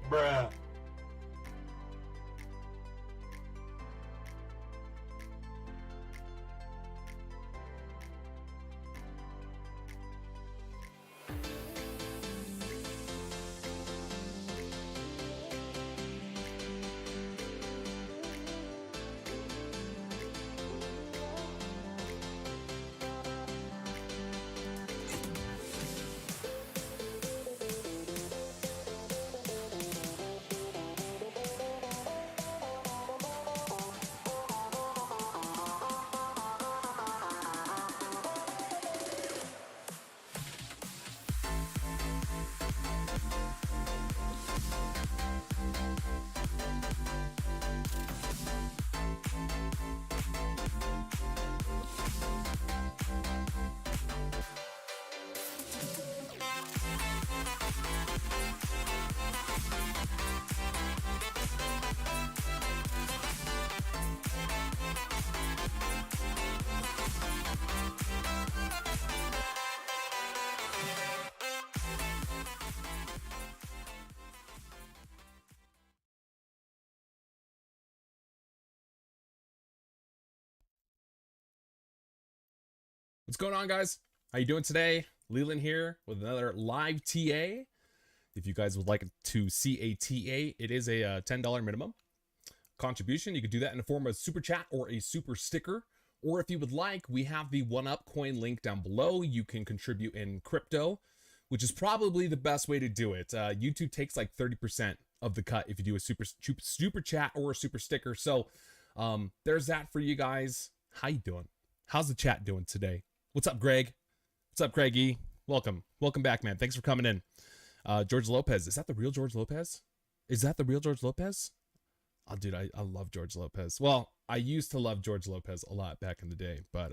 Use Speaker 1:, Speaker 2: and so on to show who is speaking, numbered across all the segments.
Speaker 1: Bruh.
Speaker 2: What's going on, guys? How you doing today? Leland here with another live TA. If you guys would like to see a TA, it is a $10 minimum contribution. You could do that in the form of super chat or a super sticker. Or if you would like, we have the OneUp coin link down below. You can contribute in crypto, which is probably the best way to do it. YouTube takes like 30% of the cut if you do a super chat or a super sticker. So there's that for you guys. How you doing? How's the chat doing today? What's up, Greg? What's up, Greggy? Welcome back, man. Thanks for coming in. George Lopez, is that the real George Lopez? Is that the real George Lopez? Oh, dude, I love George Lopez. Well, I used to love George Lopez a lot back in the day, but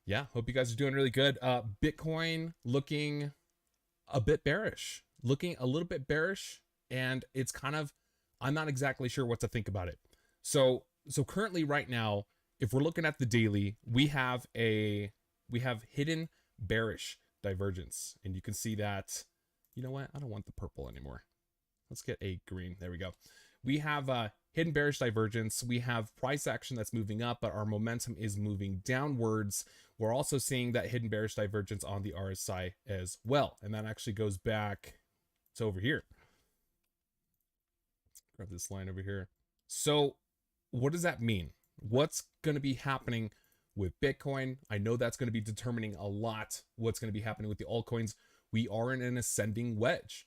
Speaker 2: yeah, hope you guys are doing really good. Bitcoin looking a bit bearish, and it's kind of, I'm not exactly sure what to think about it. So currently right now, if we're looking at the daily, we have hidden bearish divergence, and you can see that. You know what? I don't want the purple anymore. Let's get a green. There we go. We have hidden bearish divergence. We have price action that's moving up, but our momentum is moving downwards. We're also seeing that hidden bearish divergence on the RSI as well, and that actually goes back to over here. Grab this line over here. So what does that mean? What's going to be happening with Bitcoin? I know that's going to be determining a lot what's going to be happening with the altcoins. We are in an ascending wedge.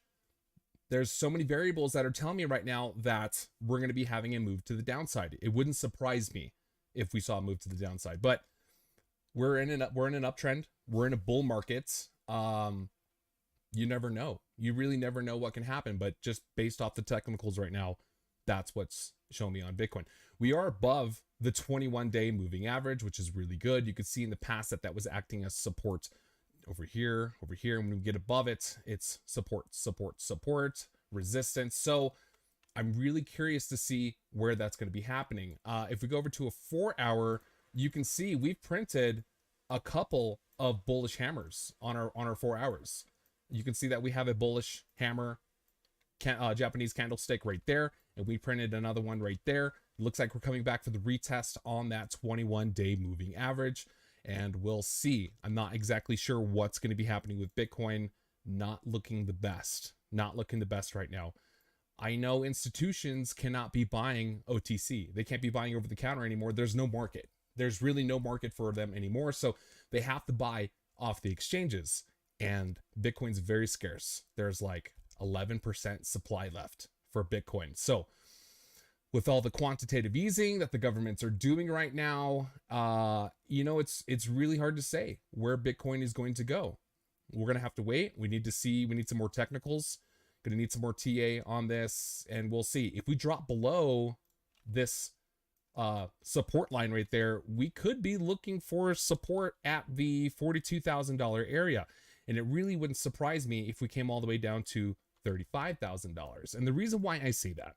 Speaker 2: There's so many variables that are telling me right now that we're going to be having a move to the downside. It wouldn't surprise me if we saw a move to the downside, but we're in an uptrend. We're in a bull market. You never know. You really never know what can happen, but just based off the technicals right now, that's what's showing me on Bitcoin. We are above the 21-day moving average, which is really good. You could see in the past that was acting as support over here. And when we get above it, it's support, resistance. So I'm really curious to see where that's going to be happening. If we go over to a 4-hour, you can see we've printed a couple of bullish hammers on our 4 hours. You can see that we have a bullish hammer, Japanese candlestick right there, and we printed another one right there. It looks like we're coming back for the retest on that 21-day moving average, and we'll see. I'm not exactly sure what's going to be happening with Bitcoin. Not looking the best right now. I know institutions cannot be buying OTC. They can't be buying over the counter anymore. There's no market. There's really no market for them anymore. So they have to buy off the exchanges, and Bitcoin's very scarce. There's like 11% supply left for Bitcoin. So with all the quantitative easing that the governments are doing right now, you know, it's really hard to say where Bitcoin is going to go. We're going to have to wait. We need to see, we need some more technicals. Going to need some more TA on this, and we'll see. If we drop below this support line right there, we could be looking for support at the $42,000 area. And it really wouldn't surprise me if we came all the way down to $35,000. And the reason why I say that,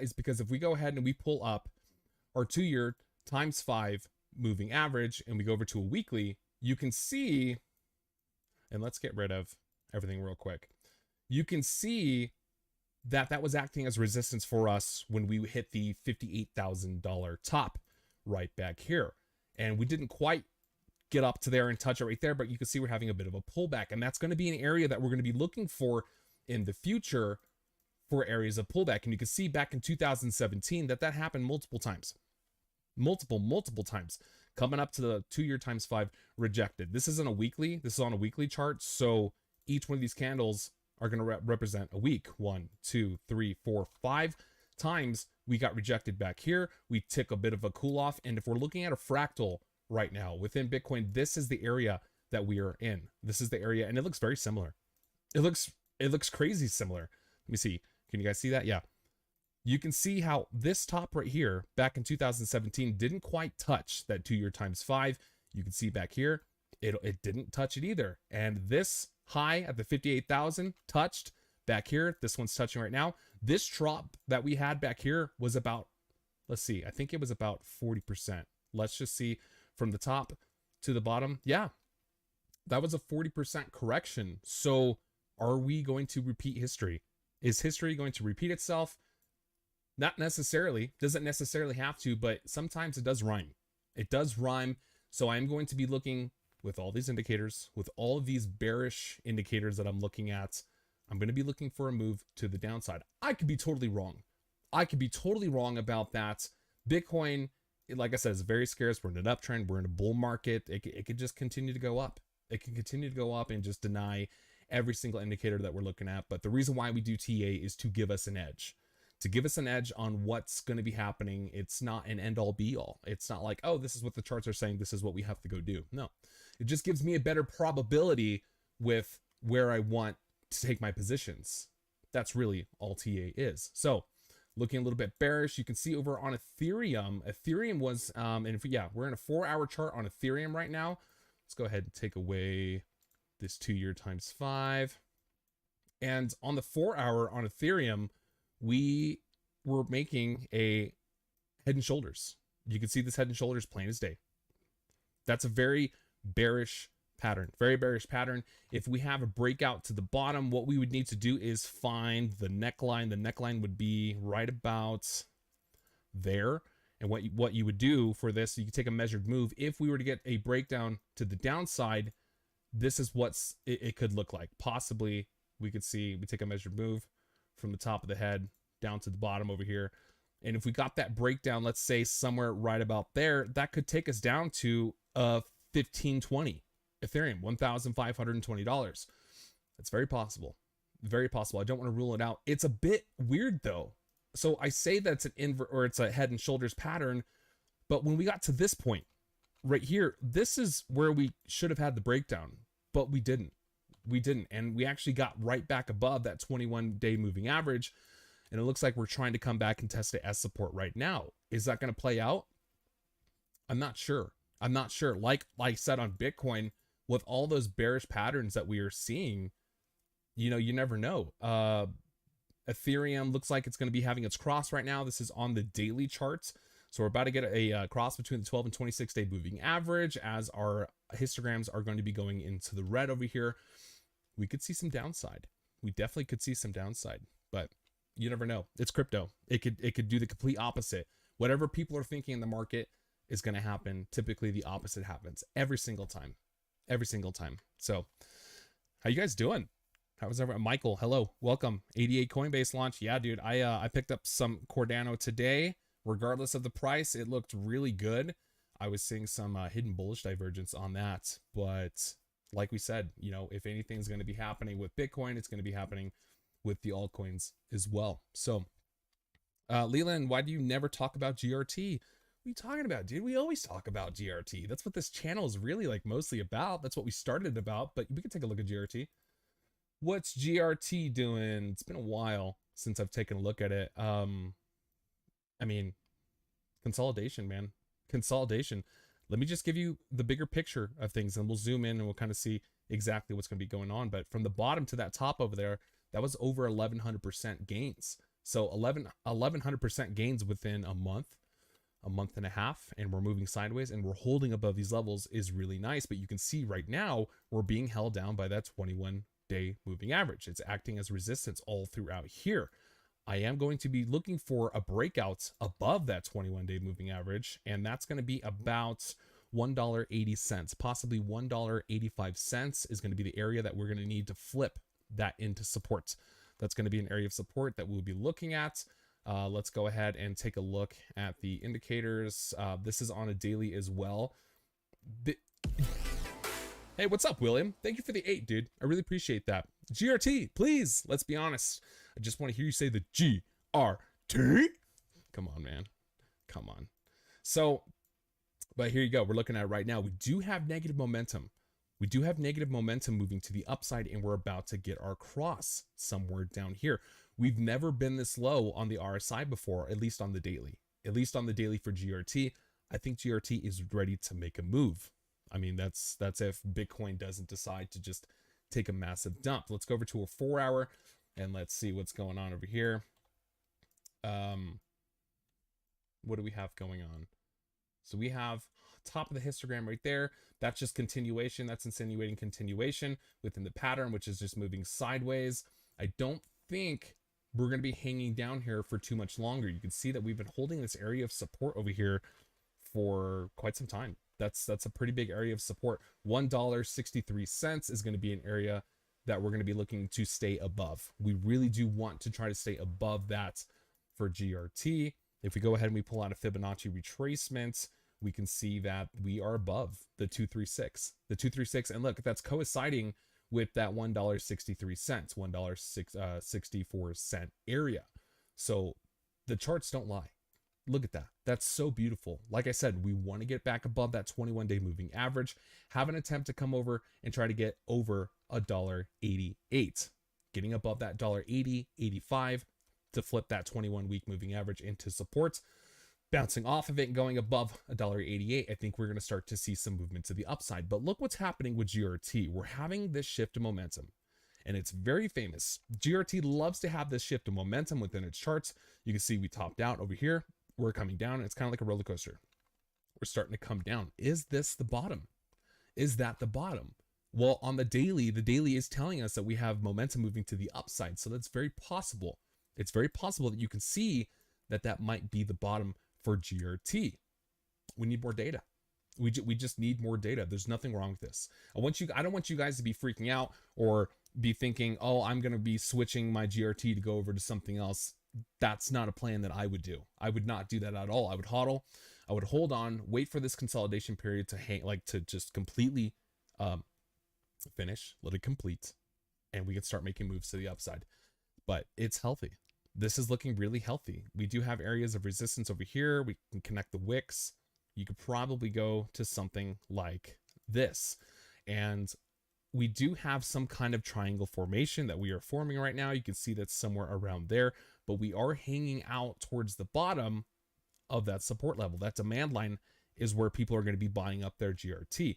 Speaker 2: is because if we go ahead and we pull up our 2-year times 5 moving average and we go over to a weekly, you can see, and let's get rid of everything real quick. You can see that that was acting as resistance for us when we hit the $58,000 top right back here. And we didn't quite get up to there and touch it right there, but you can see we're having a bit of a pullback, and that's going to be an area that we're going to be looking for in the future for areas of pullback. And you can see back in 2017 that happened multiple times, multiple times, coming up to the 2-year times 5 rejected. This isn't a weekly, this is on a weekly chart, so each one of these candles are going to represent a week. 1, 2, 3, 4, 5 times we got rejected back here. We took a bit of a cool off, and if we're looking at a fractal right now within Bitcoin, this is the area that we are in. This is the area, and it looks very similar. It looks crazy similar. Let me see. Can you guys see that? Yeah. You can see how this top right here back in 2017 didn't quite touch that 2-year times 5. You can see back here, it didn't touch it either. And this high at the 58,000 touched back here. This one's touching right now. This drop that we had back here was about, let's see, I think it was about 40%. Let's just see from the top to the bottom. Yeah, that was a 40% correction. So are we going to repeat history? Is history going to repeat itself? Not necessarily. Doesn't necessarily have to, but sometimes it does rhyme. It does rhyme. So I'm going to be looking with all these indicators, with all of these bearish indicators that I'm looking at. I'm going to be looking for a move to the downside. I could be totally wrong. I could be totally wrong about that. Bitcoin, like I said, is very scarce. We're in an uptrend. We're in a bull market. It could just continue to go up. It can continue to go up and just deny every single indicator that we're looking at. But the reason why we do TA is to give us an edge. To give us an edge on what's going to be happening. It's not an end all be all. It's not like, oh, this is what the charts are saying, this is what we have to go do. No, it just gives me a better probability with where I want to take my positions. That's really all TA is. So looking a little bit bearish, you can see over on Ethereum. Ethereum was, we're in a 4-hour chart on Ethereum right now. Let's go ahead and take away this 2-year times 5. And on the 4-hour on Ethereum, we were making a head and shoulders. You can see this head and shoulders plain as day. That's a very bearish pattern, very bearish pattern. If we have a breakout to the bottom, what we would need to do is find the neckline. The neckline would be right about there. And what you would do for this, you could take a measured move. If we were to get a breakdown to the downside, this is what it could look like. Possibly we could see, we take a measured move from the top of the head down to the bottom over here. And if we got that breakdown, let's say somewhere right about there, that could take us down to 1520 Ethereum, $1,520. That's very possible. Very possible. I don't want to rule it out. It's a bit weird though. So I say that's an invert, or it's a head and shoulders pattern. But when we got to this point right here, this is where we should have had the breakdown, but we didn't. We didn't. And we actually got right back above that 21-day moving average. And it looks like we're trying to come back and test it as support right now. Is that going to play out? I'm not sure. I'm not sure. Like I said on Bitcoin, with all those bearish patterns that we are seeing, you know, you never know. Ethereum looks like it's going to be having its cross right now. This is on the daily charts. So we're about to get a cross between the 12 and 26-day moving average, as our histograms are going to be going into the red over here. We could see some downside. We definitely could see some downside, but you never know. It's crypto. It could do the complete opposite. Whatever people are thinking in the market is going to happen. Typically the opposite happens every single time. Every single time. So how you guys doing? How was everyone? Michael, hello, welcome. 88 Coinbase launch. Yeah, dude, I picked up some Cardano today. Regardless of the price, it looked really good. I was seeing some hidden bullish divergence on that, but like we said, you know, if anything's going to be happening with Bitcoin, it's going to be happening with the altcoins as well. So Leland, why do you never talk about GRT? What are you talking about, dude? We always talk about GRT. That's what this channel is really like mostly about. That's what we started about, but we can take a look at GRT. What's GRT doing? It's been a while since I've taken a look at it. I mean, consolidation, man. Consolidation. Let me just give you the bigger picture of things and we'll zoom in and we'll kind of see exactly what's going to be going on. But from the bottom to that top over there, that was over 1,100% gains. So 1,100% gains within a month and a half, and we're moving sideways and we're holding above these levels is really nice. But you can see right now we're being held down by that 21-day moving average. It's acting as resistance all throughout here. I am going to be looking for a breakout above that 21-day moving average, and that's going to be about $1.80, possibly $1.85 is going to be the area that we're going to need to flip that into support. That's going to be an area of support that we'll be looking at. Let's go ahead and take a look at the indicators. This is on a daily as well. Hey, what's up, William? Thank you for the 8, dude. I really appreciate that. GRT, please. Let's be honest. I just want to hear you say the GRT. Come on, man. Come on. So, but here you go. We're looking at it right now. We do have negative momentum. We do have negative momentum moving to the upside, and we're about to get our cross somewhere down here. We've never been this low on the RSI before, at least on the daily. At least on the daily for GRT. I think GRT is ready to make a move. I mean, that's if Bitcoin doesn't decide to just take a massive dump. Let's go over to a 4-hour and let's see what's going on over here. What do we have going on? So we have top of the histogram right there. That's just continuation. That's insinuating continuation within the pattern, which is just moving sideways. I don't think we're going to be hanging down here for too much longer. You can see that we've been holding this area of support over here for quite some time. That's a pretty big area of support. $1.63 is going to be an area that we're going to be looking to stay above. We really do want to try to stay above that for GRT. If we go ahead and we pull out a Fibonacci retracement, we can see that we are above the 236. The 236, and look, that's coinciding with that $1.63, $1.64 area. So the charts don't lie. Look at that. That's so beautiful. Like I said, we want to get back above that 21-day moving average, have an attempt to come over and try to get over $1.88. Getting above that $1.80, 85 to flip that 21-week moving average into support. Bouncing off of it and going above $1.88, I think we're going to start to see some movement to the upside. But look what's happening with GRT. We're having this shift in momentum, and it's very famous. GRT loves to have this shift in momentum within its charts. You can see we topped out over here. We're coming down, and it's kind of like a roller coaster. We're starting to come down. Is this the bottom? Is that the bottom? Well, on the daily is telling us that we have momentum moving to the upside. So that's very possible. It's very possible that you can see that that might be the bottom for GRT. We need more data. We just need more data. There's nothing wrong with this. I don't want you guys to be freaking out or be thinking, oh, I'm going to be switching my GRT to go over to something else. That's not a plan that I would do. I would not do that at all. I would hodl. I would hold on, wait for this consolidation period to to just completely finish, let it complete, and we can start making moves to the upside. But it's healthy. This is looking really healthy. We do have areas of resistance over here. We can connect the wicks. You could probably go to something like this. And we do have some kind of triangle formation that we are forming right now. You can see that's somewhere around there, but we are hanging out towards the bottom of that support level. That demand line is where people are going to be buying up their GRT.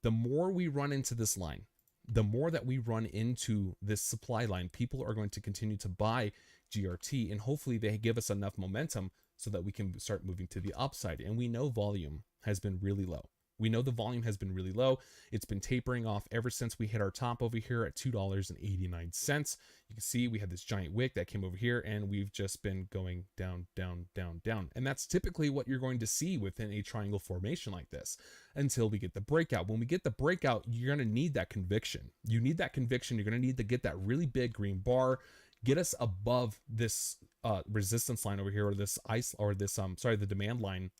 Speaker 2: The more we run into this line, the more that we run into this supply line, people are going to continue to buy GRT, and hopefully they give us enough momentum so that we can start moving to the upside. And we know volume has been really low. We know the volume has been really low. It's been tapering off ever since we hit our top over here at $2.89. You can see we had this giant wick that came over here, and we've just been going down, down, down, down. And that's typically what you're going to see within a triangle formation like this until we get the breakout. When we get the breakout, you're going to need that conviction. You need that conviction. You're going to need to get that really big green bar, get us above this resistance line over here, or this the demand line.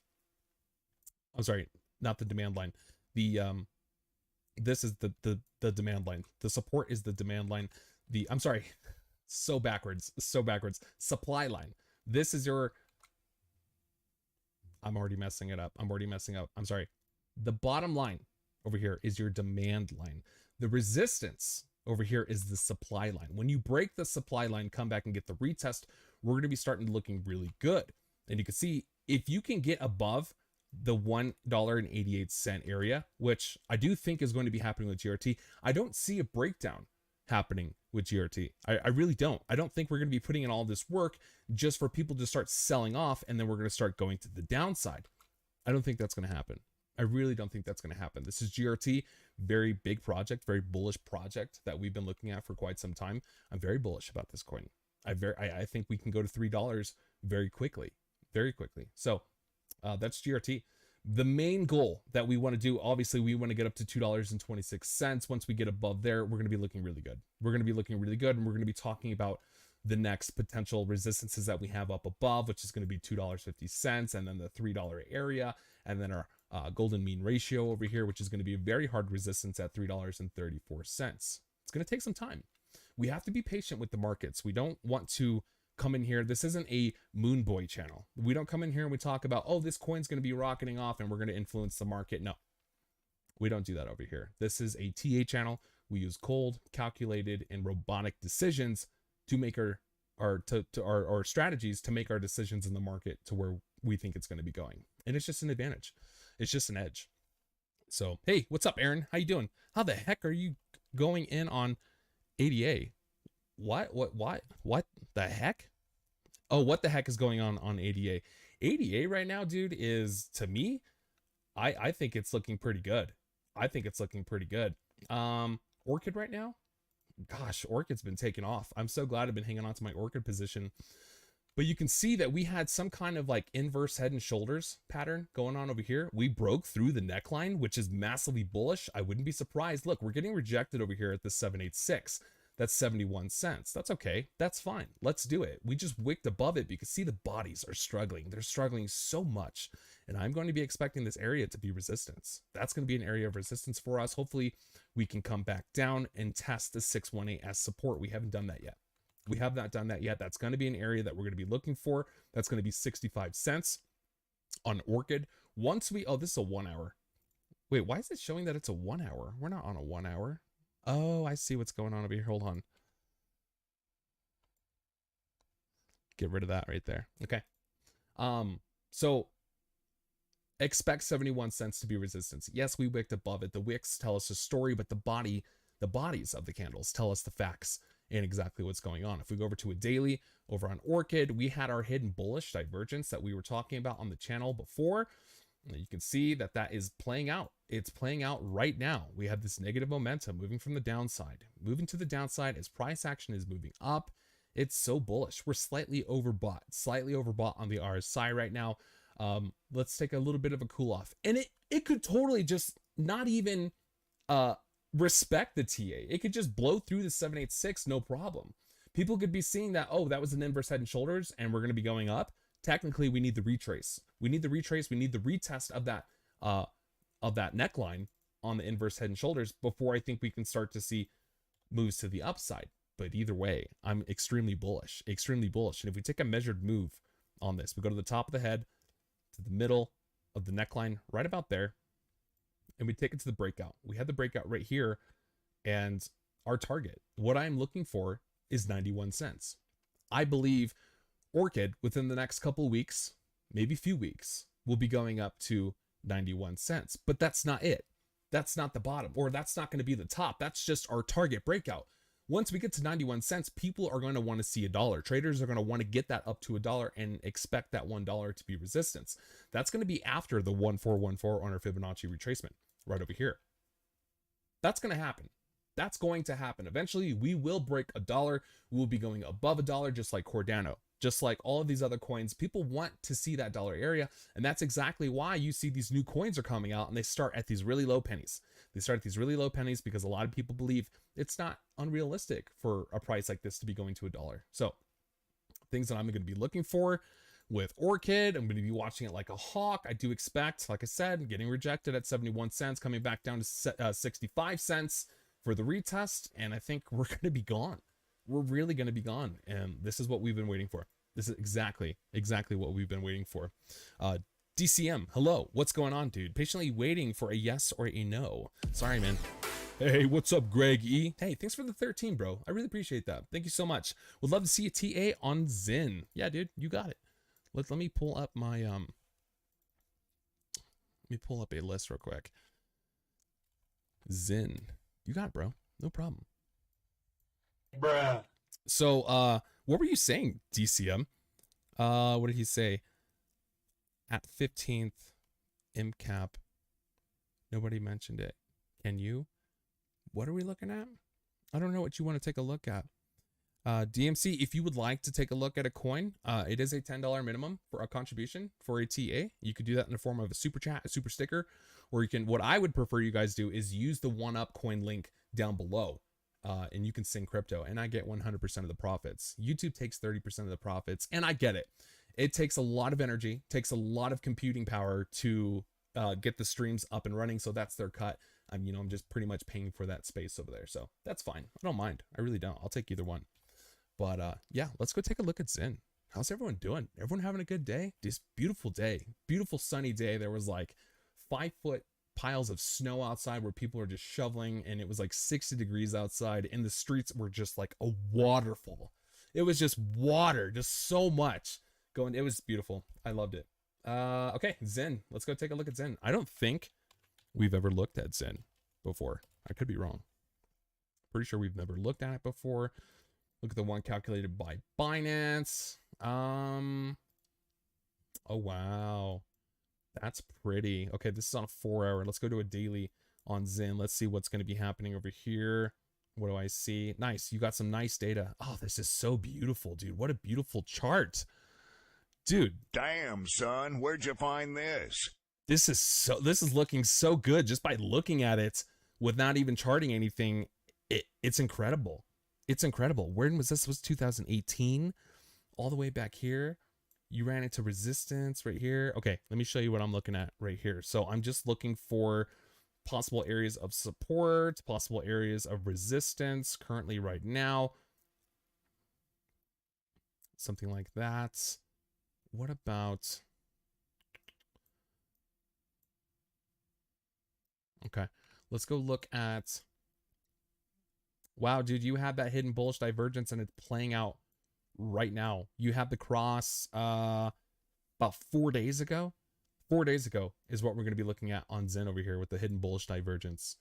Speaker 2: I'm sorry, not the demand line. This is the demand line. The support is the demand line. I'm sorry, so backwards. Supply line. This is your, I'm already messing it up. I'm sorry. The bottom line over here is your demand line. The resistance over here is the supply line. When you break the supply line, come back and get the retest, we're going to be starting looking really good. And you can see if you can get above the $1.88 area, which I do think is going to be happening with GRT. I don't see a breakdown happening with GRT. I really don't. I don't think we're going to be putting in all this work just for people to start selling off and then we're going to start going to the downside. I don't think that's going to happen. I really don't think that's going to happen. This is GRT, very big project, very bullish project that we've been looking at for quite some time. I'm very bullish about this coin. I think we can go to $3 very quickly, very quickly. So that's GRT. The main goal that we want to do, obviously, we want to get up to $2.26. Once we get above there, we're going to be looking really good. We're going to be looking really good, and we're going to be talking about the next potential resistances that we have up above, which is going to be $2.50, and then the $3 area, and then our golden mean ratio over here, which is going to be a very hard resistance at $3.34. It's going to take some time. We have to be patient with the markets. We don't want to come in here. This isn't a moon boy channel. We don't come in here and we talk about, oh, this coin's going to be rocketing off and we're going to influence the market. No, we don't do that over here. This is a TA channel. We use cold, calculated, and robotic decisions to make our strategies to make our decisions in the market to where we think it's going to be going. And it's just an advantage. It's just an edge. So, hey, what's up, Aaron? How you doing? How the heck are you going in on ADA? What the heck? Oh, what the heck is going on ADA? ADA right now, dude, is, to me, I think it's looking pretty good. I think it's looking pretty good. Orchid right now, gosh, Orchid's been taking off. I'm so glad I've been hanging on to my Orchid position. But you can see that we had some kind of like inverse head and shoulders pattern going on over here. We broke through the neckline, which is massively bullish. I wouldn't be surprised. Look, we're getting rejected over here at the 786. That's 71 cents. That's okay. That's fine. Let's do it. We just wicked above it because see, the bodies are struggling. They're struggling so much. And I'm going to be expecting this area to be resistance. That's going to be an area of resistance for us. Hopefully we can come back down and test the 618 as support. We haven't done that yet. We have not done that yet. That's going to be an area that we're going to be looking for. That's going to be 65 cents on Orchid. Once we, oh, this is a 1 hour. Wait, why is it showing that it's a 1 hour? We're not on a 1 hour. Oh, I see what's going on over here. Hold on. Get rid of that right there. Okay. So expect 71 cents to be resistance. Yes, we wicked above it. The wicks tell us a story, but the bodies of the candles tell us the facts and exactly what's going on. If we go over to a daily over on Orchid, we had our hidden bullish divergence that we were talking about on the channel before. You can see that that is playing out. It's playing out right now. We have this negative momentum moving from the downside, moving to the downside as price action is moving up. It's so bullish. We're slightly overbought on the RSI right now. Let's take a little bit of a cool off. And it could totally just not even respect the TA. It could just blow through the 786, no problem. People could be seeing that, oh, that was an inverse head and shoulders and we're going to be going up. Technically, we need the retrace. We need the retrace. We need the retest of that neckline on the inverse head and shoulders before I think we can start to see moves to the upside. But either way, I'm extremely bullish, extremely bullish. And if we take a measured move on this, we go to the top of the head, to the middle of the neckline, right about there, and we take it to the breakout. We had the breakout right here, and our target, what I'm looking for, is 91 cents. I believe Orchid, within the next couple weeks, maybe few weeks, will be going up to 91 cents. But that's not it. That's not the bottom, or that's not going to be the top. That's just our target breakout. Once we get to 91 cents, people are going to want to see $1. Traders are going to want to get that up to $1 and expect that $1 to be resistance. That's going to be after the 1414 on our Fibonacci retracement right over here. That's going to happen. That's going to happen. Eventually, we will break $1. We will be going above $1, just like Cardano. Just like all of these other coins, people want to see that dollar area. And that's exactly why you see these new coins are coming out and they start at these really low pennies. They start at these really low pennies because a lot of people believe it's not unrealistic for a price like this to be going to $1. So things that I'm going to be looking for with Orchid, I'm going to be watching it like a hawk. I do expect, like I said, getting rejected at 71 cents, coming back down to 65 cents for the retest. And I think we're going to be gone. We're really going to be gone. And this is what we've been waiting for. This is exactly what we've been waiting for. DCM, hello. What's going on, dude? Patiently waiting for a yes or a no. Sorry, man. Hey, what's up, Greg E? Hey, thanks for the 13, bro. I really appreciate that. Thank you so much. Would love to see a TA on Zen. Yeah, dude, you got it. Let me pull up my let me pull up a list real quick. Zen. You got it, bro. No problem.
Speaker 1: Bruh.
Speaker 2: So, what were you saying, DCM? What did he say? At 15th, MCAP. Nobody mentioned it. Can you? What are we looking at? I don't know what you want to take a look at. DMC, if you would like to take a look at a coin, it is a $10 minimum for a contribution for a TA. You could do that in the form of a super chat, a super sticker, or you can, what I would prefer you guys do is use the 1UP coin link down below. And you can sing crypto, and I get 100% of the profits. YouTube takes 30% of the profits, and I get it. It takes a lot of energy, takes a lot of computing power to get the streams up and running, so that's their cut. I'm just pretty much paying for that space over there, so that's fine. I don't mind. I really don't. I'll take either one. But yeah, let's go take a look at Zen. How's everyone doing? Everyone having a good day? This beautiful day, beautiful sunny day. There was like 5-foot piles of snow outside where people are just shoveling, and it was like 60 degrees outside, and the streets were just like a waterfall. It was just water, just so much going. It was beautiful. I loved it. Okay, Zen. Let's go take a look at Zen. I don't think we've ever looked at Zen before. I could be wrong. Pretty sure we've never looked at it before. Look at the one calculated by Binance. Oh wow. That's pretty. Okay, this is on a 4-hour. Let's go to a daily on Zen. Let's see what's going to be happening over here. What do I see? Nice. You got some nice data. Oh, this is so beautiful, dude. What a beautiful chart. Dude.
Speaker 3: Damn, son. Where'd you find this?
Speaker 2: This is looking so good just by looking at it with not even charting anything. It's incredible. It's incredible. When was this? This was 2018. All the way back here. You ran into resistance right here. Okay, let me show you what I'm looking at right here. So I'm just looking for possible areas of support, possible areas of resistance currently right now. Something like that. What about... Okay, let's go look at... Wow, dude, you have that hidden bullish divergence and it's playing out right now. You have the cross about 4 days ago. 4 days ago is what we're going to be looking at on Zen over here with the hidden bullish divergence.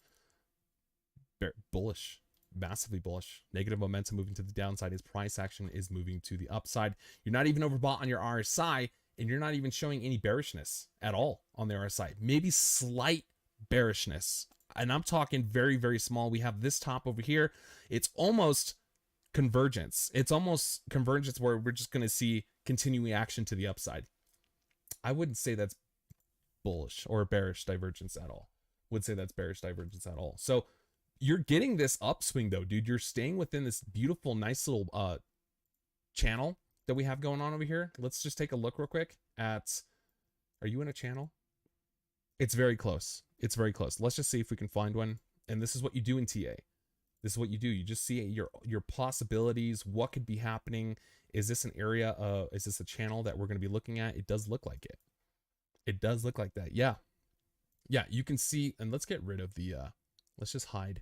Speaker 2: Bullish, massively bullish. Negative momentum moving to the downside. His price action is moving to the upside. You're not even overbought on your RSI, and you're not even showing any bearishness at all on the RSI. Maybe slight bearishness, and I'm talking very, very small. We have this top over here. It's almost convergence. It's almost convergence where we're just going to see continuing action to the upside. I wouldn't say that's bullish or bearish divergence at all. Would say that's bearish divergence at all. So you're getting this upswing though, dude. You're staying within this beautiful, nice little channel that we have going on over here. Let's just take a look real quick at, are you in a channel? It's very close. It's very close. Let's just see if we can find one. And this is what you do in TA. This is what you do. You just see your possibilities. What could be happening? Is this an area? Is this a channel that we're going to be looking at? It does look like it. It does look like that. Yeah. Yeah, you can see, and let's get rid of the, let's just hide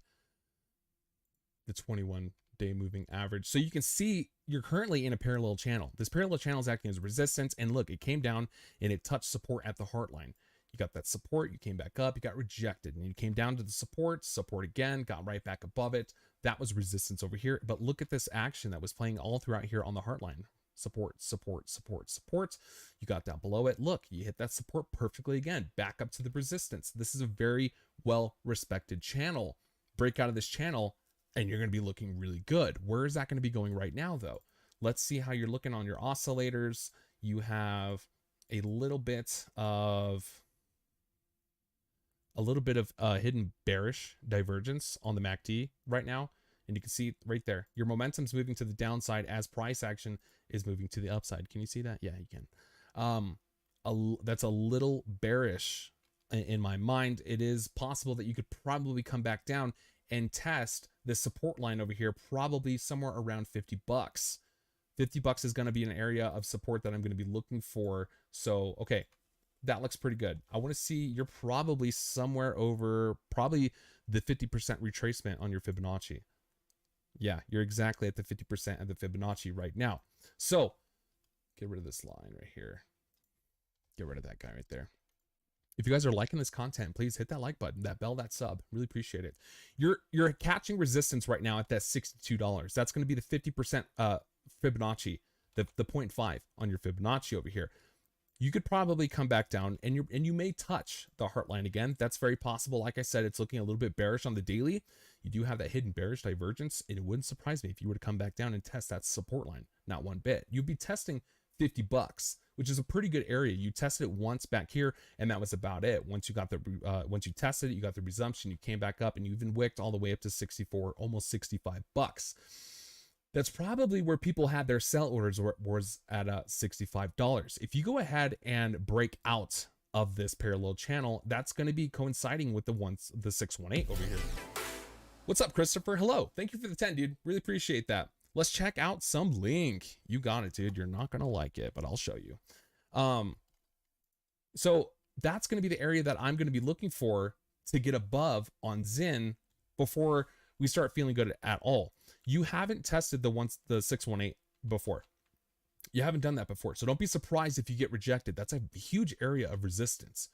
Speaker 2: the 21-day moving average. So you can see you're currently in a parallel channel. This parallel channel is acting as resistance. And look, it came down and it touched support at the heart line. You got that support, you came back up, you got rejected, and you came down to the support again, got right back above it. That was resistance over here. But look at this action that was playing all throughout here on the heart line. Support, support, support, support. You got down below it. Look, you hit that support perfectly again. Back up to the resistance. This is a very well-respected channel. Break out of this channel, and you're going to be looking really good. Where is that going to be going right now, though? Let's see how you're looking on your oscillators. You have a little bit of hidden bearish divergence on the MACD right now. And you can see right there, your momentum's moving to the downside as price action is moving to the upside. Can you see that? Yeah, you can. That's a little bearish in my mind. It is possible that you could probably come back down and test the support line over here, probably somewhere around $50. $50 is going to be an area of support that I'm going to be looking for. So, okay, that looks pretty good. I want to see, you're probably somewhere over probably the 50% retracement on your Fibonacci. Yeah, you're exactly at the 50% of the Fibonacci right now. So get rid of this line right here. Get rid of that guy right there. If you guys are liking this content, please hit that like button, that bell, that sub. Really appreciate it. You're catching resistance right now at that $62. That's going to be the 50% Fibonacci, the 0.5 on your Fibonacci over here. You could probably come back down and you may touch the heart line again. That's very possible. Like I said, it's looking a little bit bearish on the daily. You do have that hidden bearish divergence. It wouldn't surprise me if you were to come back down and test that support line. Not one bit. You'd be testing $50, which is a pretty good area. You tested it once back here, and that was about it. Once you got the once you tested it, you got the resumption, you came back up, and you even wicked all the way up to 64, almost $65. That's probably where people had their sell orders, was at $65. If you go ahead and break out of this parallel channel, that's going to be coinciding with the 618 over here. What's up, Christopher? Hello. Thank you for the 10, dude. Really appreciate that. Let's check out some link. You got it, dude. You're not going to like it, but I'll show you. So that's going to be the area that I'm going to be looking for to get above on Zin before we start feeling good at all. You haven't tested the 618 before. You haven't done that before. So don't be surprised if you get rejected. That's a huge area of resistance.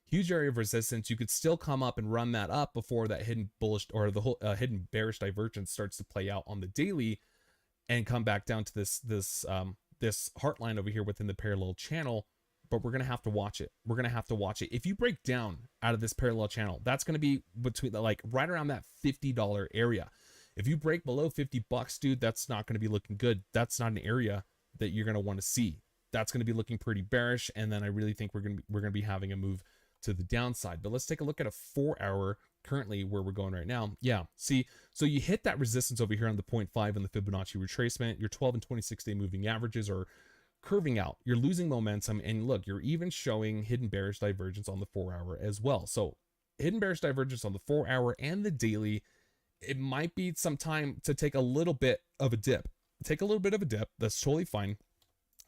Speaker 2: Huge area of resistance. You could still come up and run that up before that hidden bullish or the whole hidden bearish divergence starts to play out on the daily and come back down to this heart line over here within the parallel channel. But we're going to have to watch it. We're going to have to watch it. If you break down out of this parallel channel, that's going to be between like right around that $50 area. If you break below $50, dude, that's not going to be looking good. That's not an area that you're going to want to see. That's going to be looking pretty bearish. And then I really think we're going to be having a move to the downside. But let's take a look at a 4-hour currently where we're going right now. Yeah, see, so you hit that resistance over here on the 0.5 and the Fibonacci retracement. Your 12 and 26-day moving averages are curving out. You're losing momentum, and look, you're even showing hidden bearish divergence on the 4-hour as well. So hidden bearish divergence on the 4-hour and the daily. It might be some time to take a little bit of a dip. Take a little bit of a dip. That's totally fine.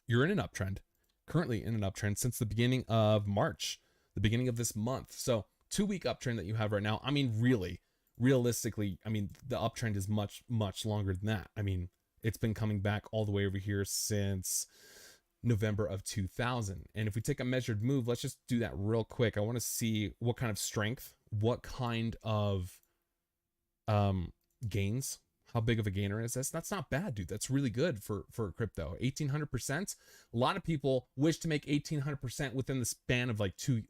Speaker 2: You're in an uptrend, currently in an uptrend since the beginning of March, the beginning of this month. So 2-week uptrend that you have right now. I mean, really, realistically, I mean, the uptrend is much, much longer than that. I mean, it's been coming back all the way over here since November of 2000. And if we take a measured move, let's just do that real quick. I want to see what kind of strength, what kind of gains, how big of a gainer is this. That's not bad, dude. That's really good for crypto. 1800%. A lot of people wish to make 1800% within the span of like 10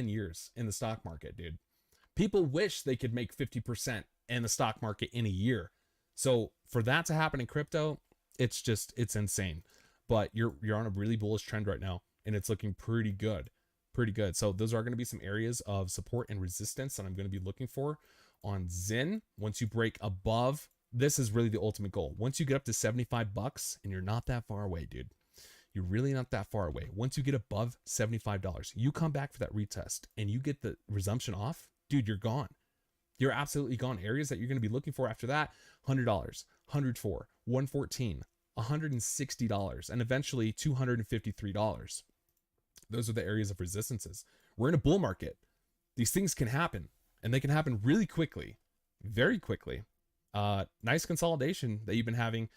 Speaker 2: years in the stock market, dude. People wish they could make 50% in the stock market in a year. So for that to happen in crypto, it's insane. But you're on a really bullish trend right now, and it's looking pretty good. So those are going to be some areas of support and resistance that I'm going to be looking for on Zin. Once you break above, this is really the ultimate goal. Once you get up to $75, and you're not that far away, dude. You're really not that far away. Once you get above $75, you come back for that retest and you get the resumption off, dude, you're gone. You're absolutely gone. Areas that you're going to be looking for after that, $100, $104, $114, $160, and eventually $253. Those are the areas of resistances. We're in a bull market. These things can happen, and they can happen really quickly, very quickly. Nice consolidation that you've been having,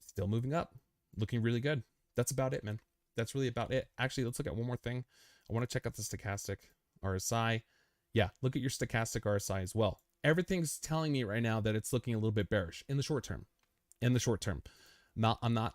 Speaker 2: still moving up, looking really good. That's about it, man. That's really about it. Actually, let's look at one more thing. I want to check out the stochastic RSI. Yeah, look at your stochastic RSI as well. Everything's telling me right now that it's looking a little bit bearish in the short term. I'm not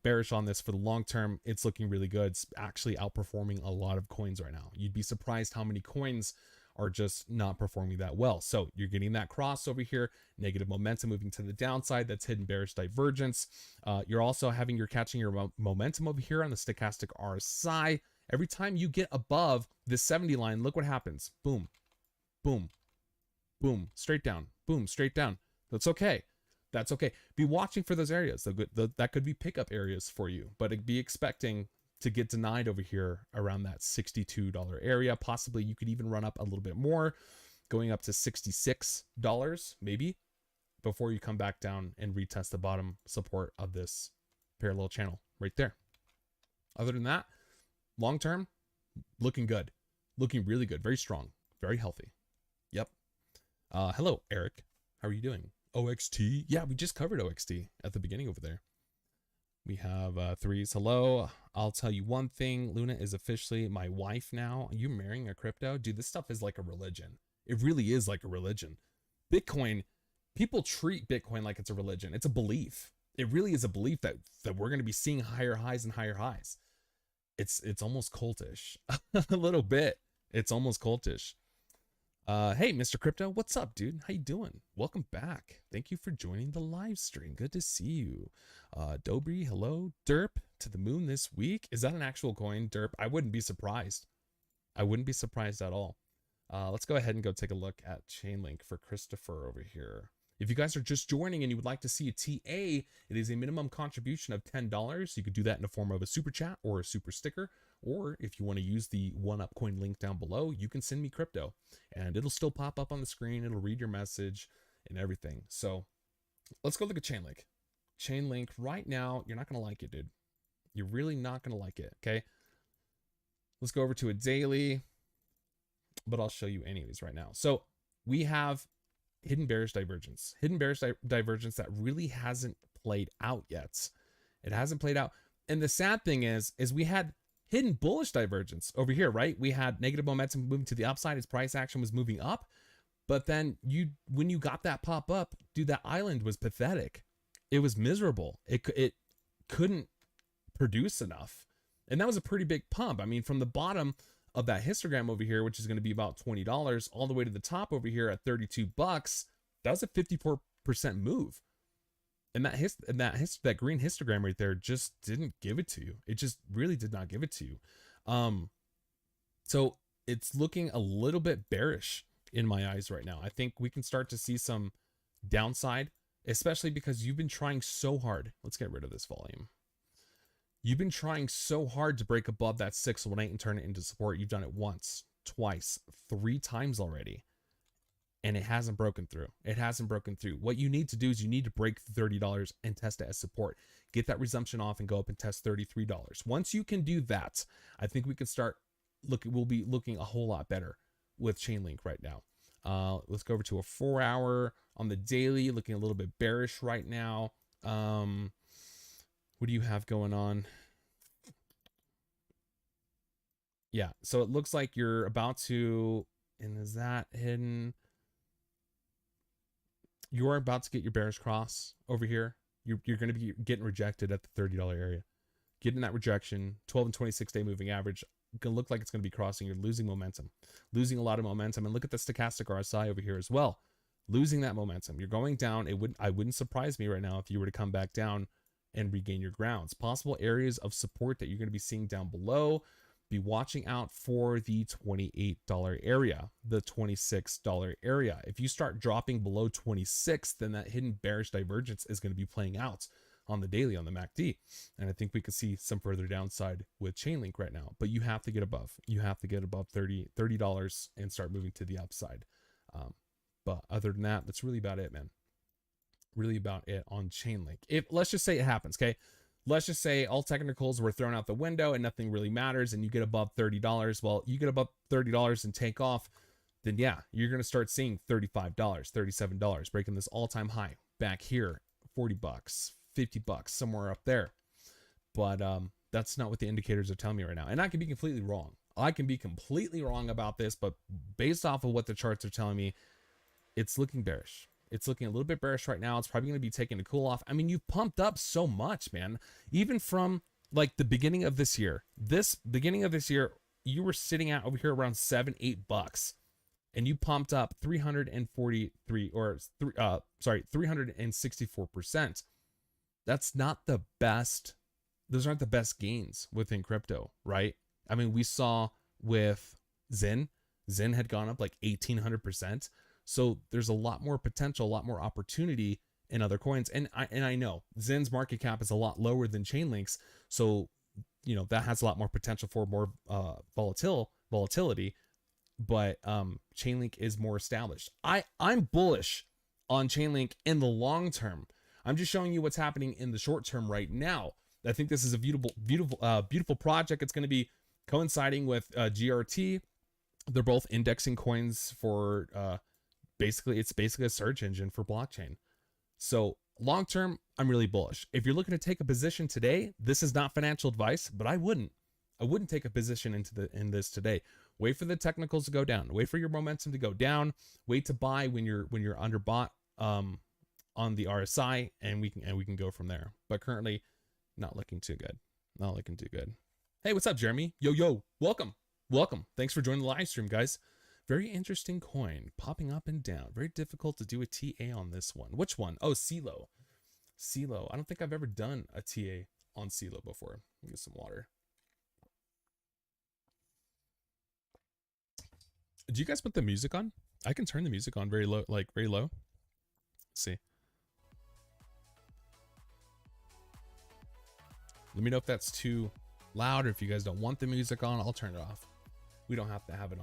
Speaker 2: bearish on this for the long term. It's looking really good. It's actually outperforming a lot of coins right now. You'd be surprised how many coins are just not performing that well. So you're getting that cross over here, negative momentum moving to the downside. That's hidden bearish divergence. You're also catching your momentum over here on the stochastic RSI. Every time you get above the 70 line, look what happens. Boom, boom, boom, straight down, boom, straight down. That's okay. That's okay. Be watching for those areas. That could be pickup areas for you, but be expecting to get denied over here around that $62 area. Possibly you could even run up a little bit more, going up to $66 maybe, before you come back down and retest the bottom support of this parallel channel right there. Other than that, long term, looking good, looking really good, very strong, very healthy. Yep. Hello, Eric. How are you doing? OXT. Yeah, we just covered OXT at the beginning over there. We have threes. Hello. I'll tell you one thing. Luna is officially my wife now. Are you marrying a crypto? Dude, this stuff is like a religion. It really is like a religion. Bitcoin, people treat Bitcoin like it's a religion. It's a belief. It really is a belief that we're going to be seeing higher highs and higher highs. It's almost cultish. A little bit. It's almost cultish. Hey, Mr. Crypto, what's up, dude? How you doing? Welcome back. Thank you for joining the live stream. Good to see you. Dobry, hello. Derp to the moon this week. Is that an actual coin, Derp? I wouldn't be surprised. I wouldn't be surprised at all. Let's go ahead and go take a look at Chainlink for Christopher over here. If you guys are just joining and you would like to see a TA, it is a minimum contribution of $10. You could do that in the form of a super chat or a super sticker. Or if you want to use the OneUpCoin link down below, you can send me crypto and it'll still pop up on the screen. It'll read your message and everything. So let's go look at Chainlink. Chainlink right now, you're not going to like it, dude. You're really not going to like it. Okay. Let's go over to a daily, but I'll show you anyways right now. So we have hidden bearish divergence, divergence that really hasn't played out yet. It hasn't played out. And the sad thing is we had hidden bullish divergence over here, right? We had negative momentum moving to the upside. Its price action was moving up. But then when you got that pop up, dude, that island was pathetic. It was miserable. It couldn't produce enough. And that was a pretty big pump. I mean, from the bottom of that histogram over here, which is going to be about $20, all the way to the top over here at $32, that was a 54% move. And that green histogram right there just didn't give it to you. It just really did not give it to you. So it's looking a little bit bearish in my eyes right now. I think we can start to see some downside, especially because you've been trying so hard. Let's get rid of this volume. You've been trying so hard to break above that 618 and turn it into support. You've done it once, twice, 3 times already. And it hasn't broken through. It hasn't broken through. What you need to do is you need to break $30 and test it as support. Get that resumption off and go up and test $33. Once you can do that, I think we can start we'll be looking a whole lot better with Chainlink right now. Let's go over to a 4-hour on the daily, looking a little bit bearish right now. What do you have going on? Yeah, so it looks like you're about to, and is that hidden? You're about to get your bearish cross over here. You're going to be getting rejected at the $30 area. Getting that rejection, 12 and 26 day moving average, going to look like it's going to be crossing. You're losing momentum, losing a lot of momentum. And look at the stochastic RSI over here as well. Losing that momentum. You're going down. I wouldn't surprise me right now if you were to come back down and regain your grounds. Possible areas of support that you're going to be seeing down below. Be watching out for the $28 area, the $26 area. If you start dropping below 26, then that hidden bearish divergence is going to be playing out on the daily, on the MACD. And I think we could see some further downside with Chainlink right now, but you have to get above. You have to get above $30 and start moving to the upside. But other than that, that's really about it, man. Really about it on Chainlink. Let's just say it happens, okay? Let's just say all technicals were thrown out the window and nothing really matters and you get above $30. Well, you get above $30 and take off, then yeah, you're going to start seeing $35, $37, breaking this all-time high back here, $40, $50, somewhere up there. But that's not what the indicators are telling me right now. And I can be completely wrong. I can be completely wrong about this, but based off of what the charts are telling me, it's looking bearish. It's looking a little bit bearish right now. It's probably going to be taking a cool off. I mean, you've pumped up so much, man. Even from like the beginning of this year, you were sitting at over here around $7-8, and you pumped up 364%. That's not the best. Those aren't the best gains within crypto, right? I mean, we saw with Zen had gone up like 1,800%. So there's a lot more potential, a lot more opportunity in other coins. And I know Zen's market cap is a lot lower than Chainlink's. So, you know, that has a lot more potential for more volatility. But Chainlink is more established. I'm bullish on Chainlink in the long term. I'm just showing you what's happening in the short term right now. I think this is a beautiful project. It's going to be coinciding with GRT. They're both indexing coins for basically a search engine for blockchain. So long term, I'm really bullish. If you're looking to take a position today, this is not financial advice, but I wouldn't take a position in this today. Wait for the technicals to go down. Wait for your momentum to go down. Wait to buy when you're underbought on the RSI, and we can go from there. But currently, not looking too good. Not looking too good. Hey, what's up, Jeremy? Yo, welcome. Thanks for joining the live stream, guys. Very interesting coin, popping up and down. Very difficult to do a TA on this one. Which one? Oh, CeeLo. I don't think I've ever done a TA on CeeLo before. Let me get some water. Do you guys put the music on? I can turn the music on very low, like very low. Let's see. Let me know if that's too loud, or if you guys don't want the music on, I'll turn it off. We don't have to have it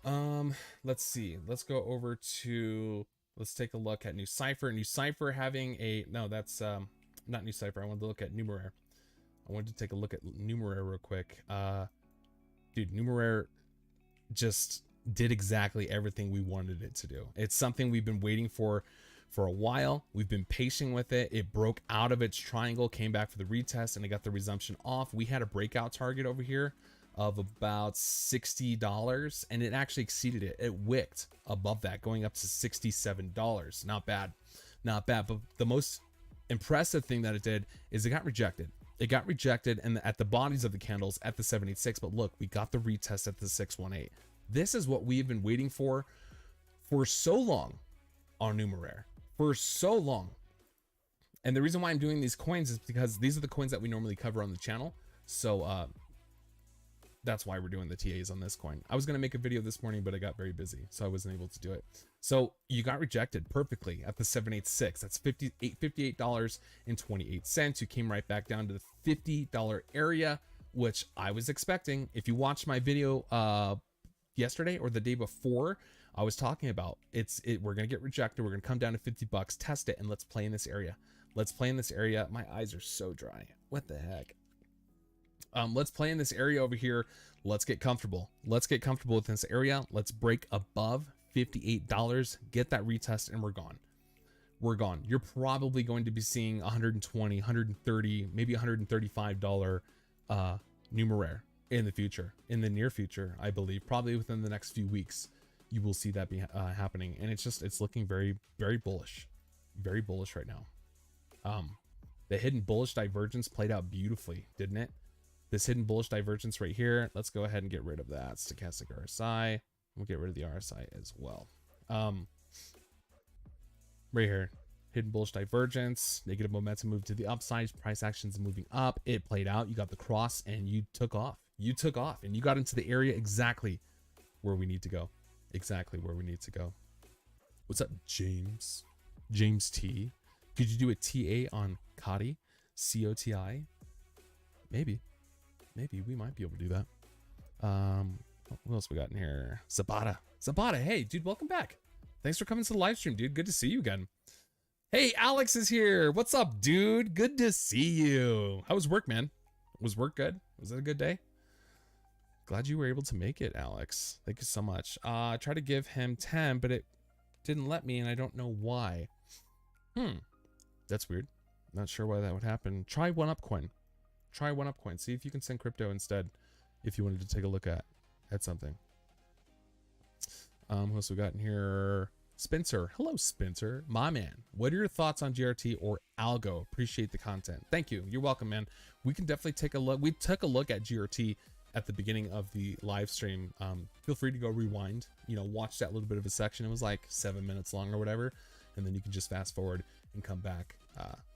Speaker 2: on. Let's see. Let's go over to, let's take a look at New Cipher. New Cipher having a, no, that's not New Cipher. I wanted to look at Numeraire. I wanted to take a look at Numeraire real quick. Dude, Numeraire just did exactly everything we wanted it to do. It's something we've been waiting for a while. We've been patient with it. It broke out of its triangle, came back for the retest, and it got the resumption off. We had a breakout target over here of about $60, and it actually exceeded it. It wicked above that, going up to $67. Not bad. But the most impressive thing that it did is it got rejected. And at the bodies of the candles at the 786, but look, we got the retest at the 618. This is what we've been waiting for so long on Numeraire, for so long. And the reason why I'm doing these coins is because these are the coins that we normally cover on the channel. So that's why we're doing the TAs on this coin. I was going to make a video this morning, but I got very busy, so I wasn't able to do it. So you got rejected perfectly at the 786. That's $58.28. You came right back down to the $50 area, which I was expecting. If you watched my video yesterday or the day before, I was talking about we're going to get rejected. We're going to come down to $50, test it, and let's play in this area. My eyes are so dry. What the heck? Let's play in this area over here. Let's get comfortable. Let's get comfortable with this area. Let's break above $58, get that retest, and we're gone. You're probably going to be seeing $120, $130, maybe $135 Numeraire in the future, in the near future, I believe, probably within the next few weeks. You will see that be happening, and it's looking very, very bullish right now. The hidden bullish divergence played out beautifully, didn't it? This hidden bullish divergence right here. Let's go ahead and get rid of that stochastic RSI. We'll get rid of the RSI as well. Right here, hidden bullish divergence, negative momentum move to the upside, price actions moving up. It played out. You got the cross, and you took off. And you got into the area exactly where we need to go. What's up, James? James T. Could you do a TA on COTI? COTI? Maybe we might be able to do that. What else we got in here? Zapata, hey dude, welcome back. Thanks for coming to the live stream, dude. Good to see you again. Hey, Alex is here. What's up, dude? Good to see you. How was work, man? Was work good? Was it a good day? Glad you were able to make it, Alex. Thank you so much. I tried to give him 10, but it didn't let me, and I don't know why. That's weird. Not sure why that would happen. Try OneUpCoin. See if you can send crypto instead, if you wanted to take a look at something. Who else we got in here? Spencer. Hello, Spencer. My man. What are your thoughts on GRT or Algo? Appreciate the content. Thank you. You're welcome, man. We can definitely take a look. We took a look at GRT at the beginning of the live stream. Feel free to go rewind, watch that little bit of a section. It was like 7 minutes long or whatever. And then you can just fast forward and come back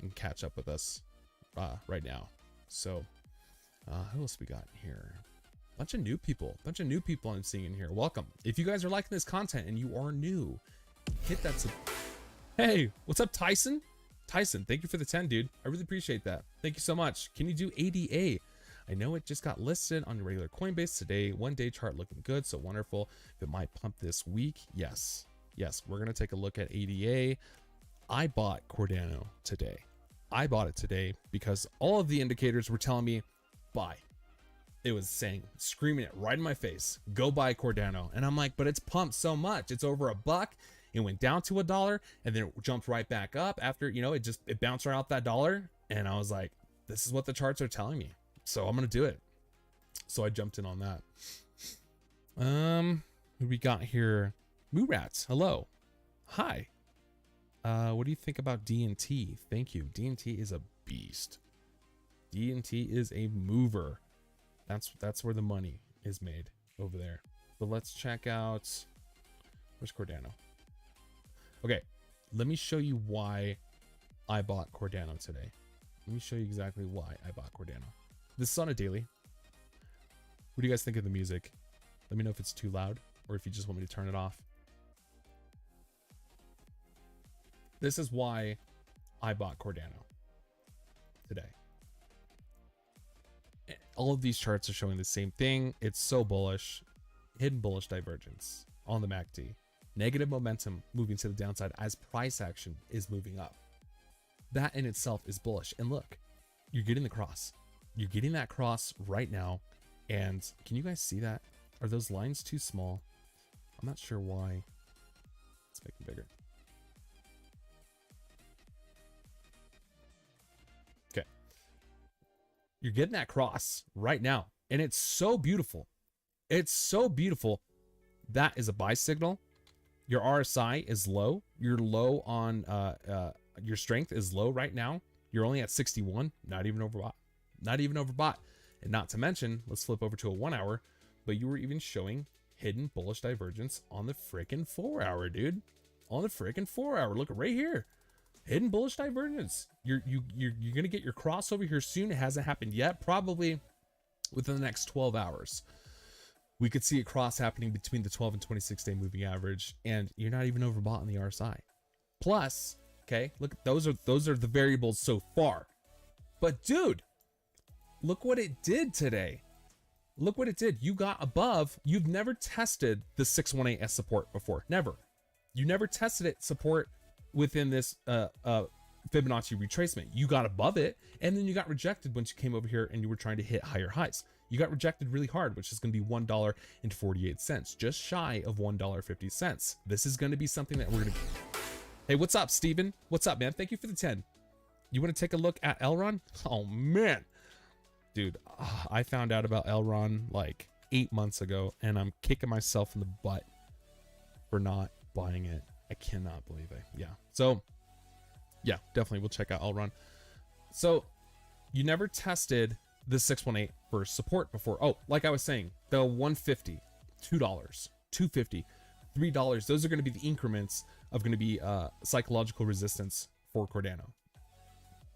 Speaker 2: and catch up with us right now. So who else we got in here? Bunch of new people I'm seeing in here. Welcome. If you guys are liking this content and you are new, hit that Hey, what's up, Tyson? Thank you for the 10, dude. I really appreciate that. Thank you so much. Can you do ADA? I know it just got listed on your regular Coinbase today. 1 day chart looking good, so wonderful. If it might pump this week, yes, we're gonna take a look at ADA. I bought Cardano today. I bought it today because all of the indicators were telling me buy. It was saying, screaming it right in my face, go buy Cardano. And I'm like, but it's pumped so much. It's over $1. It went down to $1 and then it jumped right back up after, you know, it bounced right out that $1. And I was like, this is what the charts are telling me. So I'm going to do it. So I jumped in on that. Who we got here? Moo Rats. Hello. Hi. What do you think about D&T? Thank you. D&T is a beast. D&T is a mover. That's where the money is made over there. But let's check out, where's Cardano? Okay, let me show you why I bought Cardano today. Let me show you exactly why I bought Cardano. This is on a daily. What do you guys think of the music? Let me know if it's too loud or if you just want me to turn it off. This is why I bought Cardano today. All of these charts are showing the same thing. It's so bullish. Hidden bullish divergence on the MACD. Negative momentum moving to the downside as price action is moving up. That in itself is bullish. And look, you're getting the cross. You're getting that cross right now. And can you guys see that? Are those lines too small? I'm not sure why. Let's make them bigger. Okay. You're getting that cross right now. And it's so beautiful. It's so beautiful. That is a buy signal. Your RSI is low. You're low on your strength is low right now. You're only at 61. Not even overbought. Not even overbought. And not to mention, let's flip over to a 1 hour, but you were even showing hidden bullish divergence on the freaking 4 hour, dude. On the freaking 4 hour. Look right here. Hidden bullish divergence. You're gonna get your crossover here soon. It hasn't happened yet. Probably within the next 12 hours. We could see a cross happening between the 12 and 26 day moving average, and you're not even overbought on the RSI. Plus, okay, look, those are the variables so far. But dude, look what it did today. Look what it did. You got above. You've never tested the 618 as support before. Never. You never tested it support within this Fibonacci retracement. You got above it, and then you got rejected once you came over here and you were trying to hit higher highs. You got rejected really hard, which is going to be $1.48, just shy of $1.50. This is going to be something that we're going to... Hey, what's up, Steven? What's up, man? Thank you for the 10. You want to take a look at Elrond? Oh, man. Dude, I found out about Elrond like 8 months ago, and I'm kicking myself in the butt for not buying it. I cannot believe it. Yeah. So, yeah, definitely we'll check out Elrond. So, you never tested the 618 for support before. Oh, like I was saying, the 150, $2, $2.50, $3, those are going to be the increments of going to be psychological resistance for Cardano.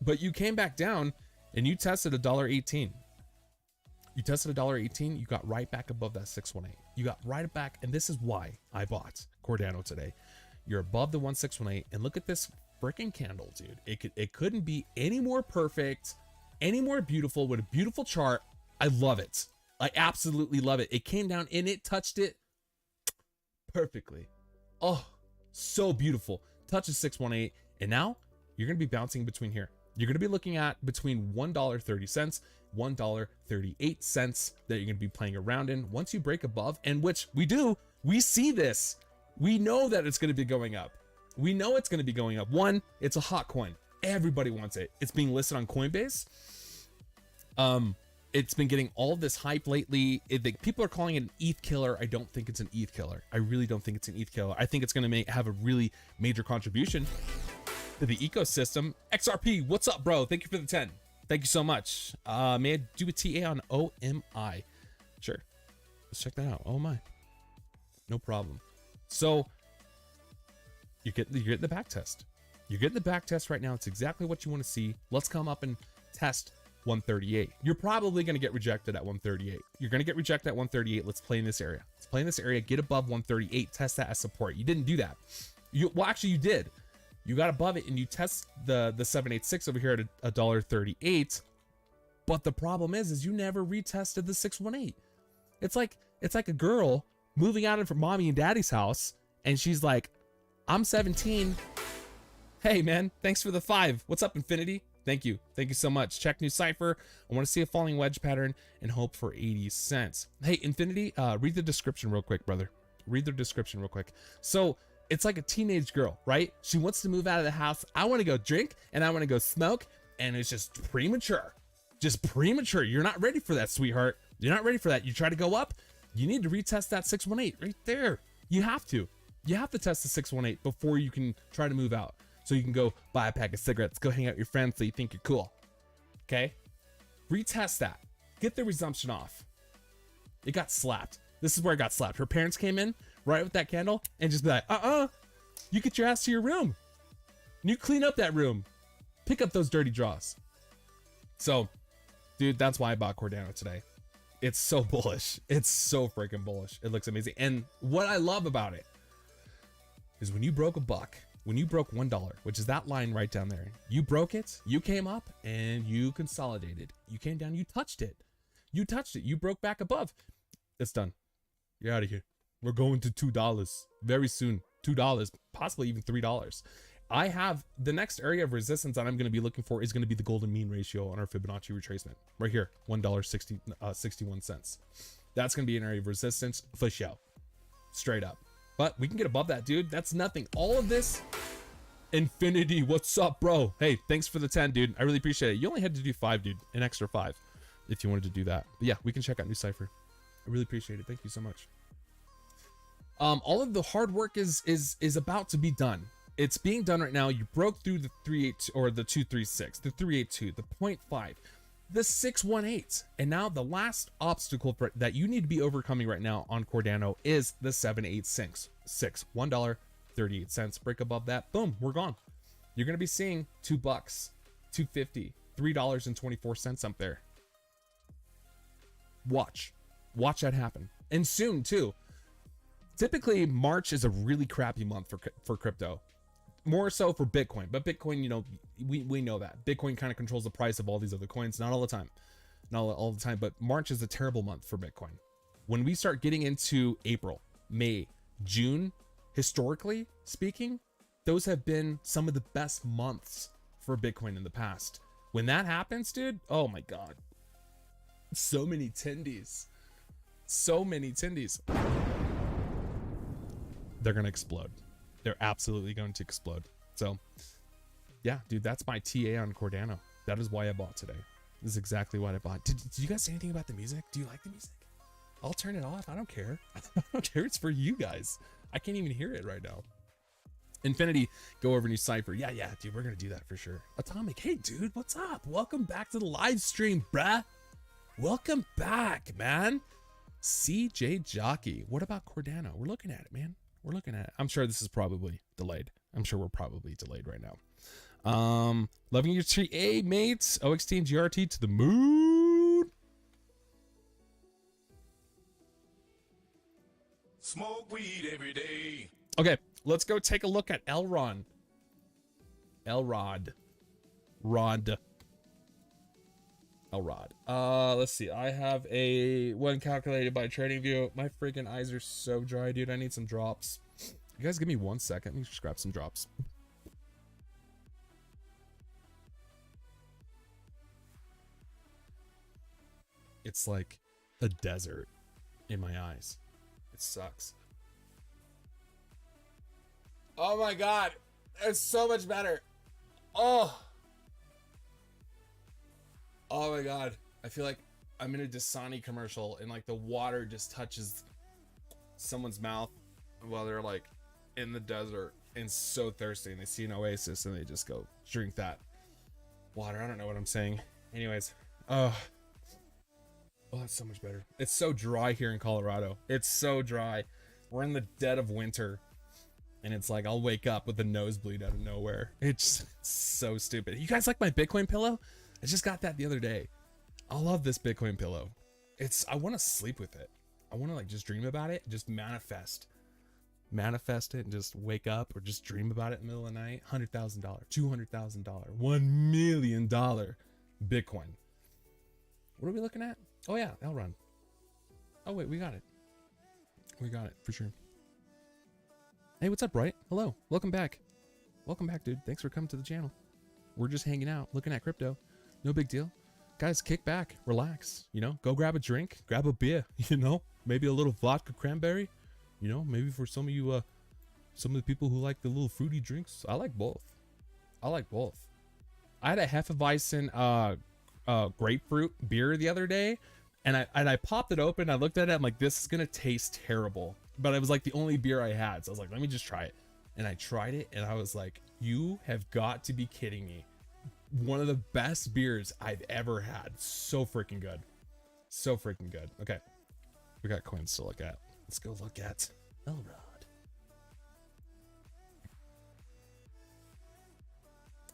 Speaker 2: But you came back down and you tested $1.18. You tested $1.18, you got right back above that 618. You got right back, and this is why I bought Cardano today. You're above the 1618, and look at this freaking candle, dude. It couldn't be any more perfect, any more beautiful, with a beautiful chart. I love it. I absolutely love it. It came down and it touched it perfectly. Oh, so beautiful. Touches 618, and now you're going to be bouncing between here. You're going to be looking at between $1.30, $1.38 that you're going to be playing around in. Once you break above, and which we do, we see this. We know that it's going to be going up. We know it's going to be going up. One, it's a hot coin. Everybody wants it. It's being listed on Coinbase. It's been getting all this hype lately. People are calling it an ETH killer. I don't think it's an ETH killer. I really don't think it's an ETH killer. I think it's going to have a really major contribution to the ecosystem. XRP, what's up, bro? Thank you for the 10. Thank you so much. May I do a TA on OMI? Sure. Let's check that out. OMI. No problem. So you're getting the back test. You're getting the back test right now. It's exactly what you want to see. Let's come up and test 138. You're probably going to get rejected at 138. You're going to get rejected at 138. Let's play in this area. Let's play in this area. Get above 138. Test that as support. You didn't do that. Well, actually, you did. You got above it and you test the 786 over here at $1.38. But the problem is you never retested the 618. It's like a girl moving out from mommy and daddy's house, and she's like, I'm 17. Hey man, thanks for the 5. What's up, Infinity? Thank you so much. Check new cipher. I want to see a falling wedge pattern and hope for 80 cents. Hey, Infinity, read the description real quick, brother. Read the description real quick. So it's like a teenage girl, right? She wants to move out of the house. I want to go drink and I want to go smoke, and it's just premature. Just premature. You're not ready for that, sweetheart. You're not ready for that. You try to go up, you need to retest that 618 right there. You have to test the 618 before you can try to move out. So you can go buy a pack of cigarettes, go hang out with your friends so you think you're cool. Okay? Retest that. Get the resumption off. It got slapped. This is where it got slapped. Her parents came in right with that candle and just be like, you get your ass to your room. And you clean up that room. Pick up those dirty draws. So, dude, that's why I bought Cardano today. It's so bullish. It's so freaking bullish. It looks amazing. And what I love about it is when you broke a buck, when you broke $1, which is that line right down there, you broke it, you came up and you consolidated. You came down, you touched it. You broke back above. It's done. You're out of here. We're going to $2 very soon. $2, possibly even $3. I have the next area of resistance that I'm going to be looking for is going to be the golden mean ratio on our Fibonacci retracement right here, $1.61. That's going to be an area of resistance for show, straight up. But we can get above that, dude. That's nothing. All of this. Infinity, what's up, bro? Hey, thanks for the 10, dude. I really appreciate it. You only had to do 5, dude. An extra 5 if you wanted to do that. But yeah, we can check out new cipher. I really appreciate it. Thank you so much. All of the hard work is about to be done. It's being done right now. You broke through the 382 or the 236, the 382, the 0.5, the 618, and now the last obstacle that you need to be overcoming right now on Cardano is the 786, $1.38. Break above that, boom, we're gone. You're gonna be seeing $2, $2.50, $3.24 up there. Watch that happen, and soon too. Typically, March is a really crappy month for crypto. More so for Bitcoin, but Bitcoin, you know, we know that Bitcoin kind of controls the price of all these other coins. Not all the time, but March is a terrible month for Bitcoin. When we start getting into April, May, June, historically speaking, those have been some of the best months for Bitcoin in the past. When that happens, dude, oh my God, so many tendies, they're gonna explode. They're absolutely going to explode. So yeah, dude, that's my TA on Cardano. That is why I bought today. This is exactly what I bought. Did you guys say anything about the music? Do you like the music? I'll turn it off. I don't care. I don't care. It's for you guys. I can't even hear it right now. Infinity, go over new cipher. Yeah, dude, we're gonna do that for sure. Atomic, hey dude, what's up? Welcome back to the live stream, bruh. Welcome back, man. CJ Jockey. What about Cardano? We're looking at it, man. We're looking at it. I'm sure this is probably delayed. I'm sure we're probably delayed right now. Loving your TA, mates. OXT and GRT to the moon.
Speaker 1: Smoke weed every day.
Speaker 2: Okay, let's go take a look at Elrond. Elrond. Let's see. I have a one calculated by TradingView. My freaking eyes are so dry, dude. I need some drops. You guys give me 1 second. Let me just grab some drops. It's like a desert in my eyes. It sucks. Oh my God. It's so much better. Oh my God. I feel like I'm in a Dasani commercial and like the water just touches someone's mouth while they're like in the desert and so thirsty and they see an oasis and they just go drink that water. I don't know what I'm saying. Anyways, oh, that's so much better. It's so dry here in Colorado. It's so dry. We're in the dead of winter and it's like I'll wake up with a nosebleed out of nowhere. It's so stupid. You guys like my Bitcoin pillow? I just got that the other day. I love this Bitcoin pillow. I want to sleep with it. I want to like just dream about it, just manifest it and just wake up or just dream about it in the middle of the night. $100,000, $200,000, $1 million Bitcoin. What are we looking at? Oh yeah, Elrond. Oh wait, we got it. We got it for sure. Hey, what's up, Bright? Hello, welcome back. Welcome back, dude. Thanks for coming to the channel. We're just hanging out, looking at crypto. No big deal. Guys, kick back, relax, you know, go grab a drink, grab a beer, you know, maybe a little vodka cranberry, you know, maybe for some of you, some of the people who like the little fruity drinks. I like both. I like both. I had a Hefeweizen grapefruit beer the other day, and I popped it open. I looked at it. I'm like, this is gonna taste terrible, but it was like the only beer I had, so I was like, let me just try it. And I tried it, and I was like, you have got to be kidding me. One of the best beers I've ever had. So freaking good. So freaking good. Okay, we got coins to look at. Let's go look at Elrond.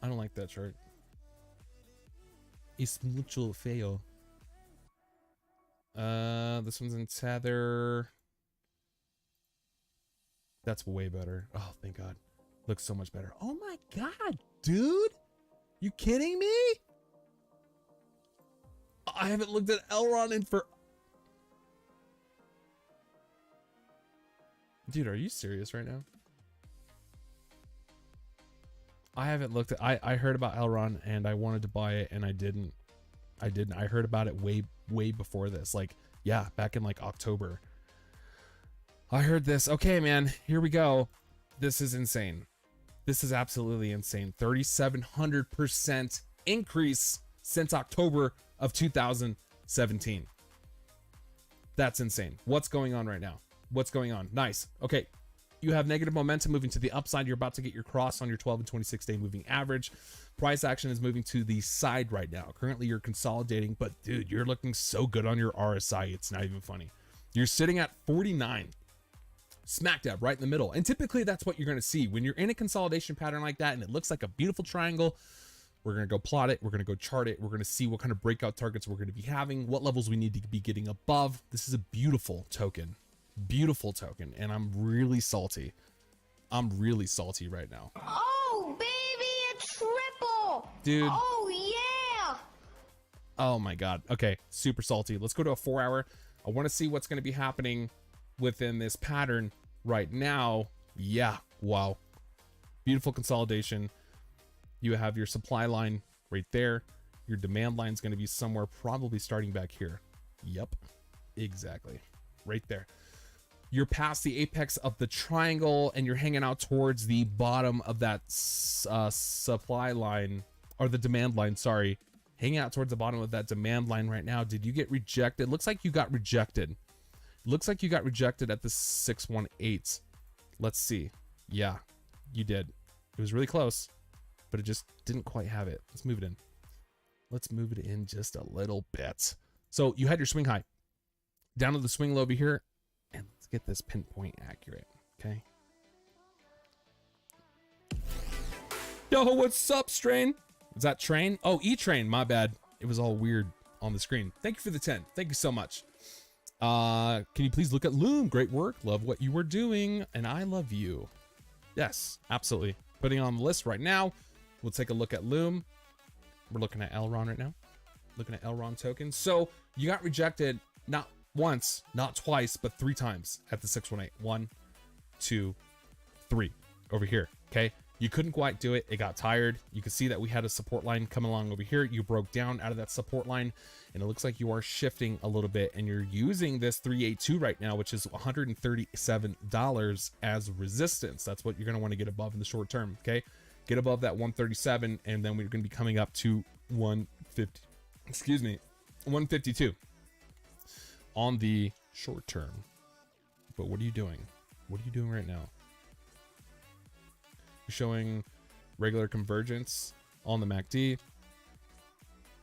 Speaker 2: I don't like that shirt. Es mucho feo. This one's in Tether. That's way better. Oh, thank God. Looks so much better. Oh my God, dude. You kidding me? I haven't looked at Elrond in for... Dude, are you serious right now? I haven't looked at... I heard about Elrond and I wanted to buy it and I didn't. I heard about it way before this. Like, yeah, back in like October. I heard this. Okay, man, here we go. This is insane. This is absolutely insane. 3,700% increase since October of 2017. That's insane. What's going on right now? What's going on? Nice. Okay. You have negative momentum moving to the upside. You're about to get your cross on your 12 and 26 day moving average. Price action is moving to the side right now. Currently you're consolidating, but dude, you're looking so good on your RSI. It's not even funny. You're sitting at 49. Smack dab right in the middle. And typically that's what you're going to see when you're in a consolidation pattern like that and it looks like a beautiful triangle. We're going to go plot it. We're going to go chart it. We're going to see what kind of breakout targets we're going to be having, what levels we need to be getting above. This is a beautiful token. Beautiful token. And I'm really salty. I'm really salty right now.
Speaker 4: Oh, baby, a triple.
Speaker 2: Dude.
Speaker 4: Oh, yeah.
Speaker 2: Oh my God. Okay. Super salty. Let's go to a 4 hour. I want to see what's going to be happening within this pattern right now. Yeah. Wow. Beautiful consolidation. You have your supply line right there. Your demand line is going to be somewhere probably starting back here. Yep. Exactly. Right there. You're past the apex of the triangle and you're hanging out towards the bottom of that supply line, or the demand line, sorry. Hanging out towards the bottom of that demand line right now. Did you get rejected? Looks like you got rejected. Looks like you got rejected at the 618. Let's see. Yeah, you did. It was really close, but it just didn't quite have it. Let's move it in. Let's move it in just a little bit. So you had your swing high down to the swing low over here, and let's get this pinpoint accurate. Okay. Yo, what's up, Strain? Is that Train? Oh, E-Train. My bad. It was all weird on the screen. Thank you for the 10. Thank you so much. Can you please look at Loom? Great work. Love what you were doing. And I love you. Yes, absolutely. Putting it on the list right now. We'll take a look at Loom. We're looking at Elrond right now. Looking at Elrond tokens. So you got rejected not once, not twice, but 3 times at the 618. 1, 2, 3 over here. Okay. You couldn't quite do it. It got tired. You can see that we had a support line coming along over here. You broke down out of that support line and it looks like you are shifting a little bit and you're using this 382 right now, which is $137 as resistance. That's what you're going to want to get above in the short term. Okay. Get above that 137 and then we're going to be coming up to 150, excuse me, 152 on the short term. But what are you doing? What are you doing right now? Showing regular convergence on the MACD.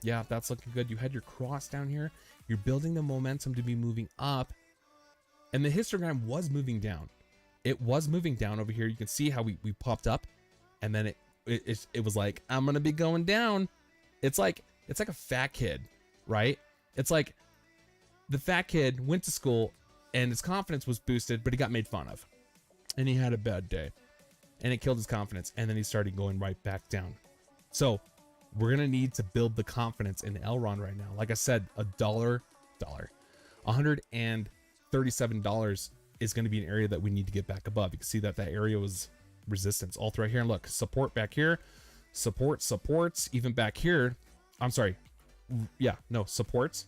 Speaker 2: Yeah, that's looking good. You had your cross down here. You're building the momentum to be moving up. And the histogram was moving down. It was moving down over here. You can see how we popped up and then it was like, I'm gonna be going down. It's like a fat kid, right? It's like the fat kid went to school and his confidence was boosted, but he got made fun of and he had a bad day. And it killed his confidence. And then he started going right back down. So we're going to need to build the confidence in Elrond right now. Like I said, $1, $137 is going to be an area that we need to get back above. You can see that that area was resistance all through here. And look, support back here, supports, even back here. I'm sorry. Yeah, no, supports.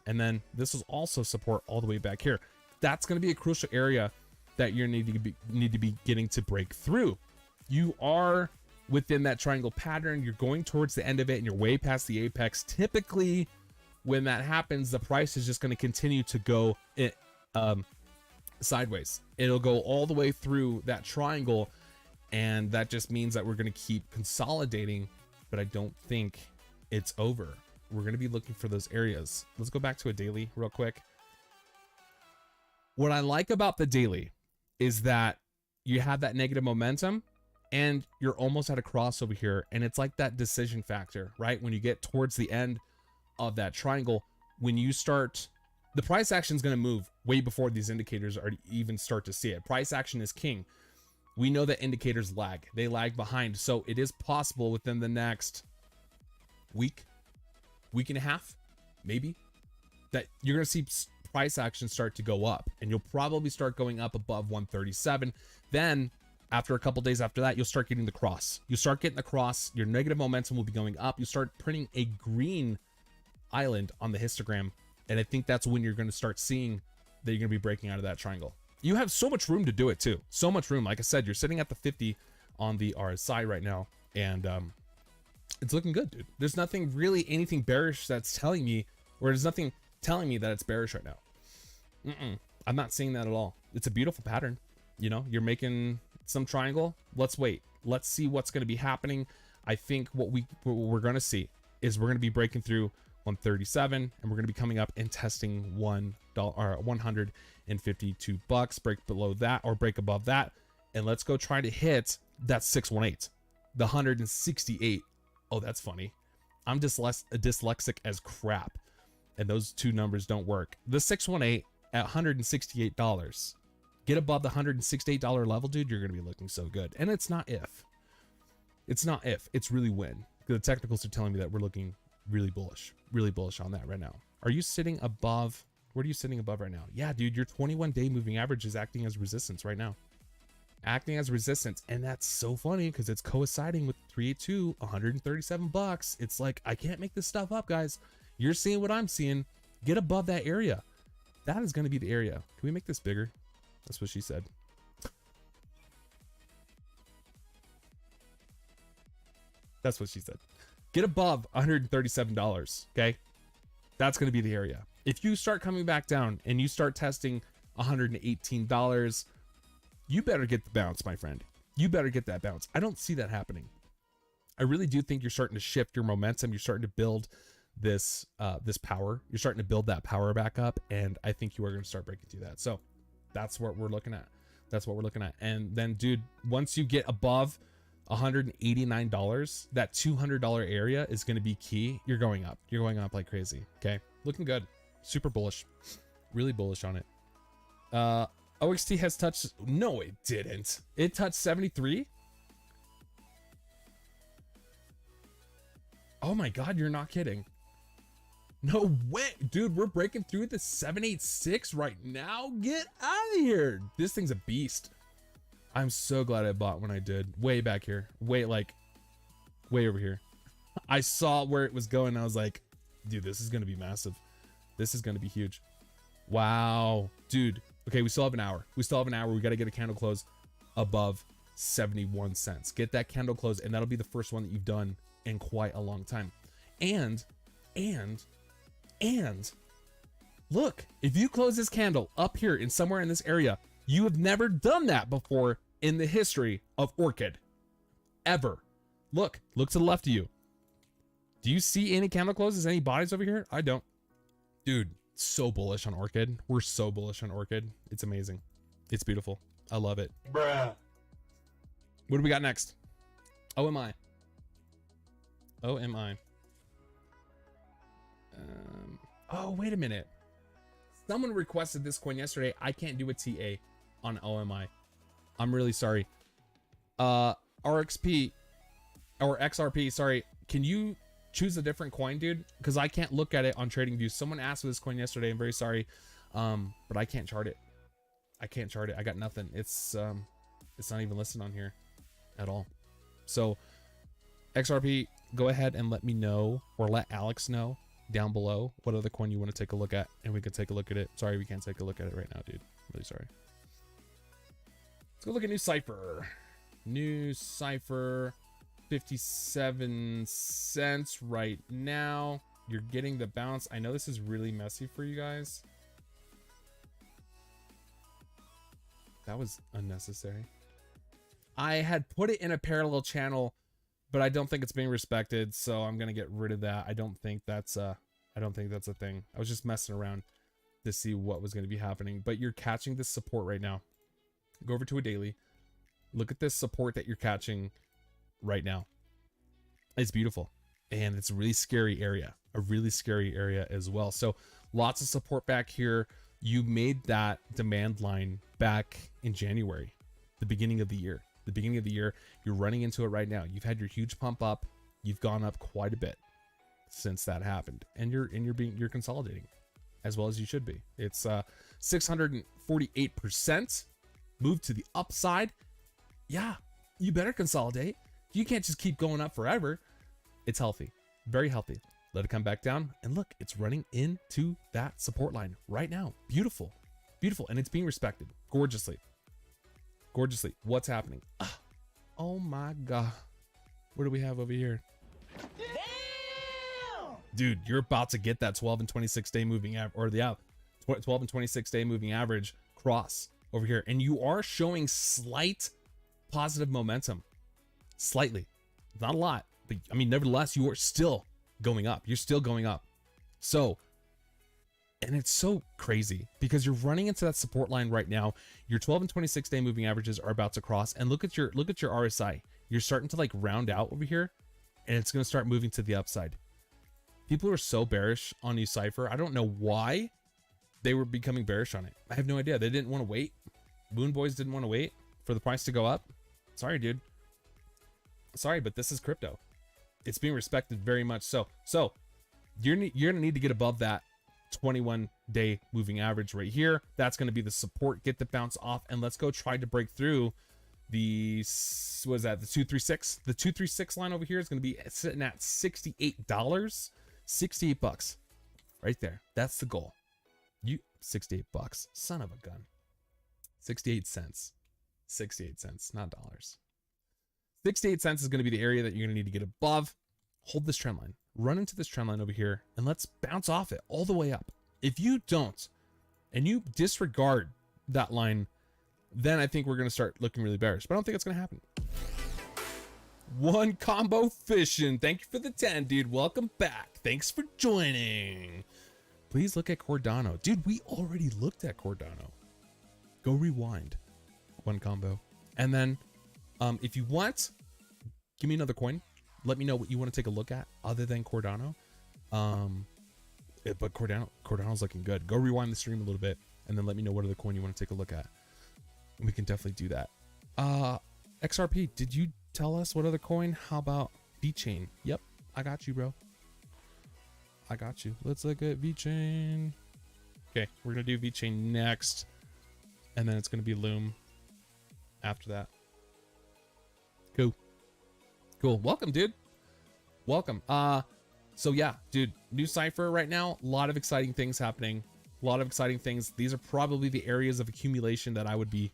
Speaker 2: And then this is also support all the way back here. That's going to be a crucial area that you need to be getting to break through. You are within that triangle pattern. You're going towards the end of it and you're way past the apex. Typically, when that happens, the price is just going to continue to go sideways. It'll go all the way through that triangle, and that just means that we're going to keep consolidating, but I don't think it's over. We're going to be looking for those areas. Let's go back to a daily real quick. What I like about the daily is that you have that negative momentum and you're almost at a crossover here, and it's like that decision factor, right? When you get towards the end of that triangle, when you start, the price action is going to move way before these indicators are even start to see it. Price action is king. We know that indicators lag. They lag behind. So it is possible within the next week and a half, maybe, that you're going to see price action start to go up, and you'll probably start going up above 137. Then after a couple days after that, you'll start getting the cross. You start getting the cross. Your negative momentum will be going up. You start printing a green island on the histogram, and I think that's when you're going to start seeing that you're going to be breaking out of that triangle. You have so much room to do it too. So much room. Like I said, you're sitting at the 50 on the RSI right now, and it's looking good, dude. There's nothing really, anything bearish that's telling me, or there's nothing telling me that it's bearish right now. I'm not seeing that at all. It's a beautiful pattern. You know, you're making some triangle. Let's wait. Let's see what's going to be happening. I think what we're going to see is we're going to be breaking through 137, and we're going to be coming up and testing $152. Break below that or break above that, and let's go try to hit that 618, the 168. Oh, that's funny. I'm dyslexic as crap, and those two numbers don't work. The 618 at $168. Get above the $168 level, dude. You're going to be looking so good. And it's not if. It's not if. It's really when. The technicals are telling me that we're looking really bullish on that right now. Are you sitting above? What are you sitting above right now? Yeah, dude, your 21-day moving average is acting as resistance right now. Acting as resistance. And that's so funny because it's coinciding with 382, $137. It's like, I can't make this stuff up, guys. You're seeing what I'm seeing. Get above that area. That is going to be the area. Can we make this bigger? That's what she said. That's what she said. Get above $137, okay? That's going to be the area. If you start coming back down and you start testing $118, you better get the bounce, my friend. You better get that bounce. I don't see that happening. I really do think you're starting to shift your momentum. You're starting to build this power. You're starting to build that power back up, and I think you are going to start breaking through that. So that's what we're looking at. That's what we're looking at. And then, dude, once you get above $189, that $200 area is going to be key. You're going up. You're going up like crazy. Okay, looking good. Super bullish. Really bullish on it. OXT has touched. No, it didn't. It touched 73. Oh my God, you're not kidding. No way, dude. We're breaking through the 786 right now. Get out of here. This thing's a beast. I'm so glad I bought when I did. Way back here. Way over here. I saw where it was going. I was like, dude, this is going to be massive. This is going to be huge. Wow, dude. Okay, we still have an hour. We got to get a candle close above 71 cents. Get that candle close, and that'll be the first one that you've done in quite a long time. And look, if you close this candle up here in somewhere in this area, you have never done that before in the history of Orchid. Ever. Look to the left of you. Do you see any candle closes, any bodies over here? I don't. Dude, so bullish on Orchid. We're so bullish on Orchid. It's amazing. It's beautiful. I love it. Bruh. What do we got next? OMI. Oh, wait a minute. Someone requested this coin yesterday. I can't do a TA on OMI. I'm really sorry. RXP or XRP, sorry. Can you choose a different coin, dude? Because I can't look at it on TradingView. Someone asked for this coin yesterday. I'm very sorry. But I can't chart it. I got nothing. It's not even listed on here at all. So XRP, go ahead and let me know, or let Alex know down below what other coin you want to take a look at, and we can take a look at it. Sorry, we can't take a look at it right now, dude. I'm really sorry. Let's go look at New Cipher. New Cipher, 57 cents right now. You're getting the bounce. I know this is really messy for you guys. That was unnecessary. I had put it in a parallel channel, but I don't think it's being respected, so I'm gonna get rid of that. I don't think that's a thing. I was just messing around to see what was gonna be happening. But you're catching this support right now. Go over to a daily. Look at this support that you're catching right now. It's beautiful, and it's a really scary area. A really scary area as well. So lots of support back here. You made that demand line back in January, the beginning of the year. The beginning of the year, you're running into it right now. You've had your huge pump up. You've gone up quite a bit since that happened, and you're consolidating as well as you should be. It's 648% move to the upside. Yeah, you better consolidate. You can't just keep going up forever. It's healthy, very healthy. Let it come back down, and look, it's running into that support line right now. Beautiful, beautiful, and it's being respected gorgeously. Gorgeously. What's happening? Oh my god. What do we have over here? Damn! Dude, you're about to get that 12 and 26 day moving average, or the 12 and 26 day moving average cross over here, and you are showing slight positive momentum. Slightly. Not a lot, but I mean, nevertheless, you are still going up. You're still going up. So, and it's so crazy because you're running into that support line right now. Your 12 and 26 day moving averages are about to cross, and look at your RSI. You're starting to like round out over here, and it's going to start moving to the upside. People are so bearish on New Cipher. I don't know why they were becoming bearish on it. I have no idea. They didn't want to wait. Moon Boys didn't want to wait for the price to go up. Sorry, dude. Sorry, but this is crypto. It's being respected very much so. So you're gonna need to get above that 21 day moving average right here. That's gonna be the support. Get the bounce off, and let's go try to break through the, what is that, the 236. The 236 line over here is gonna be sitting at $68. 68 bucks right there. That's the goal. 68 bucks, son of a gun. 68 cents, 68 cents, not dollars. 68 cents is going to be the area that you're going to need to get above. Hold this trend line, run into this trend line over here, and let's bounce off it all the way up. If you don't, and you disregard that line, then I think we're going to start looking really bearish, but I don't think it's going to happen. One Combo Fishing, thank you for the 10, dude. Welcome back. Thanks for joining. Please look at Cardano. Dude, we already looked at Cardano. Go rewind. One Combo. And then if you want, give me another coin. Let me know what you want to take a look at other than Cardano. But Cardano's looking good. Go rewind the stream a little bit, and then let me know what other coin you want to take a look at. We can definitely do that. XRP, did you tell us what other coin? How about Vechain? Yep, I got you, bro. I got you. Let's look at Vechain. Okay, we're gonna do Vechain next, and then it's gonna be Loom after that. Cool. Welcome, dude. Welcome. So yeah, dude, New Cipher right now, a lot of exciting things happening. A lot of exciting things. These are probably the areas of accumulation that I would be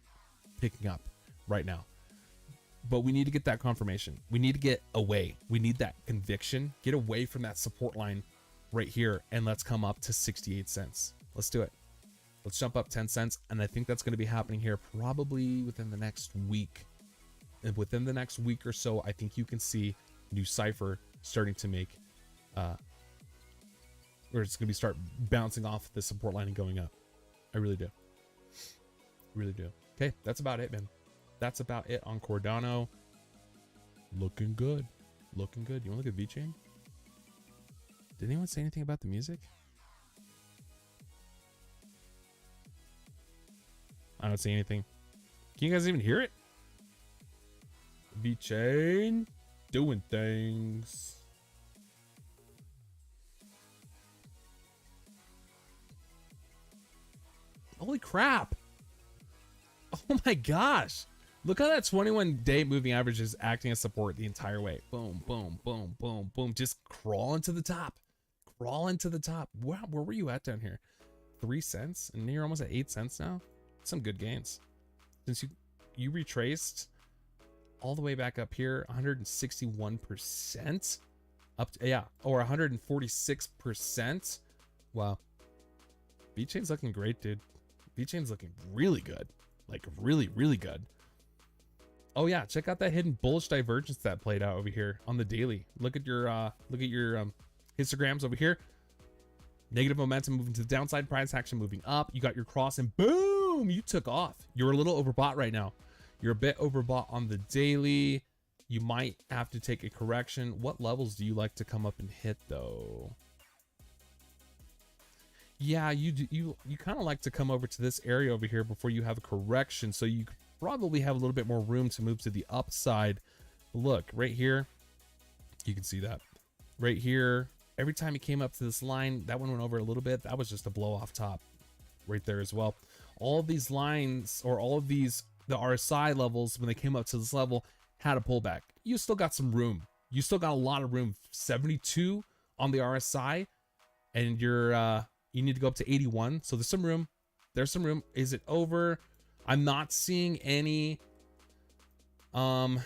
Speaker 2: picking up right now. But we need to get that confirmation. We need to get away. We need that conviction. Get away from that support line right here, and let's come up to 68 cents. Let's do it. Let's jump up 10 cents, and I think that's going to be happening here probably within the next week. And within the next week or so, I think you can see New Cipher starting to make, or it's going to start bouncing off the support line and going up. I really do. Really do. Okay, that's about it, man. That's about it on Cardano. Looking good. Looking good. You want to look at Vechain? Did anyone say anything about the music? I don't see anything. Can you guys even hear it? Vechain doing things. Holy crap. Oh my gosh. Look how that 21-day moving average is acting as support the entire way. Boom, boom, boom, boom, boom. Just crawling to the top. Crawling to the top. Wow, where were you at down here? 3 cents? And you're almost at 8 cents now? Some good gains. Since you retraced all the way back up here, 161%. Up to, yeah, or 146%. Wow. Vechain's looking great, dude. Vechain's looking really good. Like really, really good. Oh yeah, check out that hidden bullish divergence that played out over here on the daily. Look at your histograms over here. Negative momentum moving to the downside, price action moving up. You got your cross and boom, you took off. You're a little overbought right now. You're a bit overbought on the daily. You might have to take a correction. What levels do you like to come up and hit though? Yeah, you kind of like to come over to this area over here before you have a correction, so you probably have a little bit more room to move to the upside. Look right here, you can see that right here. Every time it came up to this line, that one went over a little bit. That was just a blow off top right there as well. All of these lines, or all of these, the RSI levels, when they came up to this level, had a pullback. You still got some room. You still got a lot of room. 72 on the RSI, and you're you need to go up to 81. So there's some room. There's some room. Is it over? I'm not seeing any. I'm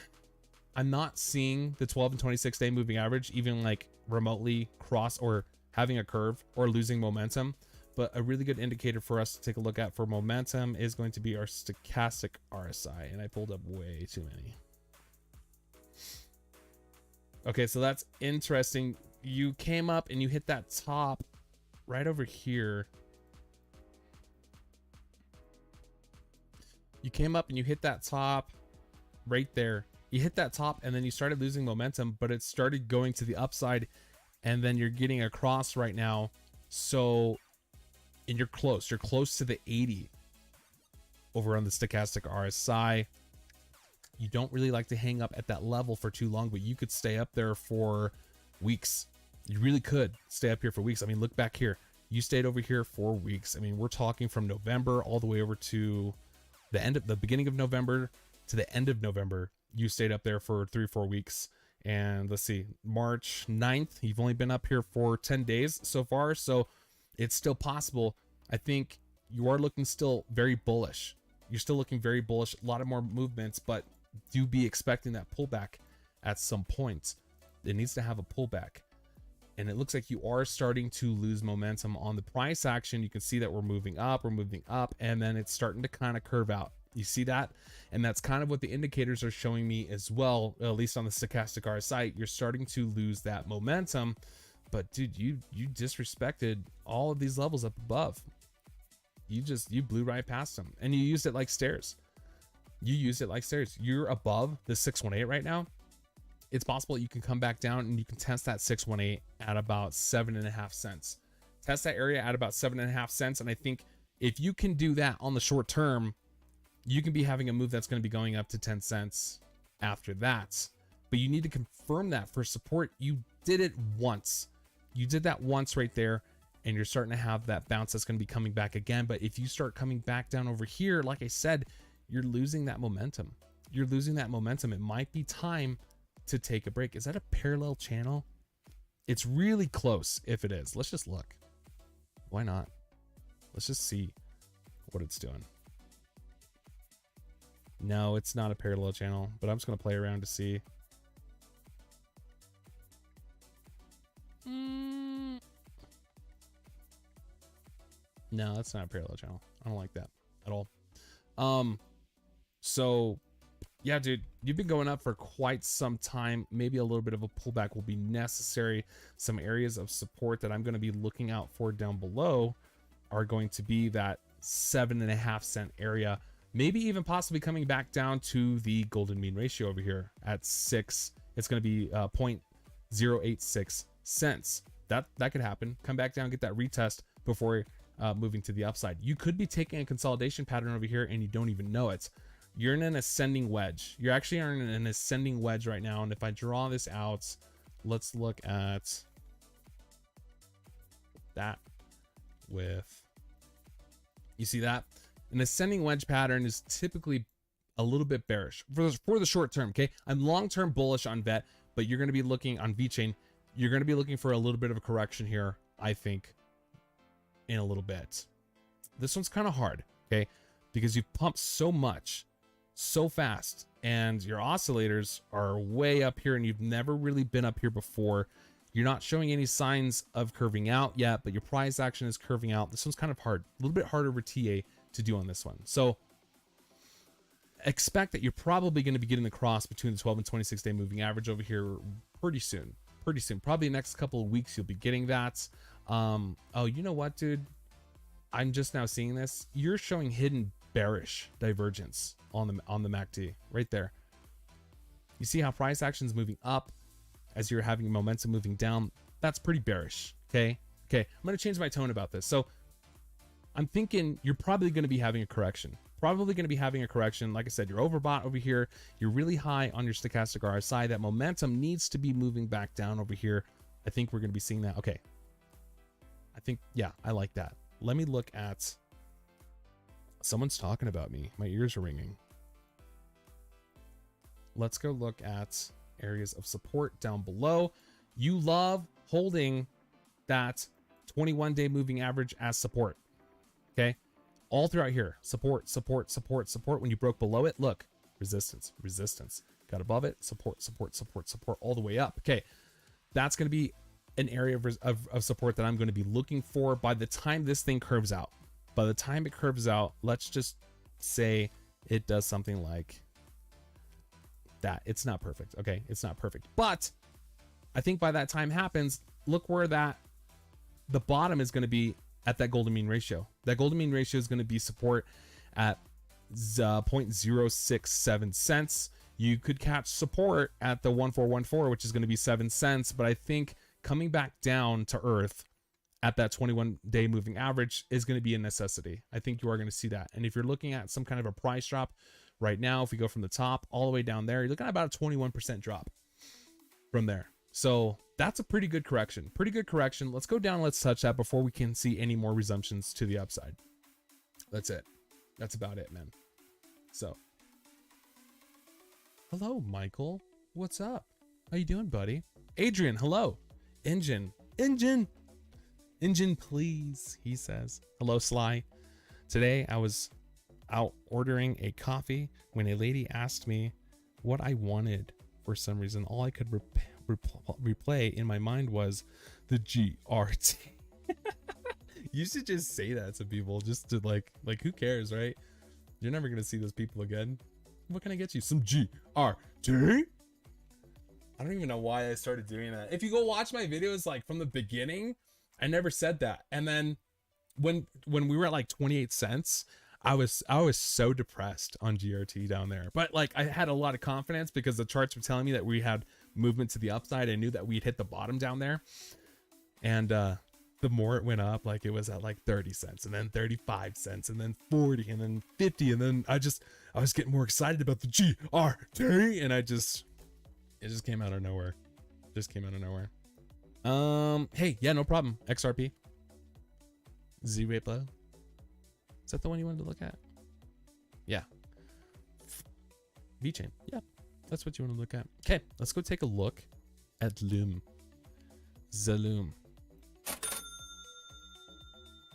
Speaker 2: not seeing the 12 and 26 day moving average even like remotely cross or having a curve or losing momentum. But a really good indicator for us to take a look at for momentum is going to be our stochastic RSI. And I pulled up way too many. Okay, so that's interesting. You came up and you hit that top right over here. You came up and you hit that top right there. You hit that top and then you started losing momentum, but it started going to the upside, and then you're getting across right now. So, and you're close to the 80 over on the stochastic RSI. You don't really like to hang up at that level for too long, but you could stay up there for weeks. You really could stay up here for weeks. I mean, look back here. You stayed over here for weeks. I mean, we're talking from November all the way over to the beginning of November to the end of November. You stayed up there for 3 or 4 weeks. And let's see, March 9th, you've only been up here for 10 days so far. So it's still possible. I think you are looking still very bullish. You're still looking very bullish. A lot of more movements, but do be expecting that pullback at some point. It needs to have a pullback. And it looks like you are starting to lose momentum on the price action. You can see that we're moving up, and then it's starting to kind of curve out. You see that? And that's kind of what the indicators are showing me as well, at least on the stochastic RSI. You're starting to lose that momentum. But dude, you disrespected all of these levels up above. You blew right past them, and you used it like stairs. You're above the 618 right now. It's possible you can come back down and you can test that 618 at about 7.5 cents. Test that area at about 7.5 cents. And I think if you can do that on the short term, you can be having a move that's going to be going up to 10 cents after that. But you need to confirm that for support. You did it once. You did that once right there, and you're starting to have that bounce that's going to be coming back again. But if you start coming back down over here, like I said, you're losing that momentum. It might be time to take a break. Is that a parallel channel? It's really close if it is. Let's just look. Why not? Let's just see what it's doing. No, it's not a parallel channel, but I'm just going to play around to see. No, that's not a parallel channel. I don't like that at all. So yeah, dude, you've been going up for quite some time. Maybe a little bit of a pullback will be necessary. Some areas of support that I'm going to be looking out for down below are going to be that 7.5 cent area. Maybe even possibly coming back down to the golden mean ratio over here at 6. It's going to be 0.086 cents. That could happen. Come back down, get that retest before moving to the upside. You could be taking a consolidation pattern over here and you don't even know it. You're in an ascending wedge. You're actually in an ascending wedge right now. And if I draw this out, let's look at that with, you see that? An ascending wedge pattern is typically a little bit bearish for the short term. Okay, I'm long-term bullish on VET, but you're going to be looking on Vechain. You're going to be looking for a little bit of a correction here, I think, in a little bit. This one's kind of hard, okay, because you've pumped so much so fast, and your oscillators are way up here, and you've never really been up here before. You're not showing any signs of curving out yet, but your price action is curving out. This one's kind of hard, a little bit harder for TA to do on this one. So expect that you're probably going to be getting the cross between the 12 and 26 day moving average over here pretty soon. Probably the next couple of weeks you'll be getting that. Oh, you know what, dude? I'm just now seeing this. You're showing hidden bearish divergence on the MACD right there. You see how price action is moving up as you're having momentum moving down. That's pretty bearish. Okay. I'm going to change my tone about this. So I'm thinking you're probably going to be having a correction. Like I said, you're overbought over here. You're really high on your stochastic RSI. That momentum needs to be moving back down over here. I think we're going to be seeing that. Okay. I think, yeah, I like that. Let me look at, someone's talking about me. My ears are ringing. Let's go look at areas of support down below. You love holding that 21-day moving average as support. Okay. All throughout here, support. When you broke below it, look, resistance. Got above it, support, all the way up. Okay. That's going to be an area of support that I'm going to be looking for by the time this thing curves out. By the time it curves out, let's just say it does something like that. It's not perfect. Okay. It's not perfect, but I think by that time happens, look where the bottom is going to be at that golden mean ratio. That golden mean ratio is going to be support at 0.067 cents. You could catch support at the 1414, which is going to be 7 cents. But I think coming back down to earth at that 21-day moving average is going to be a necessity. I think you are going to see that. And if you're looking at some kind of a price drop right now, if we go from the top all the way down there, you're looking at about a 21% drop from there. So that's a pretty good correction. Let's go down. Let's touch that before we can see any more resumptions to the upside. That's it. That's about it, man. So, hello, Michael. What's up? How you doing, buddy? Adrian, hello. Engine, please, he says. Hello, Sly. Today I was out ordering a coffee when a lady asked me what I wanted. For some reason, all I could replay in my mind was the GRT. You should just say that to people, just to like who cares, right? You're never gonna see those people again. What can I get you? Some GRT? I don't even know why I started doing that. If you go watch my videos like from the beginning, I never said that. And then when we were at like 28 cents, I was so depressed on GRT down there. But like I had a lot of confidence because the charts were telling me that we had movement to the upside. I knew that we'd hit the bottom down there. And the more it went up, like it was at like 30 cents and then 35 cents and then 40 and then 50. And then I was getting more excited about the GRT, and it just came out of nowhere. Hey, yeah, no problem. XRP. Z-Riplo. Is that the one you wanted to look at? Yeah. Vechain. Yeah, that's what you want to look at. Okay, let's go take a look at Loom. Loom.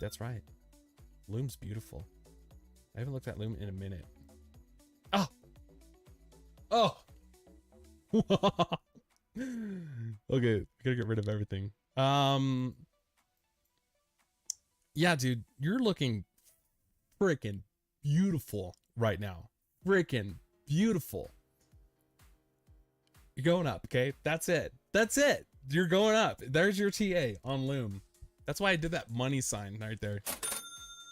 Speaker 2: That's right. Loom's beautiful. I haven't looked at Loom in a minute. Oh. Okay, gotta get rid of everything. Yeah, dude, you're looking freaking beautiful right now. Freaking beautiful. You're going up, okay? That's it. You're going up. There's your TA on Loom. That's why I did that money sign right there.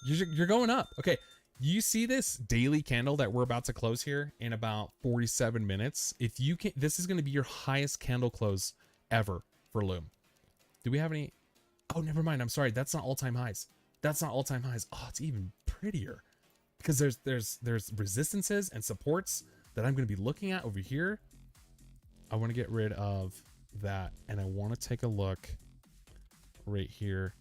Speaker 2: You're going up. Okay, you see this daily candle that we're about to close here in about 47 minutes. If you can, this is going to be your highest candle close ever for Loom. Do we have any? Oh, never mind. I'm sorry. That's not all-time highs. Oh, it's even prettier because there's resistances and supports that I'm going to be looking at over here. I want to get rid of that, and I want to take a look right here.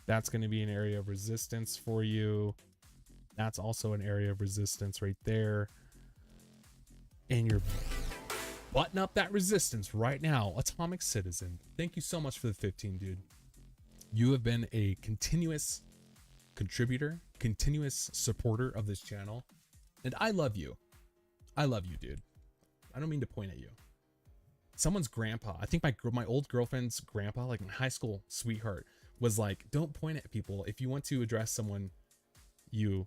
Speaker 2: That's going to be an area of resistance for you. That's also an area of resistance right there. And you're button up that resistance right now. Atomic Citizen, thank you so much for the 15, dude. You have been a continuous contributor, continuous supporter of this channel, and I love you. I love you, dude. I don't mean to point at you. Someone's grandpa, I think my old girlfriend's grandpa, like my high school sweetheart, was like, don't point at people. If you want to address someone, you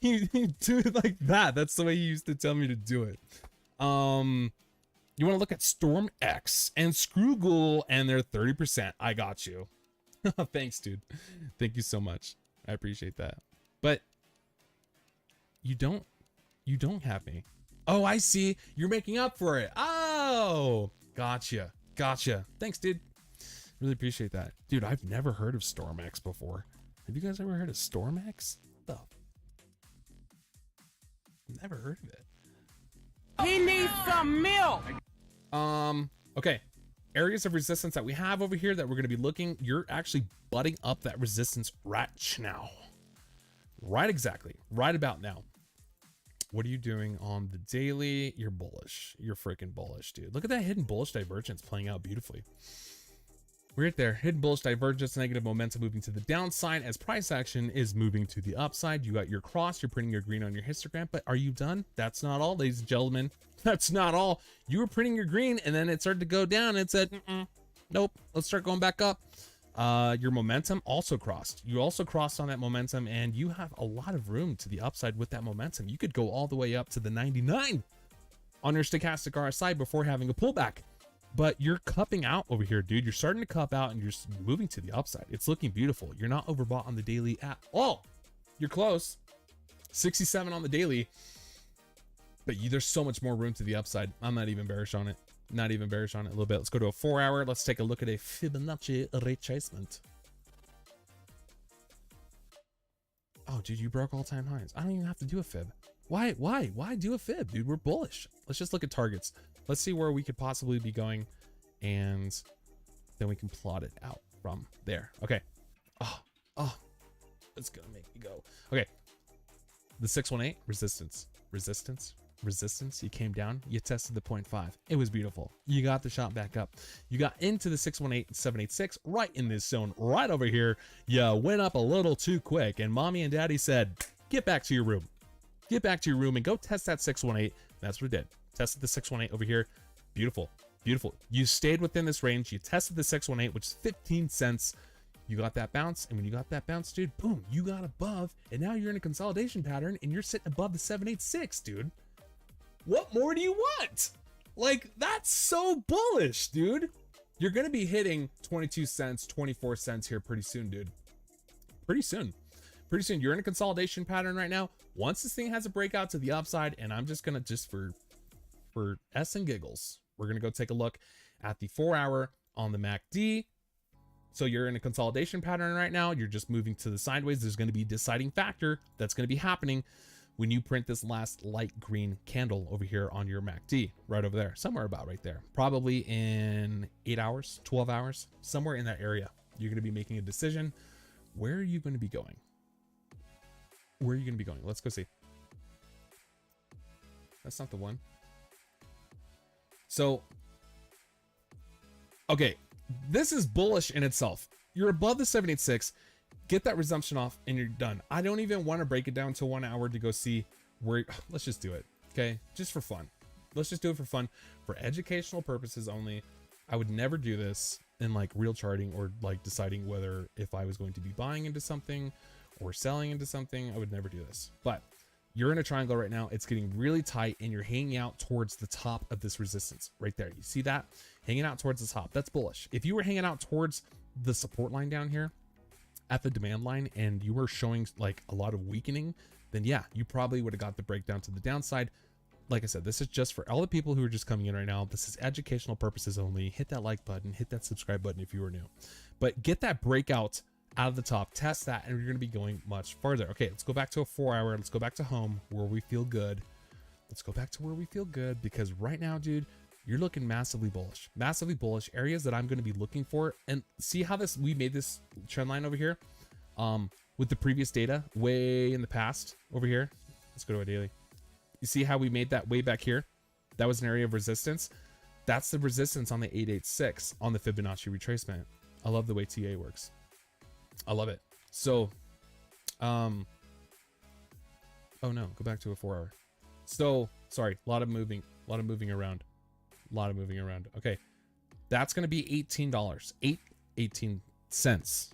Speaker 2: do it like that. That's the way he used to tell me to do it. You want to look at StormX and Screwghoul and they're 30%. I got you. Thanks, dude. Thank you so much. I appreciate that. But you don't have me. Oh, I see. You're making up for it. Oh, gotcha. Thanks, dude. Really appreciate that. Dude, I've never heard of StormX before. Have you guys ever heard of StormX? Never heard of it.
Speaker 5: He needs some milk.
Speaker 2: Okay. Areas of resistance that we have over here that we're going to be looking. You're actually butting up that resistance right now. Right exactly. Right about now. What are you doing on the daily? You're bullish. You're freaking bullish, dude. Look at that hidden bullish divergence playing out beautifully. We're right there. Hidden bullish divergence, negative momentum moving to the downside as price action is moving to the upside. You got your cross. You're printing your green on your histogram. But are you done? That's not all, ladies and gentlemen. That's not all. You were printing your green and then it started to go down. It said, nope, let's start going back up. Your momentum also crossed. You also crossed on that momentum and you have a lot of room to the upside with that momentum. You could go all the way up to the 99 on your stochastic RSI before having a pullback. But you're cupping out over here, dude. You're starting to cup out and you're moving to the upside. It's looking beautiful. You're not overbought on the daily at all. You're close. 67 on the daily. But there's so much more room to the upside. I'm not even bearish on it. Not even bearish on it a little bit. Let's go to a 4 hour. Let's take a look at a Fibonacci retracement. Oh, dude, you broke all-time highs. I don't even have to do a fib. Why do a fib, dude? We're bullish. Let's just look at targets. Let's see where we could possibly be going, and then we can plot it out from there. Okay. Oh, it's gonna make me go. Okay. The 618 resistance. You came down. You tested the 0.5. It was beautiful. You got the shot back up. You got into the 618 and 786 right in this zone right over here. You went up a little too quick, and mommy and daddy said, "Get back to your room. Get back to your room and go test that 618." That's what it did. Tested the 618 over here. Beautiful. You stayed within this range. You tested the 618, which is 15 cents. You got that bounce, and when you got that bounce, dude, boom, you got above, and now you're in a consolidation pattern, and you're sitting above the 786, dude. What more do you want? Like, that's so bullish, dude. You're gonna be hitting 22 cents, 24 cents here pretty soon, dude. Pretty soon. You're in a consolidation pattern right now. Once this thing has a breakout to the upside, and I'm just gonna, just for S and giggles, we're gonna go take a look at the 4 hour on the MACD. So you're in a consolidation pattern right now. You're just moving to the sideways. There's going to be a deciding factor that's going to be happening when you print this last light green candle over here on your MACD, right over there, somewhere about right there, probably in 8 hours, 12 hours, somewhere in that area. You're going to be making a decision. Where are you going to be going? Let's go see. That's not the one. So, okay. This is bullish in itself. You're above the 786. Get that resumption off and you're done. I don't even want to break it down to 1 hour to go see where. Let's just do it. Okay. Just for fun. Let's just do it for fun, for educational purposes only. I would never do this in like real charting or like deciding whether if I was going to be buying into something or selling into something. I would never do this, but you're in a triangle right now. It's getting really tight and you're hanging out towards the top of this resistance right there. You see that? Hanging out towards the top. That's bullish. If you were hanging out towards the support line down here at the demand line and you were showing like a lot of weakening, then yeah, you probably would have got the breakdown to the downside. Like I said, this is just for all the people who are just coming in right now. This is educational purposes only. Hit that like button, hit that subscribe button if you are new, but get that breakout out of the top, test that, and you're going to be going much farther. Okay, let's go back to a 4 hour. Let's go back to home where we feel good. Let's go back to where we feel good, because right now, dude, you're looking massively bullish areas that I'm going to be looking for. And see how we made this trend line over here with with the previous data way in the past over here. Let's go to a daily. You see how we made that way back here? That was an area of resistance. That's the resistance on the 886 on the Fibonacci retracement. I love the way TA works. I love it. So, oh no, go back to a 4 hour. So, sorry, a lot of moving around. Okay. That's going to be $18. 18 cents.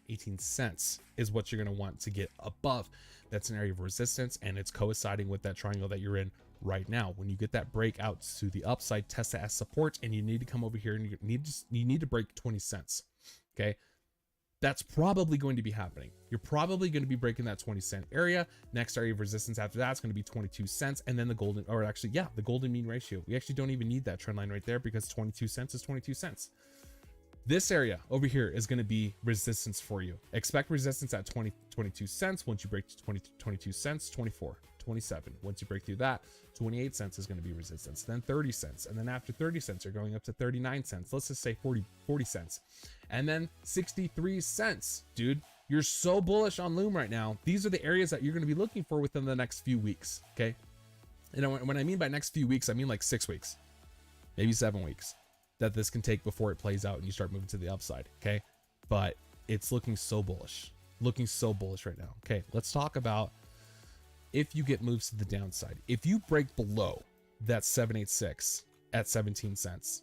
Speaker 2: 18 cents is what you're going to want to get above. That's an area of resistance, and it's coinciding with that triangle that you're in right now. When you get that breakout to the upside, test that as support, and you need to come over here and you need to break 20 cents. Okay. That's probably going to be happening. You're probably going to be breaking that 20-cent area. Next area of resistance after that is going to be 22 cents. And then the golden, or actually, yeah, the golden mean ratio. We actually don't even need that trend line right there because 22 cents is 22 cents. This area over here is going to be resistance for you. Expect resistance at 22 cents. Once you break 22 cents, 24, 27. Once you break through that, 28 cents is going to be resistance. Then 30 cents. And then after 30 cents, you're going up to 39 cents. Let's just say 40 cents. And then 63 cents. Dude, you're so bullish on Loom right now. These are the areas that you're going to be looking for within the next few weeks. Okay. And when I mean by next few weeks, I mean like 6 weeks, maybe 7 weeks that this can take before it plays out and you start moving to the upside. Okay. But it's looking so bullish right now. Okay. Let's talk about if you get moves to the downside. If you break below that 786 at 17 cents,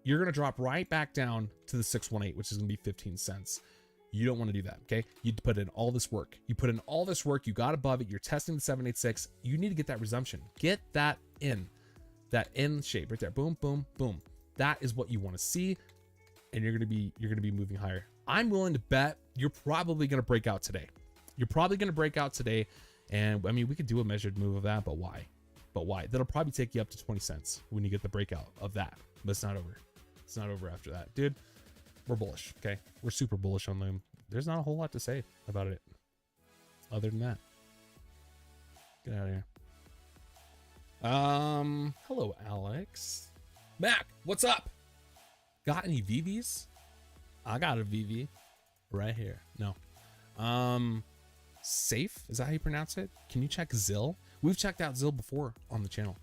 Speaker 2: you're going to drop right back down to the 618, which is going to be 15 cents. You don't want to do that. Okay. You put in all this work. You got above it. You're testing the 786. You need to get that resumption. Get that in shape right there. Boom, boom, boom. That is what you want to see. And you're going to be moving higher. I'm willing to bet you're probably going to break out today. And I mean, we could do a measured move of that, but why? That'll probably take you up to 20 cents when you get the breakout of that, but it's not over. It's not over after that, dude. We're bullish. Okay. We're super bullish on Loom. There's not a whole lot to say about it other than that. Get out of here. Hello, Alex. Mac, what's up? Got any VVs? I got a VV right here. No. Safe, is that how you pronounce it? Can you check Zill? We've checked out Zill before on the channel.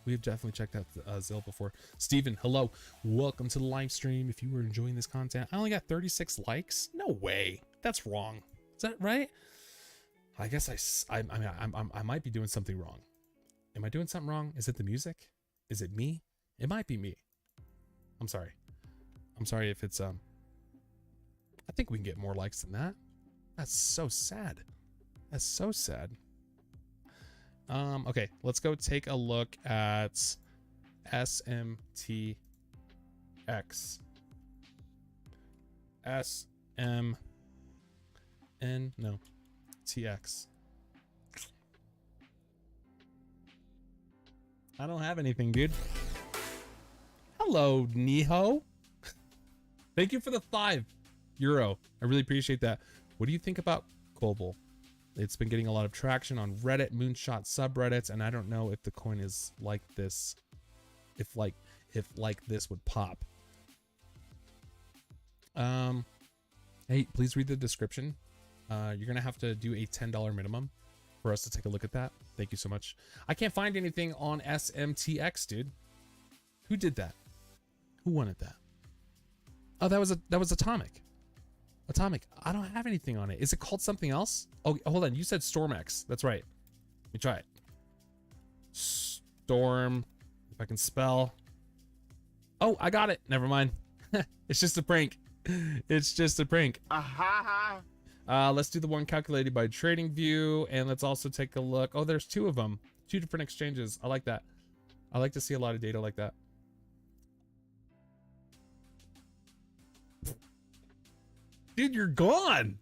Speaker 2: We've definitely checked out Zill before. Steven, hello. Welcome to the live stream. If you were enjoying this content, I only got 36 likes. No way. That's wrong. Is that right? I guess I might be doing something wrong. Am I doing something wrong? Is it the music? Is it me? It might be me. I'm sorry. I'm sorry if it's I think we can get more likes than that. That's so sad. That's so sad. Okay, let's go take a look at SMTX. TX. I don't have anything, dude. Hello, Niho. Thank you for the €5. I really appreciate that. What do you think about Koval? It's been getting a lot of traction on Reddit, Moonshot subreddits, and I don't know if the coin is like this, if like this would pop. Hey, please read the description. You're gonna have to do a $10 minimum for us to take a look at that. Thank you so much. I can't find anything on SMTX, dude. Who did that? Who wanted that? Oh, that was Atomic. I don't have anything on it. Is it called something else? Oh, hold on. You said StormX. That's right. Let me try it. Storm. If I can spell. Oh, I got it. Never mind. It's just a prank. It's just a prank. Let's do the one calculated by TradingView, and let's also take a look. Oh, there's 2 of them. 2 different exchanges. I like that. I like to see a lot of data like that. Dude, you're gone.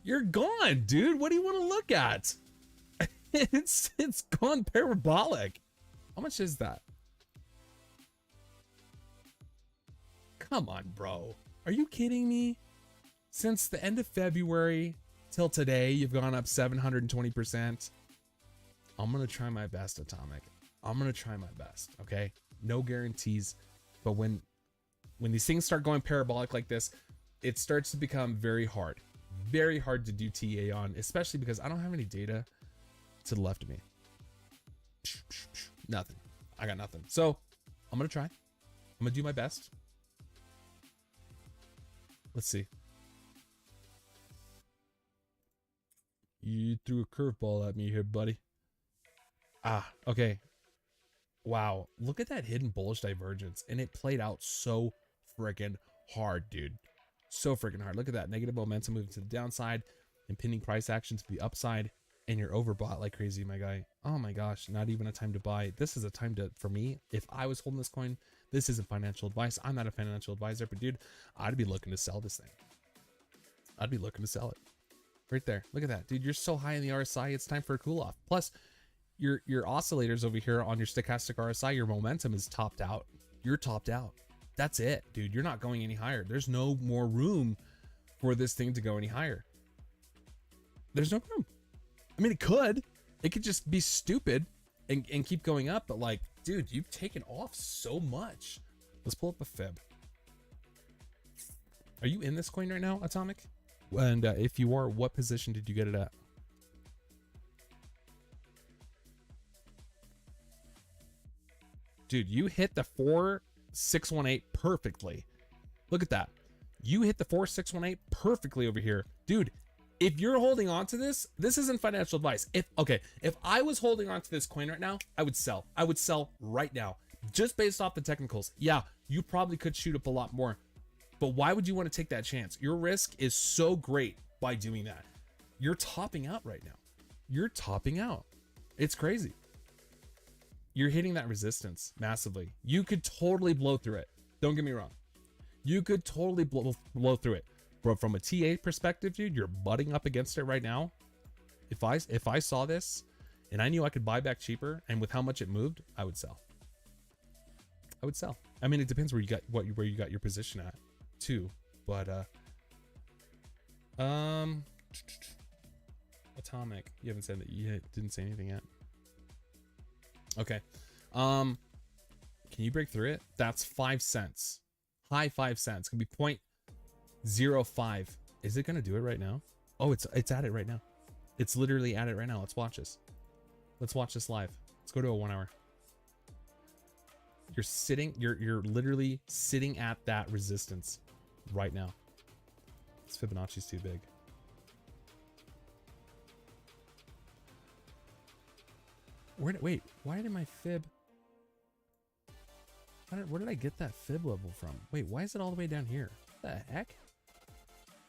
Speaker 2: You're gone, dude. What do you want to look at? It's gone parabolic. How much is that? Come on, bro. Are you kidding me? Since the end of February till today, you've gone up 720%. I'm going to try my best, Atomic. I'm going to try my best, okay? No guarantees. But when these things start going parabolic like this, it starts to become very hard very hard to do TA on, especially because I don't have any data to the left of me. Nothing. I got nothing. So I'm gonna try. I'm gonna do my best. Let's see. You threw a curveball at me here, buddy. Ah, okay. Wow, look at that hidden bullish divergence, and it played out so freaking hard, dude. So freaking hard. Look at that negative momentum moving to the downside, impending price action to the upside, and you're overbought like crazy, my guy. Oh my gosh, not even a time to buy. This is a time to, for me, if I was holding this coin, this isn't financial advice. I'm not a financial advisor, but dude, I'd be looking to sell this thing. I'd be looking to sell it. Right there. Look at that, dude. You're so high in the RSI, it's time for a cool off. Plus, your oscillators over here on your stochastic RSI, your momentum is topped out. You're topped out. That's it, dude. You're not going any higher. There's no more room for this thing to go any higher. There's no room. I mean, it could just be stupid and keep going up, but like, dude, you've taken off so much. Let's pull up a fib. Are you in this coin right now, Atomic? And if you are, what position did you get it at? Dude, you hit the 4618 perfectly. Look at that. You hit the 4618 perfectly over here. Dude, if you're holding on to this, this isn't financial advice. If I was holding on to this coin right now, I would sell. I would sell right now. Just based off the technicals. Yeah, you probably could shoot up a lot more. But why would you want to take that chance? Your risk is so great by doing that. You're topping out right now. You're topping out. It's crazy. You're hitting that resistance massively. You could totally blow through it. Don't get me wrong. You could totally blow through it. But from a TA perspective, dude, you're butting up against it right now. If I saw this and I knew I could buy back cheaper, and with how much it moved, I would sell. I would sell. I mean, it depends where you got where you got your position at, too. But Atomic, you haven't said that. You didn't say anything yet. Okay. Can you break through it? That's 5 cents. High 5 cents. Can be 0.05. Is it gonna do it right now? Oh, it's at it right now. It's literally at it right now. Let's watch this. Let's watch this live. Let's go to a 1 hour. You're sitting, you're literally sitting at that resistance right now. This Fibonacci's too big. Wait, why did my fib? Where did I get that fib level from? Wait, why is it all the way down here? What the heck?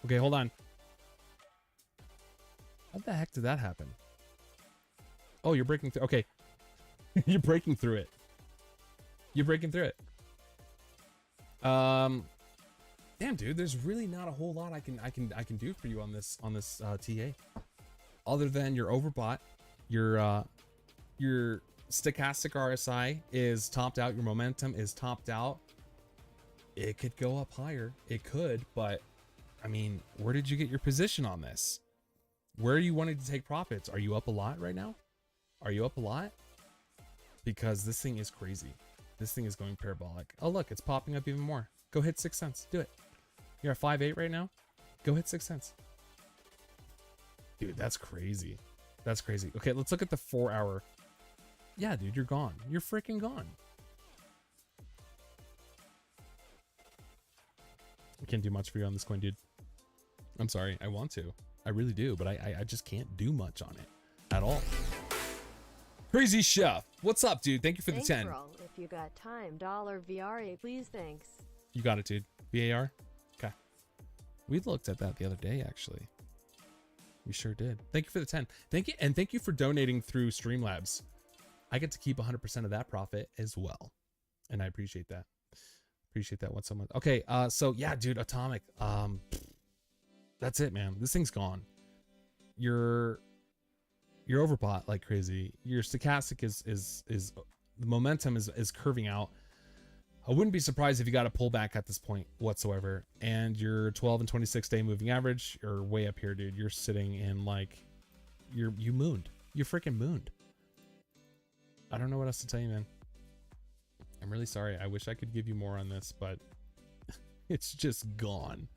Speaker 2: Okay, hold on. How the heck did that happen? Oh, you're breaking through. Okay. You're breaking through it. You're breaking through it. Damn, dude, there's really not a whole lot I can do for you on this TA. Other than you're overbought, your stochastic RSI is topped out, your momentum is topped out. It could go up higher. It could, but I mean, where did you get your position on this? Where are you wanting to take profits? Are you up a lot right now? Are you up a lot? Because this thing is crazy. This thing is going parabolic. Oh, look, it's popping up even more. Go hit 6 cents. Do it. You're at 5.8 right now. Go hit 6 cents. Dude, that's crazy. That's crazy. Okay, let's look at the 4 hour. Yeah, dude, you're gone. You're freaking gone. I can't do much for you on this coin, dude. I'm sorry. I want to. I really do, but I just can't do much on it at all. Crazy Chef. What's up, dude? Thank you for the 10.
Speaker 6: If you got time, $VRA, please, thanks.
Speaker 2: You got it, dude. VAR? Okay. We looked at that the other day, actually. We sure did. Thank you for the 10. Thank you, and thank you for donating through Streamlabs. I get to keep 100% of that profit as well. And I appreciate that. Appreciate that one so much. Okay, so yeah, dude, Atomic. That's it, man. This thing's gone. You're overbought like crazy. Your stochastic is the momentum is curving out. I wouldn't be surprised if you got a pullback at this point whatsoever. And your 12 and 26 day moving average, you're way up here, dude. You're sitting in like you mooned. You freaking mooned. I don't know what else to tell you, man. I'm really sorry. I wish I could give you more on this, but it's just gone.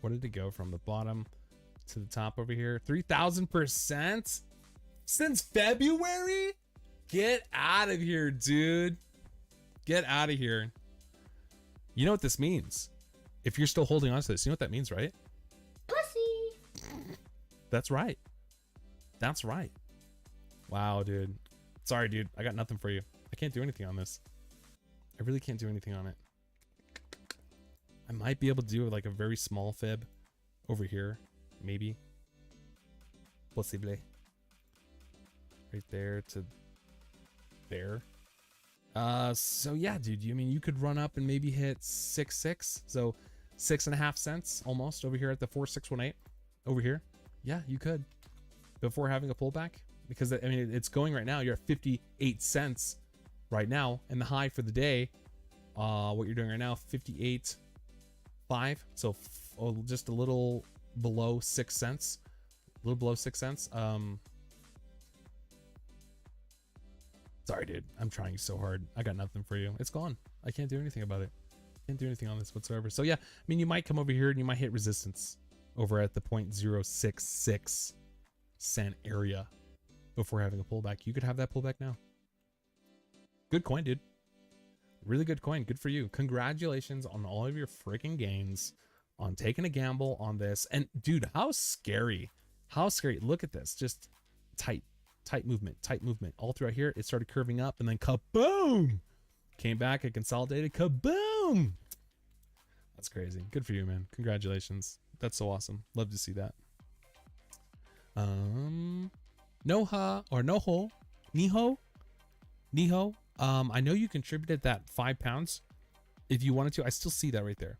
Speaker 2: Where did it go from the bottom to the top over here. 3,000% since February? Get out of here, dude. Get out of here. You know what this means? If you're still holding on to this, you know what that means, right?
Speaker 4: Pussy.
Speaker 2: That's right. That's right. Wow, dude. Sorry, dude. I got nothing for you. I can't do anything on this. I really can't do anything on it. I might be able to do like a very small fib over here. Maybe. Possible. Right there to there. So yeah, dude, I mean, you could run up and maybe hit 6.6. So 6.5 cents almost over here at the 4.618 over here. Yeah, you could before having a pullback, because I mean, it's going right now. You're at 58 cents right now, and the high for the day, what you're doing right now, 58.5. So just a little below 6 cents, a little below 6 cents. Sorry, dude. I'm trying so hard. I got nothing for you. It's gone. I can't do anything about it. Can't do anything on this whatsoever. So yeah, I mean, you might come over here and you might hit resistance over at the 0.066 cent area before having a pullback. You could have that pullback now. Good coin, dude. Really good coin. Good for you. Congratulations on all of your freaking gains, on taking a gamble on this. And dude, how scary. How scary. Look at this. Just tight movement all throughout here. It started curving up and then kaboom, came back, it consolidated, kaboom. That's crazy. Good for you, man. Congratulations. That's so awesome. Love to see that. Noha or Noho, Niho. I know you contributed that £5 if you wanted to. I still see that right there.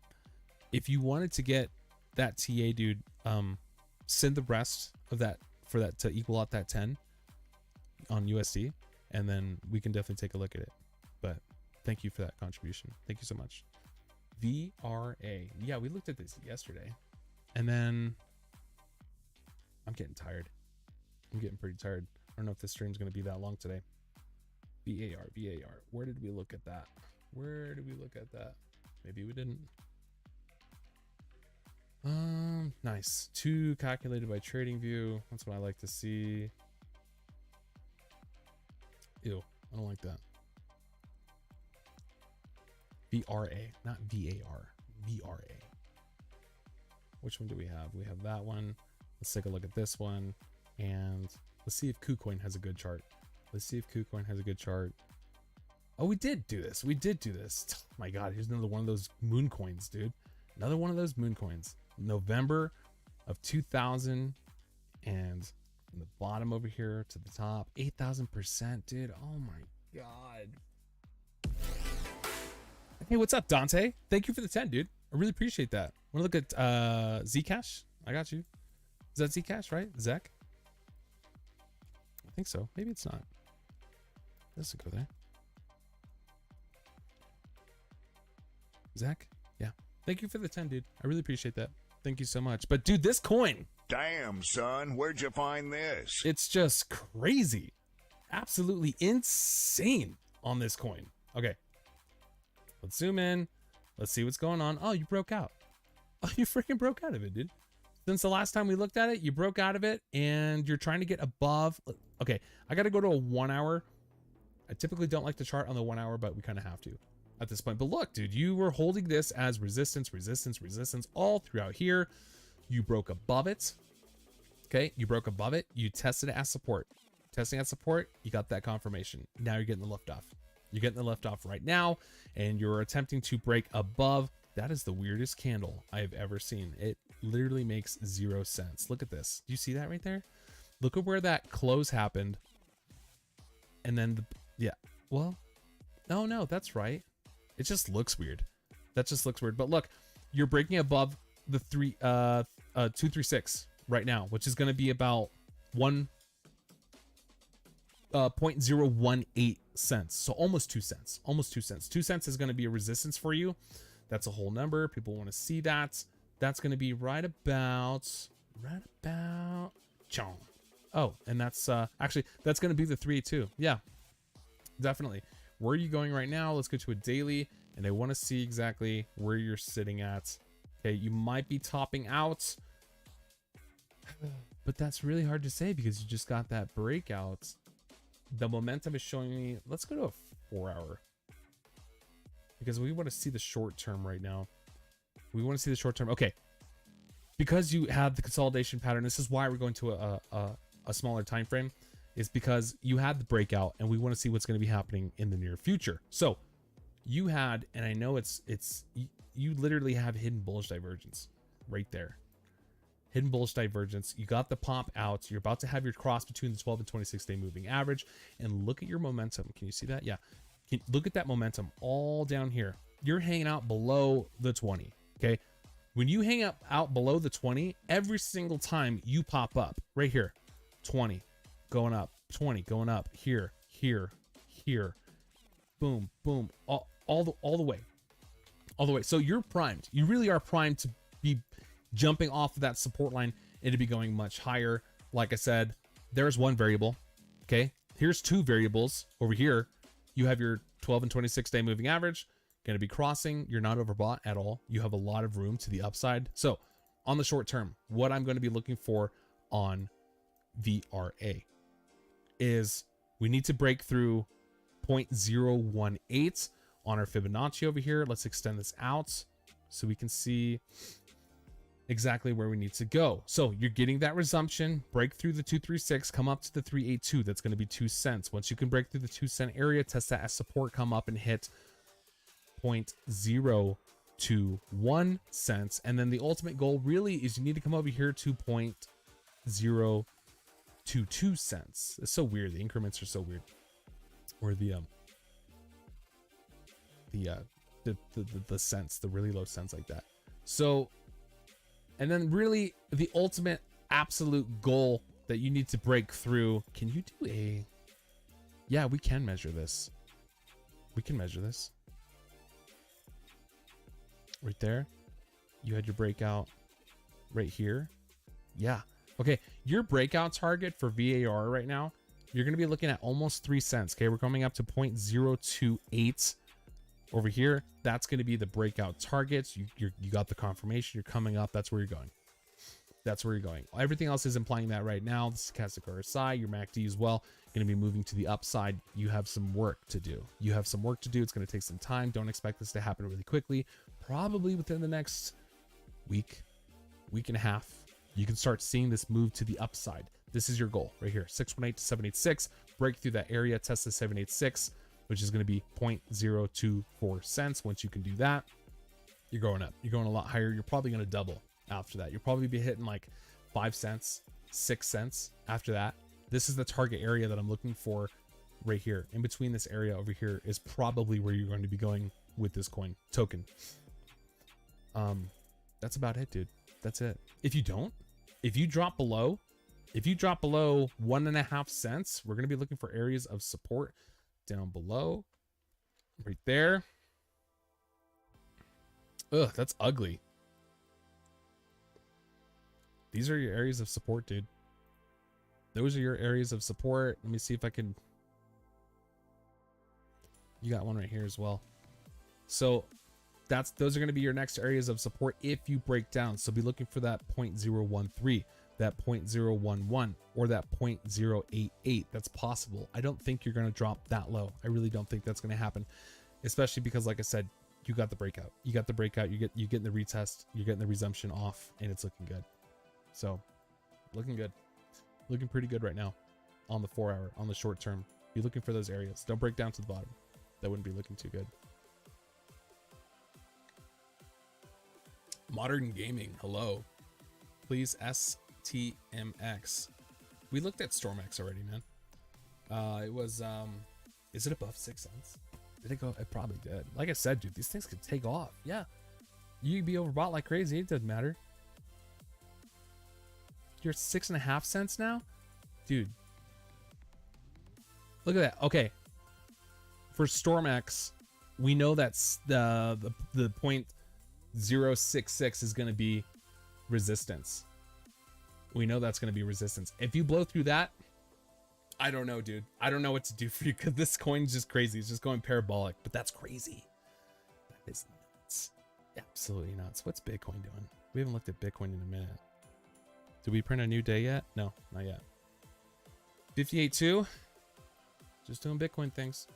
Speaker 2: If you wanted to get that TA, dude, send the rest of that for that to equal out that 10 on USD, and then we can definitely take a look at it. But thank you for that contribution. Thank you so much. VRA. Yeah, we looked at this yesterday, and then I'm getting tired. I'm getting pretty tired. I don't know if this stream's going to be that long today. VAR. Where did we look at that? Maybe we didn't. Nice. 2 calculated by trading view. That's what I like to see. Ew, I don't like that. VRA, not VAR. VRA. Which one do we have? We have that one. Let's take a look at this one, and let's see if KuCoin has a good chart. Oh, we did do this. Oh my God, here's another one of those moon coins, dude. Another one of those moon coins. November of 2000, and from the bottom over here to the top, 8,000%, dude. Oh my God. Hey, what's up, Dante? Thank you for the 10, dude. I really appreciate that. Want to look at Zcash? I got you. Is that Zcash, right? Zek? I think so. Maybe it's not. This will go there. Zach? Yeah. Thank you for the 10, dude. I really appreciate that. Thank you so much. But dude, this coin.
Speaker 3: Damn, son, where'd you find this?
Speaker 2: It's just crazy. Absolutely insane on this coin. Okay. Let's zoom in. Let's see what's going on. Oh, you broke out. Oh, you freaking broke out of it, dude. Since the last time we looked at it, you broke out of it and you're trying to get above. Okay, I got to go to a 1 hour. I typically don't like to chart on the 1 hour, but we kind of have to at this point. But look, dude, you were holding this as resistance all throughout here. You broke above it. Okay, you broke above it. You tested it as support. Testing at support, you got that confirmation. Now you're getting the lift off. You're getting the lift off right now, and you're attempting to break above. That is the weirdest candle I have ever seen. It literally makes 0 sense. Look at this. Do you see that right there? Look at where that close happened. And then, yeah. Well, no, that's right. It just looks weird. That just looks weird. But look, you're breaking above the 236 right now, which is going to be about 0.018 cents. So almost 2 cents. 2 cents is going to be a resistance for you. That's a whole number. People want to see that. That's going to be right about chong. Oh, and that's actually, that's going to be the 382. Yeah, definitely. Where are you going right now? Let's go to a daily, and I want to see exactly where you're sitting at. Okay, you might be topping out But that's really hard to say because you just got that breakout. The momentum is showing me. Let's go to a 4 hour because we want to see the short term right now. We want to see the short term. Okay. Because you have the consolidation pattern, this is why we're going to a smaller time frame, is because you had the breakout and we want to see what's going to be happening in the near future. So you had, and I know you literally have hidden bullish divergence right there. Hidden bullish divergence. You got the pop out. You're about to have your cross between the 12 and 26 day moving average, and look at your momentum. Can you see that? Yeah. Look at that momentum all down here. You're hanging out below the 20. Okay. When you hang out below the 20, every single time you pop up right here, 20 going up, 20 going up, here, boom, boom, all the way. So you're primed. You really are primed to be jumping off of that support line and to be going much higher. Like I said, there's one variable. Okay. Here's two variables over here. You have your 12 and 26 day moving average. Going to be crossing. You're not overbought at all. You have a lot of room to the upside. So on the short term, what I'm going to be looking for on VRA is we need to break through 0.018 on our Fibonacci over here. Let's extend this out so we can see exactly where we need to go. So you're getting that resumption, break through the 236, come up to the 382. That's going to be 2 cents. Once you can break through the 2 cent area, test that as support, come up and hit 0.021 cents. And then the ultimate goal really is you need to come over here to 0.022 cents. It's so weird. The increments are so weird. Or the cents, the really low cents like that. So, and then really the ultimate absolute goal that you need to break through. Can you do a, yeah, we can measure this. We can measure this. Right there. You had your breakout right here. Yeah. Okay. Your breakout target for VAR right now, you're going to be looking at almost 3 cents. Okay. We're coming up to 0.028 over here. That's going to be the breakout targets. You got the confirmation. You're coming up. That's where you're going. That's where you're going. Everything else is implying that right now. The stochastic RSI, your MACD as well, going to be moving to the upside. You have some work to do. You have some work to do. It's going to take some time. Don't expect this to happen really quickly. Probably within the next week and a half, you can start seeing this move to the upside. This is your goal right here. 618 to 786. Break through that area. Test the 786, which is going to be 0.024 cents. Once you can do that, you're going up. You're going a lot higher. You're probably going to double after that. You'll probably be hitting like 5 cents, 6 cents after that. This is the target area that I'm looking for right here. In between this area over here is probably where you're going to be going with this coin token. That's about it, dude. That's it. If you drop below 1.5 cents, we're going to be looking for areas of support down below right there. Ugh, that's ugly. These are your areas of support, dude. Those are your areas of support. Let me see if I can. You got one right here as well. So those are going to be your next areas of support if you break down. So be looking for that 0.013, that 0.011, or that 0.088. That's possible. I don't think you're going to drop that low. I really don't think that's going to happen, especially because, like I said, you got the breakout. You got the breakout. You're getting the retest. You're getting the resumption off, and it's looking good. So, looking good. Looking pretty good right now on the 4 hour, on the short term. Be looking for those areas. Don't break down to the bottom. That wouldn't be looking too good. Modern Gaming, hello. Please STMX. We looked at StormX already, man. It was, is it above 6 cents? Did it go? It probably did. Like I said, dude, these things could take off. Yeah. You'd be overbought like crazy. It doesn't matter. You're at 6.5 cents now? Dude. Look at that. Okay. For StormX, we know that's the 0.066 is going to be resistance. We know that's going to be resistance. If you blow through that, I don't know, dude. I don't know what to do for you because this coin's just crazy. It's just going parabolic, but that's crazy. That is nuts. Absolutely nuts. What's Bitcoin doing? We haven't looked at Bitcoin in a minute. Did we print a new day yet? No, not yet. 58.2. Just doing Bitcoin things.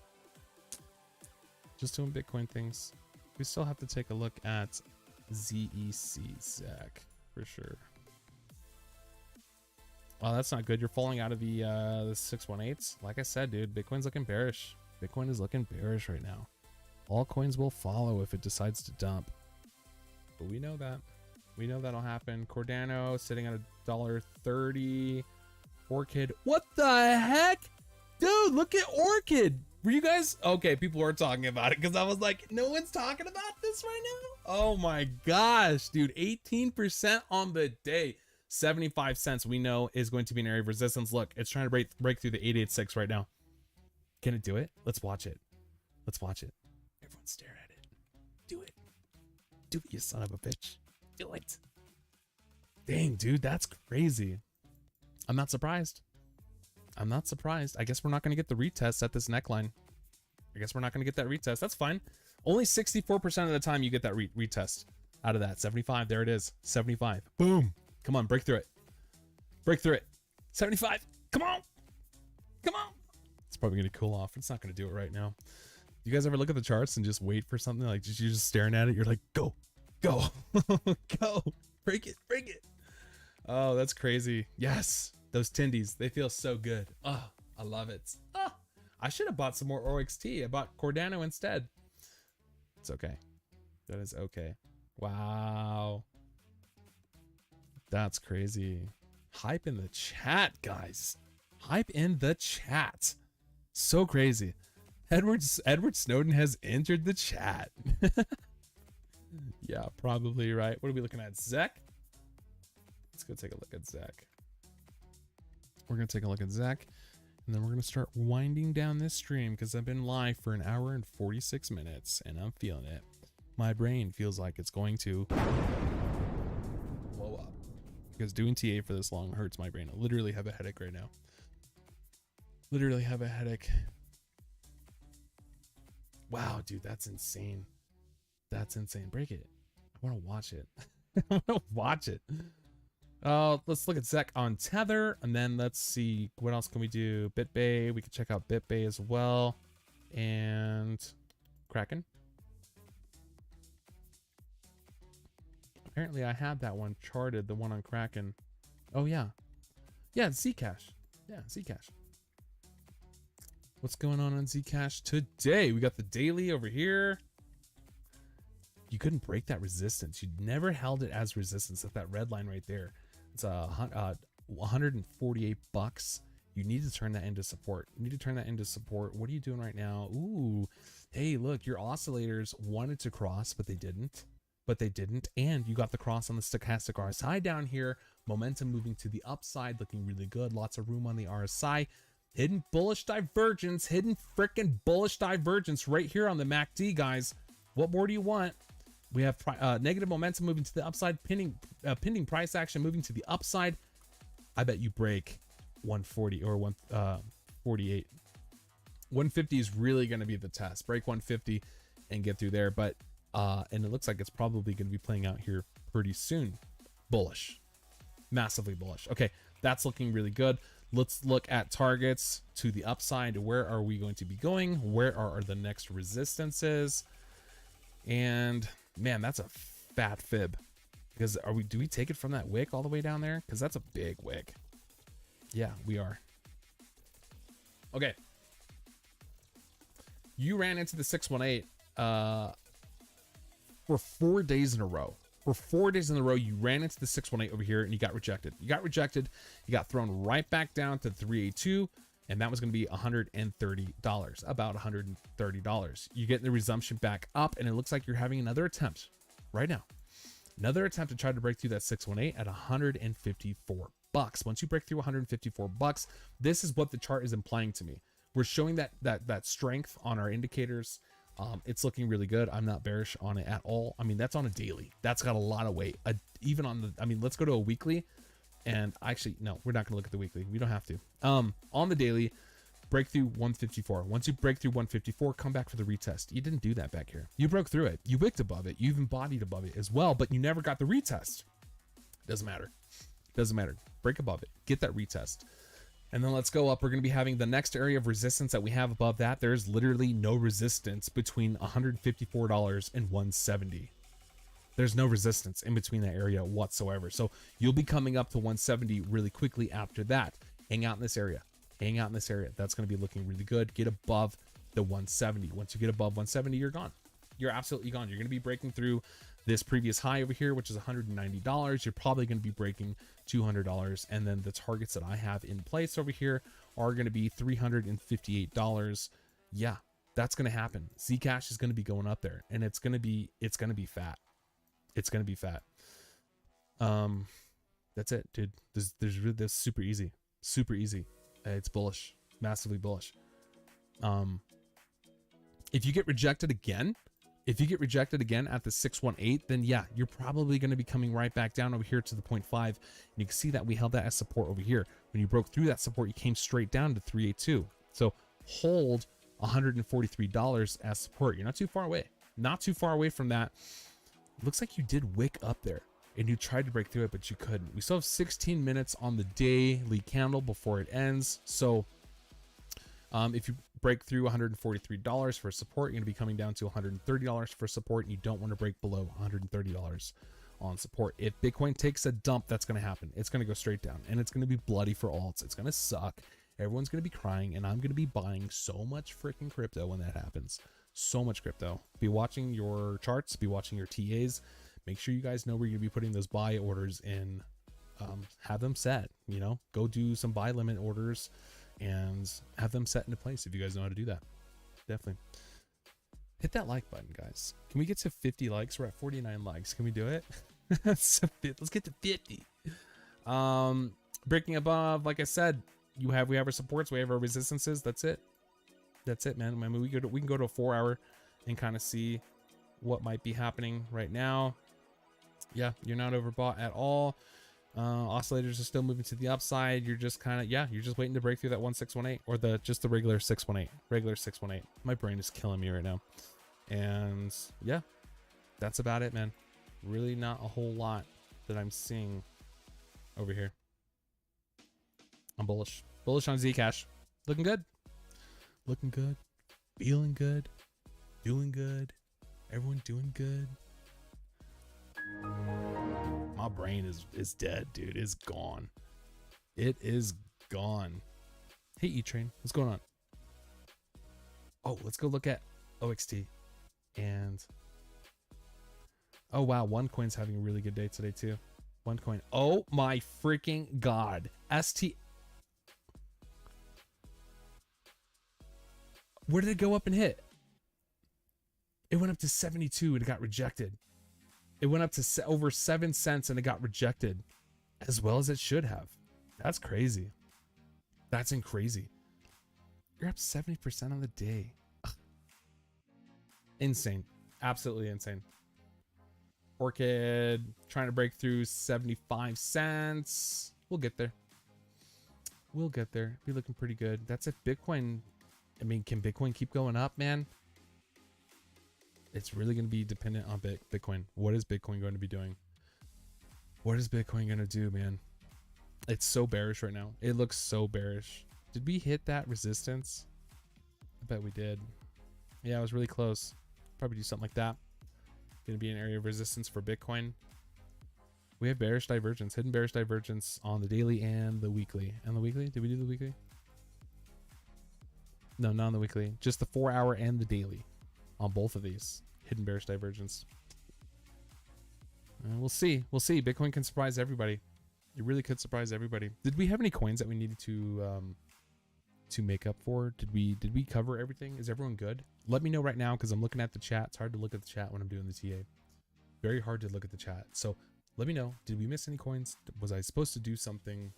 Speaker 2: Just doing Bitcoin things. We still have to take a look at ZEC for sure. Oh, that's not good. You're falling out of the 618s. Like I said, dude, Bitcoin's looking bearish. Bitcoin is looking bearish right now. All coins will follow if it decides to dump. But we know that. We know that'll happen. Cardano sitting at $1.30. Orchid. What the heck? Dude, look at Orchid. Were you guys okay? People were talking about it because I was like, no one's talking about this right now. Oh my gosh, dude, 18% on the day. 75 cents we know is going to be an area of resistance. Look, it's trying to break through the 886 right now. Can it do it? Let's watch it. Let's watch it. Everyone stare at it. Do it. Do it, you son of a bitch. Do it. Dang, dude, that's crazy. I'm not surprised. I'm not surprised. I guess we're not going to get the retest at this neckline. I guess we're not going to get that retest. That's fine. Only 64% of the time you get that retest out of that. 75. There it is. 75. Boom. Come on. Break through it. Break through it. 75. Come on. Come on. It's probably going to cool off. It's not going to do it right now. You guys ever look at the charts and just wait for something? Like you're just staring at it. You're like, go, go, go. Break it. Break it. Oh, that's crazy. Yes. Those Tindies, they feel so good. Oh, I love it. Oh, I should have bought some more OXT. I bought Cardano instead. It's okay. That is okay. Wow. That's crazy. Hype in the chat, guys. Hype in the chat. So crazy. Edward Snowden has entered the chat. Yeah, probably right. What are we looking at? Zek? Let's go take a look at Zek. We're going to take a look at Zach, and then we're going to start winding down this stream because I've been live for an hour and 46 minutes, and I'm feeling it. My brain feels like it's going to blow up because doing TA for this long hurts my brain. I literally have a headache right now. Literally have a headache. Wow, dude, that's insane. That's insane. Break it. I want to watch it. I want to watch it. Let's look at Zek on Tether, and then let's see what else can we do. BitBay, we can check out BitBay as well, and Kraken. Apparently, I had that one charted, the one on Kraken. Oh yeah, Zcash. Yeah, Zcash. What's going on Zcash today? We got the daily over here. You couldn't break that resistance. You never held it as resistance at that red line right there. It's 148 bucks. You need to turn that into support. You need to turn that into support. What are you doing right now? Ooh, hey, look, your oscillators wanted to cross, but they didn't. And you got the cross on the stochastic RSI down here. Momentum moving to the upside, looking really good. Lots of room on the RSI. Hidden bullish divergence. Hidden freaking bullish divergence right here on the MACD, guys. What more do you want? We have negative momentum moving to the upside, pending price action moving to the upside. I bet you break 140 or 148. 150 is really going to be the test. Break 150 and get through there. But and it looks like it's probably going to be playing out here pretty soon. Bullish, massively bullish. Okay, that's looking really good. Let's look at targets to the upside. Where are we going to be going? Where are the next resistances? And man, that's a fat fib. Because do we take it from that wick all the way down there? Because that's a big wick. Yeah, we are. Okay. You ran into the 618 for 4 days in a row. For 4 days in a row, you ran into the 618 over here and you got rejected. You got rejected. You got thrown right back down to 382. And that was going to be $130, about $130. You get the resumption back up, and it looks like you're having another attempt right now. Another attempt to try to break through that 618 at 154 bucks. Once you break through 154 bucks, this is what the chart is implying to me. We're showing that strength on our indicators. It's looking really good. I'm not bearish on it at all. I mean, that's on a daily. That's got a lot of weight. Even on the, I mean, let's go to a weekly. And actually, no, we're not going to look at the weekly. We don't have to. On the daily, break through 154. Once you break through 154, come back for the retest. You didn't do that back here. You broke through it. You wicked above it. You even bodied above it as well, but you never got the retest. Doesn't matter. Doesn't matter. Break above it. Get that retest. And then let's go up. We're going to be having the next area of resistance that we have above that. There's literally no resistance between $154 and $170. There's no resistance in between that area whatsoever. So you'll be coming up to 170 really quickly after that. Hang out in this area. Hang out in this area. That's going to be looking really good. Get above the 170. Once you get above 170, you're gone. You're absolutely gone. You're going to be breaking through this previous high over here, which is $190. You're probably going to be breaking $200. And then the targets that I have in place over here are going to be $358. Yeah, that's going to happen. Zcash is going to be going up there, and it's going to be fat. It's going to be fat. That's it, dude. This super easy. Super easy. It's bullish. Massively bullish. If you get rejected again, at the 618, then yeah, you're probably going to be coming right back down over here to the 0.5. And you can see that we held that as support over here. When you broke through that support, you came straight down to 382. So hold $143 as support. You're not too far away. Not too far away from that. Looks like you did wick up there and you tried to break through it, but you couldn't. We still have 16 minutes on the daily candle before it ends. So if you break through $143 for support, you're going to be coming down to $130 for support, and you don't want to break below $130 on support. If Bitcoin takes a dump, that's going to happen. It's going to go straight down, and it's going to be bloody for alts. It's going to suck. Everyone's going to be crying, and I'm going to be buying so much freaking crypto when that happens. So much crypto. Be watching your charts, be watching your TAs. Make sure you guys know where you're going to be putting those buy orders in. Have them set, go do some buy limit orders and have them set into place if you guys know how to do that. Definitely. Hit that like button, guys. Can we get to 50 likes? We're at 49 likes. Can we do it? Let's get to 50. Breaking above, like I said, we have our supports, we have our resistances. That's it. That's it, man. I mean, we can go to a 4 hour and kind of see what might be happening right now. Yeah, you're not overbought at all. Oscillators are still moving to the upside. You're just kind of, you're just waiting to break through that 1618 or the regular 618. My brain is killing me right now. And yeah, that's about it, man. Really not a whole lot that I'm seeing over here. I'm bullish on Zcash. Looking good, feeling good, doing good. Everyone doing good. My brain is dead, dude. It's gone. It is gone. Hey, E-Train, what's going on? Oh, let's go look at OXT. And oh wow, OneCoin's having a really good day today too. OneCoin. Oh my freaking god. ST. Where did it go up and hit? It went up to 72 and it got rejected. It went up to over 7 cents and it got rejected, as well as it should have. That's crazy. That's crazy. You're up 70% on the day. Ugh. Insane. Absolutely insane. Orchid trying to break through 75 cents. We'll get there. We'll get there. Be looking pretty good. That's if Bitcoin. I mean, can Bitcoin keep going up, man? It's really going to be dependent on Bitcoin. What is Bitcoin going to be doing? What is Bitcoin going to do, man? It's so bearish right now. It looks so bearish. Did we hit that resistance? I bet we did. Yeah, it was really close. Probably do something like that. Going to be an area of resistance for Bitcoin. We have bearish divergence, hidden bearish divergence on the daily and the weekly. And the weekly? Did we do the weekly? No, not on the weekly. Just the 4 hour and the daily. On both of these, hidden bearish divergence. We'll see. Bitcoin can surprise everybody. It really could surprise everybody. Did we have any coins that we needed to make up for? Did we cover everything? Is everyone good? Let me know right now, because I'm looking at the chat. It's hard to look at the chat when I'm doing the TA. Very hard to look at the chat. So let me know. Did we miss any coins? Was I supposed to do something?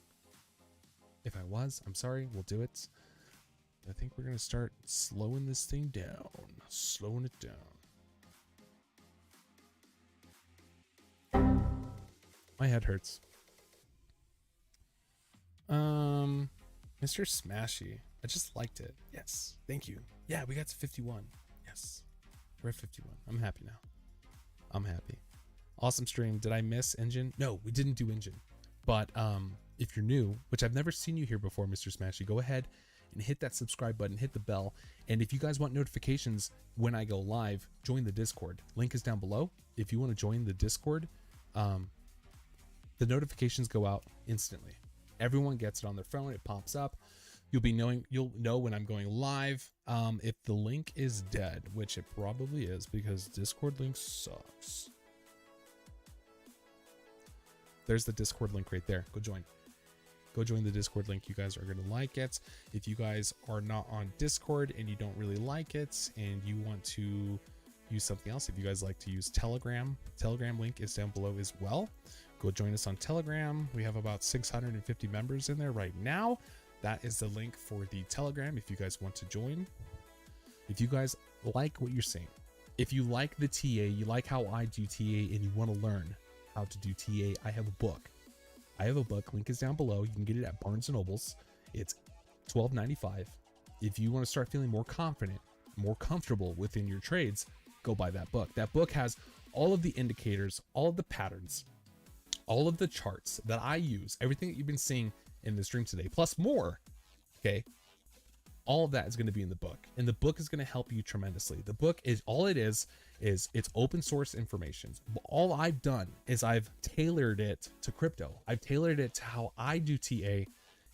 Speaker 2: If I was, I'm sorry. We'll do it. I think we're going to start slowing this thing down. Slowing it down. My head hurts. Mr. Smashy. I just liked it. Yes. Thank you. Yeah, we got to 51. Yes. We're at 51. I'm happy now. I'm happy. Awesome stream. Did I miss engine? No, we didn't do engine. But if you're new, which I've never seen you here before, Mr. Smashy, go ahead and hit that subscribe button, hit the bell. And if you guys want notifications when I go live, join the Discord. Link is down below. If you want to join the Discord, the notifications go out instantly. Everyone gets it on their phone. It pops up. You'll know when I'm going live. If the link is dead, which it probably is because Discord link sucks. There's the Discord link right there. Go join. Go join the Discord link. You guys are going to like it. If you guys are not on Discord and you don't really like it and you want to use something else, if you guys like to use Telegram link is down below as well. Go join us on Telegram. We have about 650 members in there right now. That is the link for the Telegram if you guys want to join. If you guys like what you're saying, if you like the TA, you like how I do TA, and you want to learn how to do TA, I have a book. Link is down below. You can get it at Barnes & Nobles. It's $12.95. If you want to start feeling more confident, more comfortable within your trades, go buy that book. That book has all of the indicators, all of the patterns, all of the charts that I use, everything that you've been seeing in the stream today, plus more. Okay. All of that is going to be in the book, and the book is going to help you tremendously. The book is all it is it's open source information. All I've done is I've tailored it to crypto. I've tailored it to how I do TA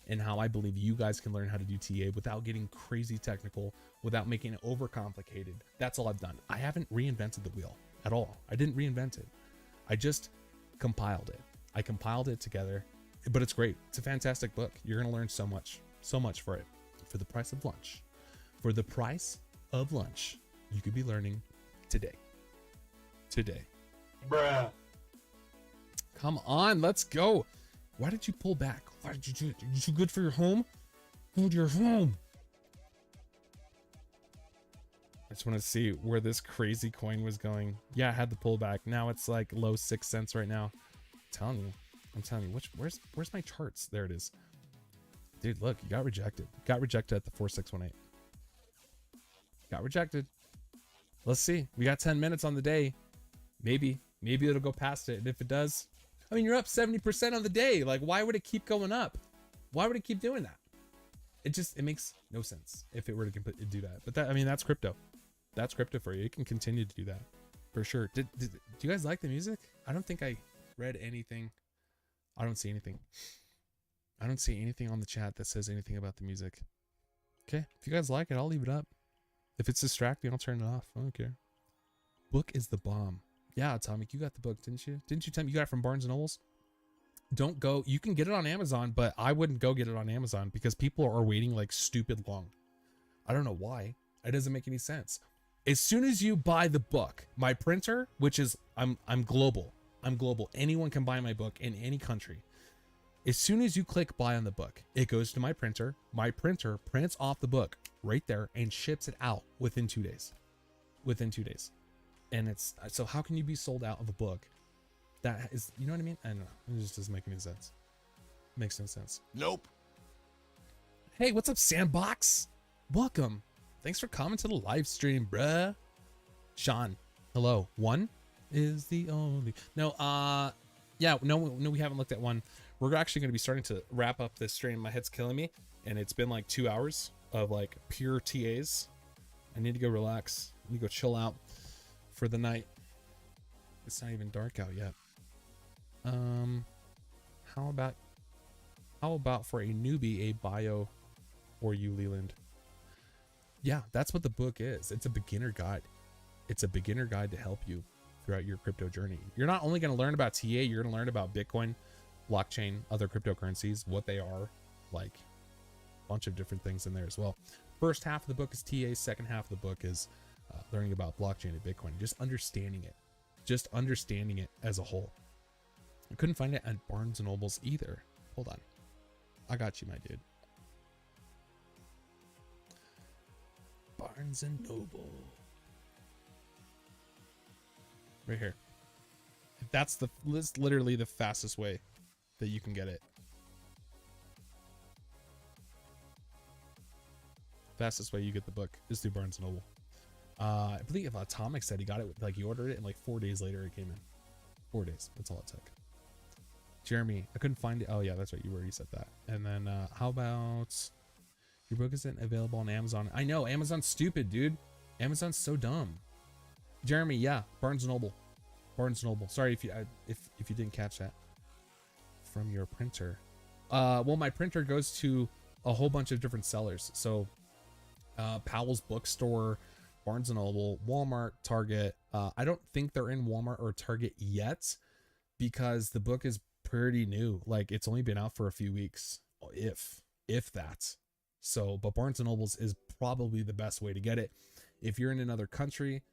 Speaker 2: and how I believe you guys can learn how to do TA without getting crazy technical, without making it overcomplicated. That's all I've done. I haven't reinvented the wheel at all. I didn't reinvent it. I just compiled it. I compiled it together, but it's great. It's a fantastic book. You're going to learn so much for it. For the price of lunch. For the price of lunch, you could be learning today.
Speaker 5: Bruh.
Speaker 2: Come on, let's go. Why did you pull back? Why did you do it? Are you too good for your home? Go to your home. I just want to see where this crazy coin was going. Yeah, I had the pullback. Now it's like low 6 cents right now. I'm telling you, where's my charts? There it is. Dude, look, you got rejected. Got rejected at the 4618. Got rejected. Let's see. We got 10 minutes on the day. Maybe it'll go past it. And if it does, I mean, you're up 70% on the day. Like, why would it keep going up? Why would it keep doing that? It makes no sense if it were to do that. But that's crypto. That's crypto for you. It can continue to do that for sure. Do you guys like the music? I don't think I read anything. I don't see anything. I don't see anything on the chat that says anything about the music. Okay, if you guys like it, I'll leave it up. If it's distracting, I'll turn it off. I don't care. Book is the bomb. Yeah, Atomic, you got the book, didn't you? Didn't you tell me you got it from Barnes & Nobles? Don't go. You can get it on Amazon, but I wouldn't go get it on Amazon because people are waiting like stupid long. I don't know why. It doesn't make any sense. As soon as you buy the book, my printer, which is I'm global. I'm global. Anyone can buy my book in any country. As soon as you click buy on the book, it goes to my printer. My printer prints off the book right there and ships it out within 2 days. And it's so how can you be sold out of a book that is, you know what I mean? I don't know. It just doesn't make any sense. Makes no sense.
Speaker 1: Nope.
Speaker 2: Hey, what's up, Sandbox? Welcome. Thanks for coming to the live stream, bruh. Sean, hello. One is the only. No, we haven't looked at one. We're actually going to be starting to wrap up this stream. My head's killing me, and it's been like 2 hours of like pure TAs. I need to go relax. I need to go chill out for the night. It's not even dark out yet. How about for a newbie, a bio for you, Leland? Yeah, that's what the book is. It's a beginner guide. It's a beginner guide to help you throughout your crypto journey. You're not only going to learn about TA, you're going to learn about Bitcoin, blockchain, other cryptocurrencies, what they are, like a bunch of different things in there as well. First half of the book is TA. Second half of the book is learning about blockchain and Bitcoin, just understanding it as a whole. I couldn't find it at Barnes & Nobles either. Hold on. I got you, my dude. Barnes & Noble. Right here. That's literally the fastest way that you can get it. Fastest way you get the book is through Barnes & Noble. I believe Atomic said he got it, like he ordered it and like 4 days later it came in. 4 days. That's all it took. Jeremy, I couldn't find it. Oh yeah, that's right. You already said that. And then how about your book isn't available on Amazon? I know Amazon's stupid, dude. Amazon's so dumb. Jeremy, yeah, Barnes Noble. Barnes Noble. Sorry if you didn't catch that. From your printer. Well, my printer goes to a whole bunch of different sellers. So Powell's Bookstore, Barnes & Noble, Walmart, Target. I don't think they're in Walmart or Target yet because the book is pretty new. Like it's only been out for a few weeks, if that. So, but Barnes & Noble's is probably the best way to get it. If you're in another country,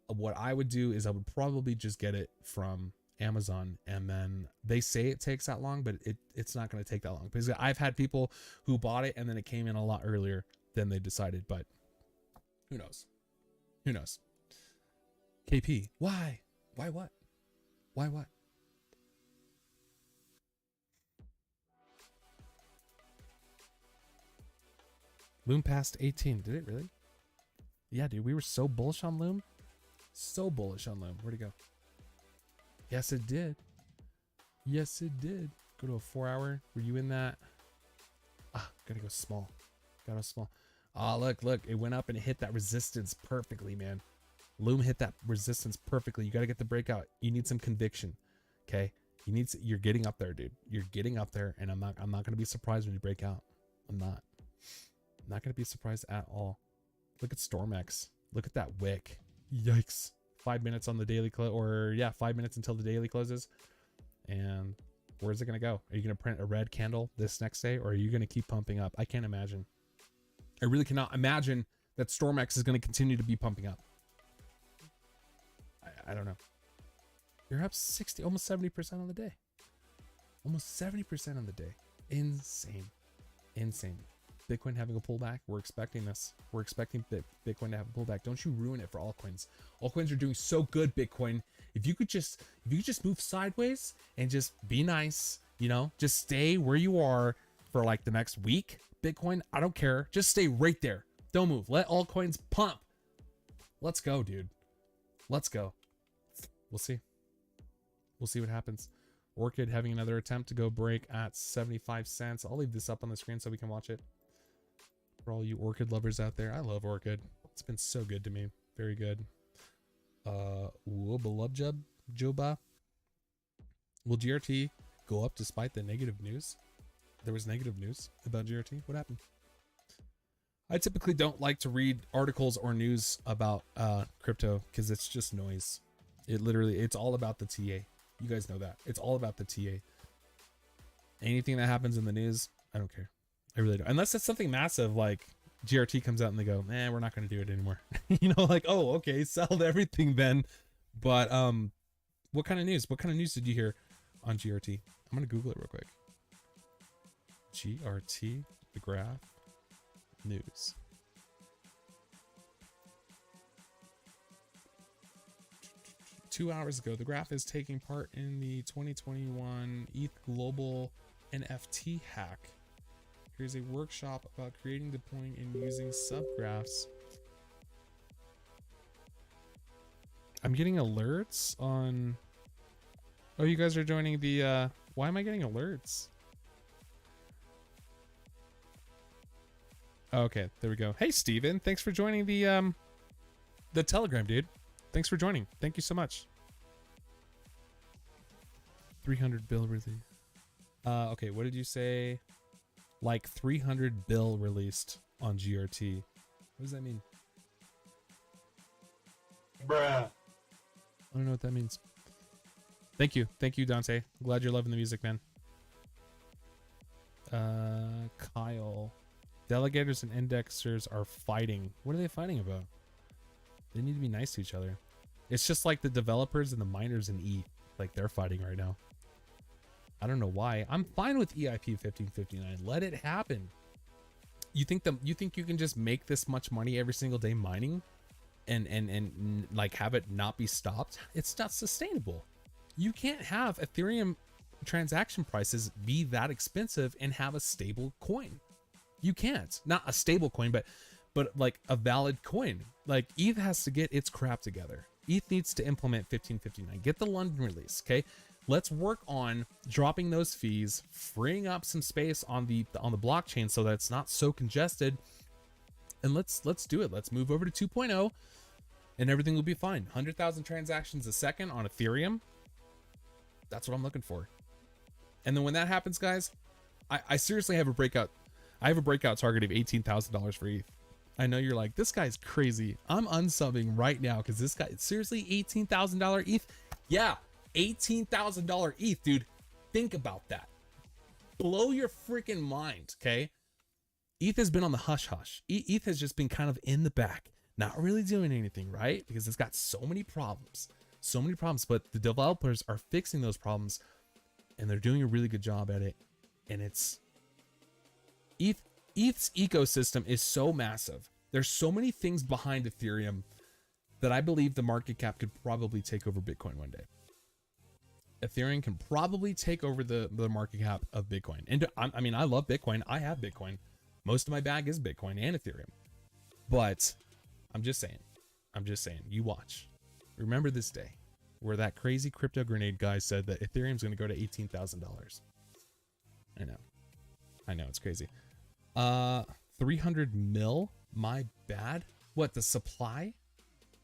Speaker 2: what I would do is I would probably just get it from Amazon, and then they say it takes that long, but it's not going to take that long because I've had people who bought it and then it came in a lot earlier than they decided, but who knows? Who knows? KP, why what? Why what? Loom passed 18. Did it really? Yeah, dude, we were so bullish on Loom. So bullish on Loom. Where'd it go? Yes, it did. Yes, it did. Go to a 4-hour. Were you in that? Ah, gotta go small. Gotta go small. Ah, look. It went up and it hit that resistance perfectly, man. Loom hit that resistance perfectly. You gotta get the breakout. You need some conviction. Okay? You're getting up there, dude. You're getting up there, and I'm not gonna be surprised when you break out. I'm not gonna be surprised at all. Look at StormX. Look at that wick. Yikes. 5 minutes on the daily close, or yeah, 5 minutes until the daily closes. And where's it gonna go? Are you gonna print a red candle this next day, or are you gonna keep pumping up? I can't imagine. I really cannot imagine that StormX is gonna continue to be pumping up. I don't know. You're up 60, almost 70% on the day. Almost 70% on the day. Insane. Bitcoin having a pullback. We're expecting this. We're expecting Bitcoin to have a pullback. Don't you ruin it for altcoins. Altcoins are doing so good, Bitcoin. If you could just move sideways and just be nice, just stay where you are for like the next week, Bitcoin, I don't care. Just stay right there. Don't move. Let altcoins pump. Let's go, dude. Let's go. We'll see. We'll see what happens. Orchid having another attempt to go break at 75 cents. I'll leave this up on the screen so we can watch it. For all you Orchid lovers out there, I love Orchid. It's been so good to me. Very good. Joba. Will GRT go up despite the negative news? There was negative news about GRT. What happened? I typically don't like to read articles or news about crypto because it's just noise. It's all about the TA. You guys know that. It's all about the TA. Anything that happens in the news, I don't care. I really don't. Unless it's something massive like GRT comes out and they go, we're not going to do it anymore. Like, oh, okay, sell everything then. But what kind of news? What kind of news did you hear on GRT? I'm going to Google it real quick. GRT, the graph, news. Two hours ago, the graph is taking part in the 2021 ETH Global NFT hack. Here's a workshop about creating, deploying, and using subgraphs. I'm getting alerts on... Oh, you guys are joining the... Why am I getting alerts? Okay, there we go. Hey, Steven. Thanks for joining the Telegram, dude. Thanks for joining. Thank you so much. 300 bill release. Okay, what did you say? Like 300 bill released on GRT. What does that mean? Bruh. I don't know what that means. Thank you. Thank you, Dante. Glad you're loving the music, man. Kyle. Delegators and indexers are fighting. What are they fighting about? They need to be nice to each other. It's just like the developers and the miners in E. Like they're fighting right now. I don't know why. I'm fine with EIP 1559. Let it happen. You think you can just make this much money every single day mining and like have it not be stopped? It's not sustainable. You can't have Ethereum transaction prices be that expensive and have a stable coin. You can't. Not a stable coin, but like a valid coin. Like ETH has to get its crap together. ETH needs to implement 1559. Get the London release, okay? let's work on dropping those fees, freeing up some space on the blockchain so that it's not so congested. And let's do it. Let's move over to 2.0 and everything will be fine. 100,000 transactions a second on Ethereum. That's what I'm looking for. And then when that happens, guys, I seriously have a breakout. I have a breakout target of $18,000 for ETH. I know you're like, this guy's crazy. I'm unsubbing right now because this guy, seriously, $18,000 ETH? Yeah, $18,000 ETH, dude. Think about that. Blow your freaking mind, okay? ETH has been on the hush hush. ETH has just been kind of in the back, not really doing anything, right? Because it's got so many problems, but the developers are fixing those problems and they're doing a really good job at it. And it's ETH's ecosystem is so massive. There's so many things behind Ethereum that I believe the market cap could probably take over Bitcoin one day. Ethereum can probably take over the market cap of Bitcoin. And I mean, I love Bitcoin. I have Bitcoin. Most of my bag is Bitcoin and Ethereum. But I'm just saying, you watch. Remember this day where that crazy crypto grenade guy said that Ethereum's going to go to $18,000. I know, it's crazy. 300 mil, my bad. What, the supply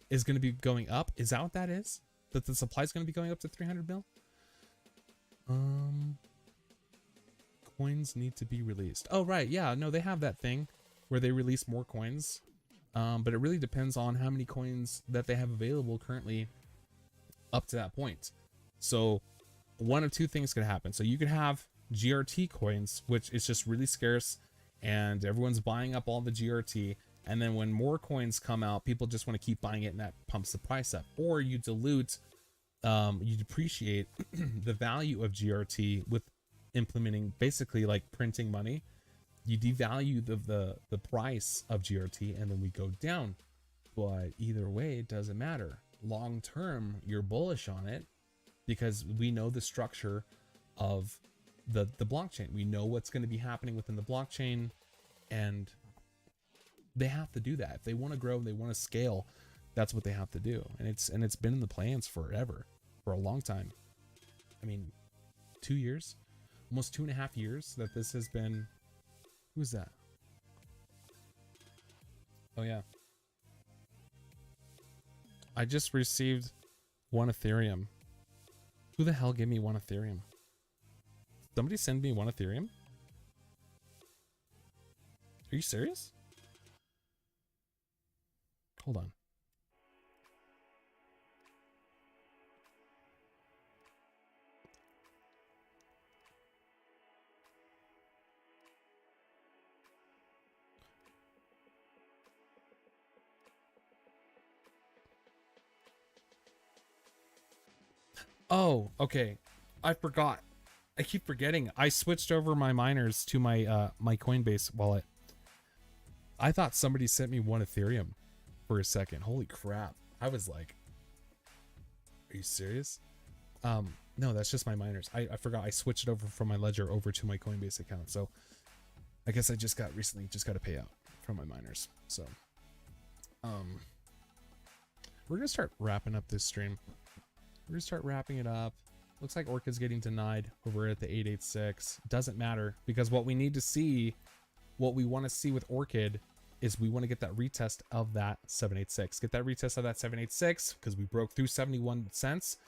Speaker 2: is going to be going up? Is that what that is? That the supply is going to be going up to 300 mil? Coins need to be released. Oh, right. Yeah, no, they have that thing where they release more coins. But it really depends on how many coins that they have available currently up to that point. So one of two things could happen. So you could have GRT coins, which is just really scarce and everyone's buying up all the GRT. And then when more coins come out, people just want to keep buying it and that pumps the price up. Or you dilute, you depreciate the value of GRT with implementing basically like printing money. You devalue the price of GRT and then we go down. But either way, it doesn't matter. Long term, you're bullish on it because we know the structure of the blockchain. We know what's going to be happening within the blockchain, and they have to do that. If they want to grow, they want to scale, that's what they have to do. And it's been in the plans forever, for a long time. I mean, 2 years, almost 2.5 years that this has been. Who's that? Oh yeah. I just received 1 Ethereum. Who the hell gave me 1 Ethereum? Somebody send me 1 Ethereum? Are you serious? Hold on. Oh, okay. I forgot. I keep forgetting. I switched over my miners to my my Coinbase wallet. I thought somebody sent me 1 Ethereum for a second. Holy crap. I was like, are you serious? No, that's just my miners. I forgot I switched it over from my ledger over to my Coinbase account. So I guess I just got to pay out from my miners. So we're gonna start wrapping up this stream. We're gonna start wrapping it up. Looks like Orchid's getting denied over at the 886. Doesn't matter, because what we need to see, what we want to see with Orchid is we want to get that retest of that 786. Get that retest of that 786 because we broke through 71 cents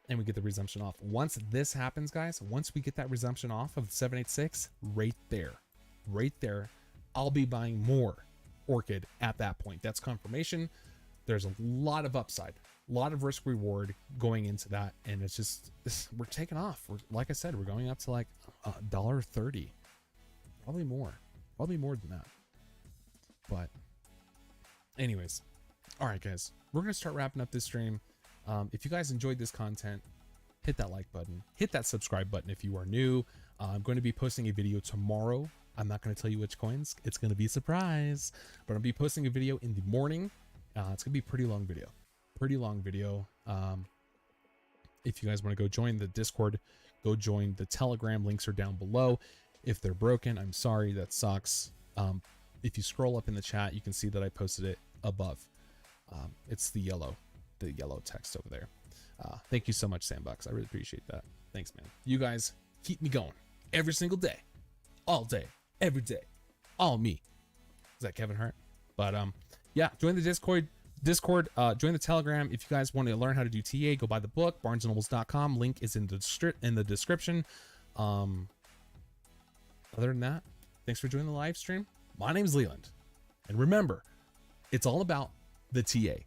Speaker 2: and we get the resumption off. Once this happens, guys, once we get that resumption off of 786, right there, I'll be buying more Orchid at that point. That's confirmation. There's a lot of upside. A lot of risk reward going into that, and it's just we're taking off. Like I said, we're going up to like $1.30, probably more than that. But anyways, all right, guys, we're gonna start wrapping up this stream. If you guys enjoyed this content, hit that like button, hit that subscribe button if you are new. I'm going to be posting a video tomorrow. I'm not going to tell you which coins. It's going to be a surprise, but I'll be posting a video in the morning. It's gonna be a pretty long video. If you guys want to go join the Discord, go join the Telegram. Links are down below. If they're broken, I'm sorry, that sucks. If you scroll up in the chat, you can see that I posted it above. It's the yellow text over there. Thank you so much, Sandbox. I really appreciate that. Thanks, man. You guys keep me going every single day, all day, every day, all me. Is that Kevin Hart? But yeah, join the Discord, join the Telegram. If you guys want to learn how to do TA, go buy the book, barnesandnobles.com. Link is in the description. Other than that, thanks for joining the live stream. My name's Leland. And remember, it's all about the TA.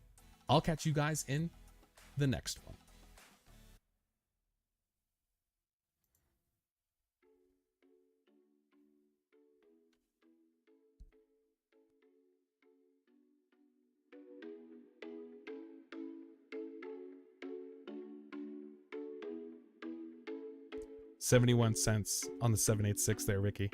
Speaker 2: I'll catch you guys in the next one. $0.71 on the 786 there, Ricky.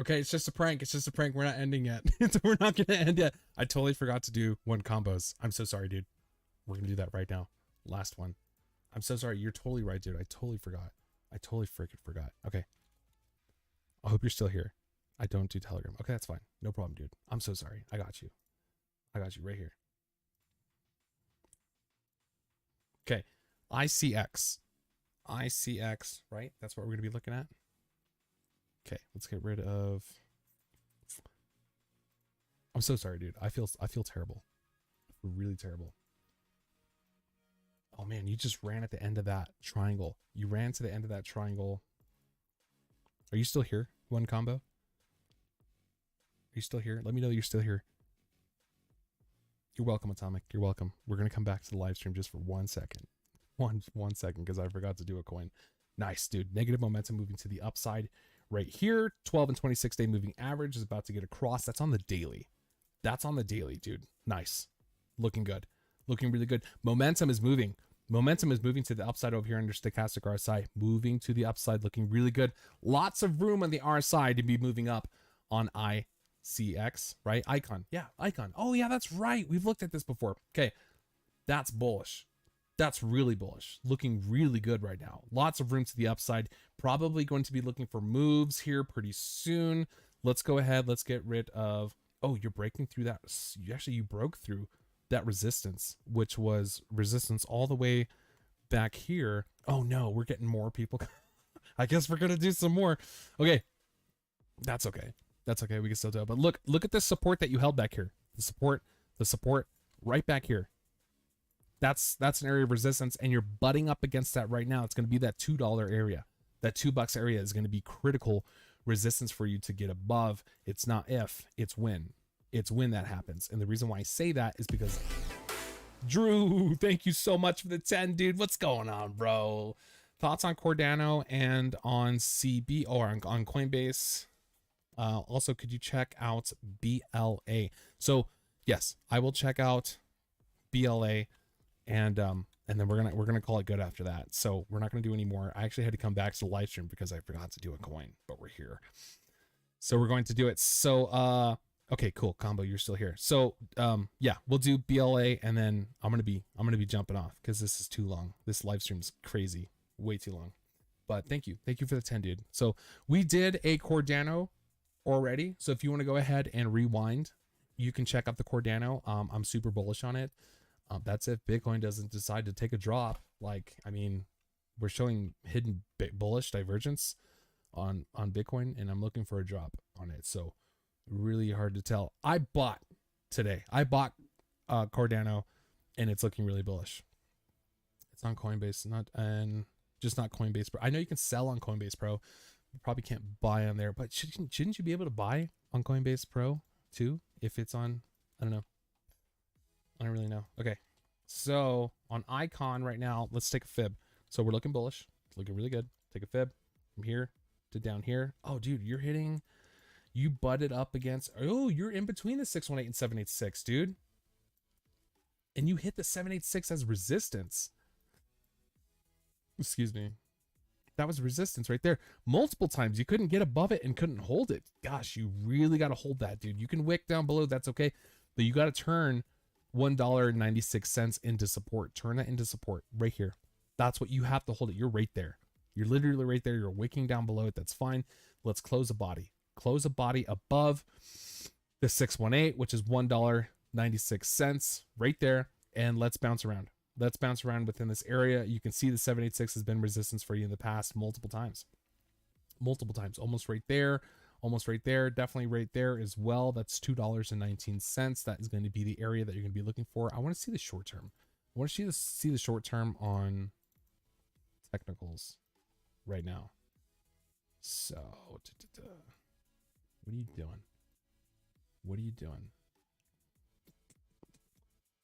Speaker 2: Okay, it's just a prank. It's just a prank. We're not ending yet. We're not going to end yet. I totally forgot to do one combos. I'm so sorry, dude. We're going to do that right now. Last one. I'm so sorry. You're totally right, dude. I totally forgot. I totally freaking forgot. Okay. I hope you're still here. I don't do Telegram. Okay, that's fine. No problem, dude. I'm so sorry. I got you. I got you right here. Okay. ICX. ICX, right? That's what we're going to be looking at. Okay, let's get rid of. I'm so sorry, dude. I feel terrible. Really terrible. Oh man, you just ran at the end of that triangle. You ran to the end of that triangle. Are you still here? One combo? Are you still here? Let me know you're still here. You're welcome, Atomic. You're welcome. We're gonna come back to the live stream just for 1 second. One second, because I forgot to do a coin. Nice, dude. Negative momentum moving to the upside. Right here, 12 and 26 day moving average is about to get across. That's on the daily. That's on the daily, dude. Nice. Looking good. Looking really good. Momentum is moving. Momentum is moving to the upside over here under stochastic RSI. Moving to the upside, looking really good. Lots of room on the RSI to be moving up on ICX, right? Icon. Yeah, icon. Oh, yeah, that's right. We've looked at this before. Okay, that's bullish. That's really bullish. Looking really good right now. Lots of room to the upside. Probably going to be looking for moves here pretty soon. Let's go ahead. Let's get rid of... Oh, you're breaking through that. You broke through that resistance, which was resistance all the way back here. Oh, no. We're getting more people. I guess we're going to do some more. Okay. That's okay. That's okay. We can still do it. But look at the support that you held back here. The support right back here. That's an area of resistance, and you're butting up against that right now. It's going to be that $2 area. That $2 area is going to be critical resistance for you to get above. It's not if, it's when. It's when that happens. And the reason why I say that is because Drew, thank you so much for the 10, dude. What's going on, bro? Thoughts on Cardano and on CB or on Coinbase? Also, could you check out BLA? So yes, I will check out BLA, and then we're gonna call it good after that. So we're not gonna do any more. I actually had to come back to the live stream because I forgot to do a coin, but we're here. So we're going to do it. So okay, cool. Combo, you're still here. So yeah, we'll do BLA, and then I'm gonna be jumping off because this is too long. This live stream's crazy, way too long. But thank you for the 10, dude. So we did a Cardano already. So if you want to go ahead and rewind, you can check out the Cardano. I'm super bullish on it. That's if Bitcoin doesn't decide to take a drop. Like, I mean, we're showing hidden bullish divergence on Bitcoin, and I'm looking for a drop on it. So really hard to tell. I bought today. I bought Cardano, and it's looking really bullish. It's on Coinbase, just not Coinbase Pro. I know you can sell on Coinbase Pro. You probably can't buy on there, but shouldn't you be able to buy on Coinbase Pro too if it's on? I don't know. I don't really know. Okay, so on Icon right now, let's take a fib. So we're looking bullish. It's looking really good. Take a fib from here to down here. Oh, dude, you butted up against. Oh, you're in between the 618 and 786, dude. And you hit the 786 as resistance. Excuse me. That was resistance right there. Multiple times. You couldn't get above it and couldn't hold it. Gosh, you really got to hold that, dude. You can wick down below. That's okay. But you got to turn $1.96 into support. Turn that into support right here. That's what you have to hold it. You're right there. You're literally right there. You're wicking down below it. That's fine. Let's close a body. Close a body above the 618, which is $1.96 right there. And let's bounce around. Let's bounce around within this area. You can see the 786 has been resistance for you in the past multiple times. Almost right there. Almost right there. Definitely right there as well. That's $2.19. That is going to be the area that you're going to be looking for. I want to see the short term. I want to see the short term on technicals right now. So, what are you doing? What are you doing?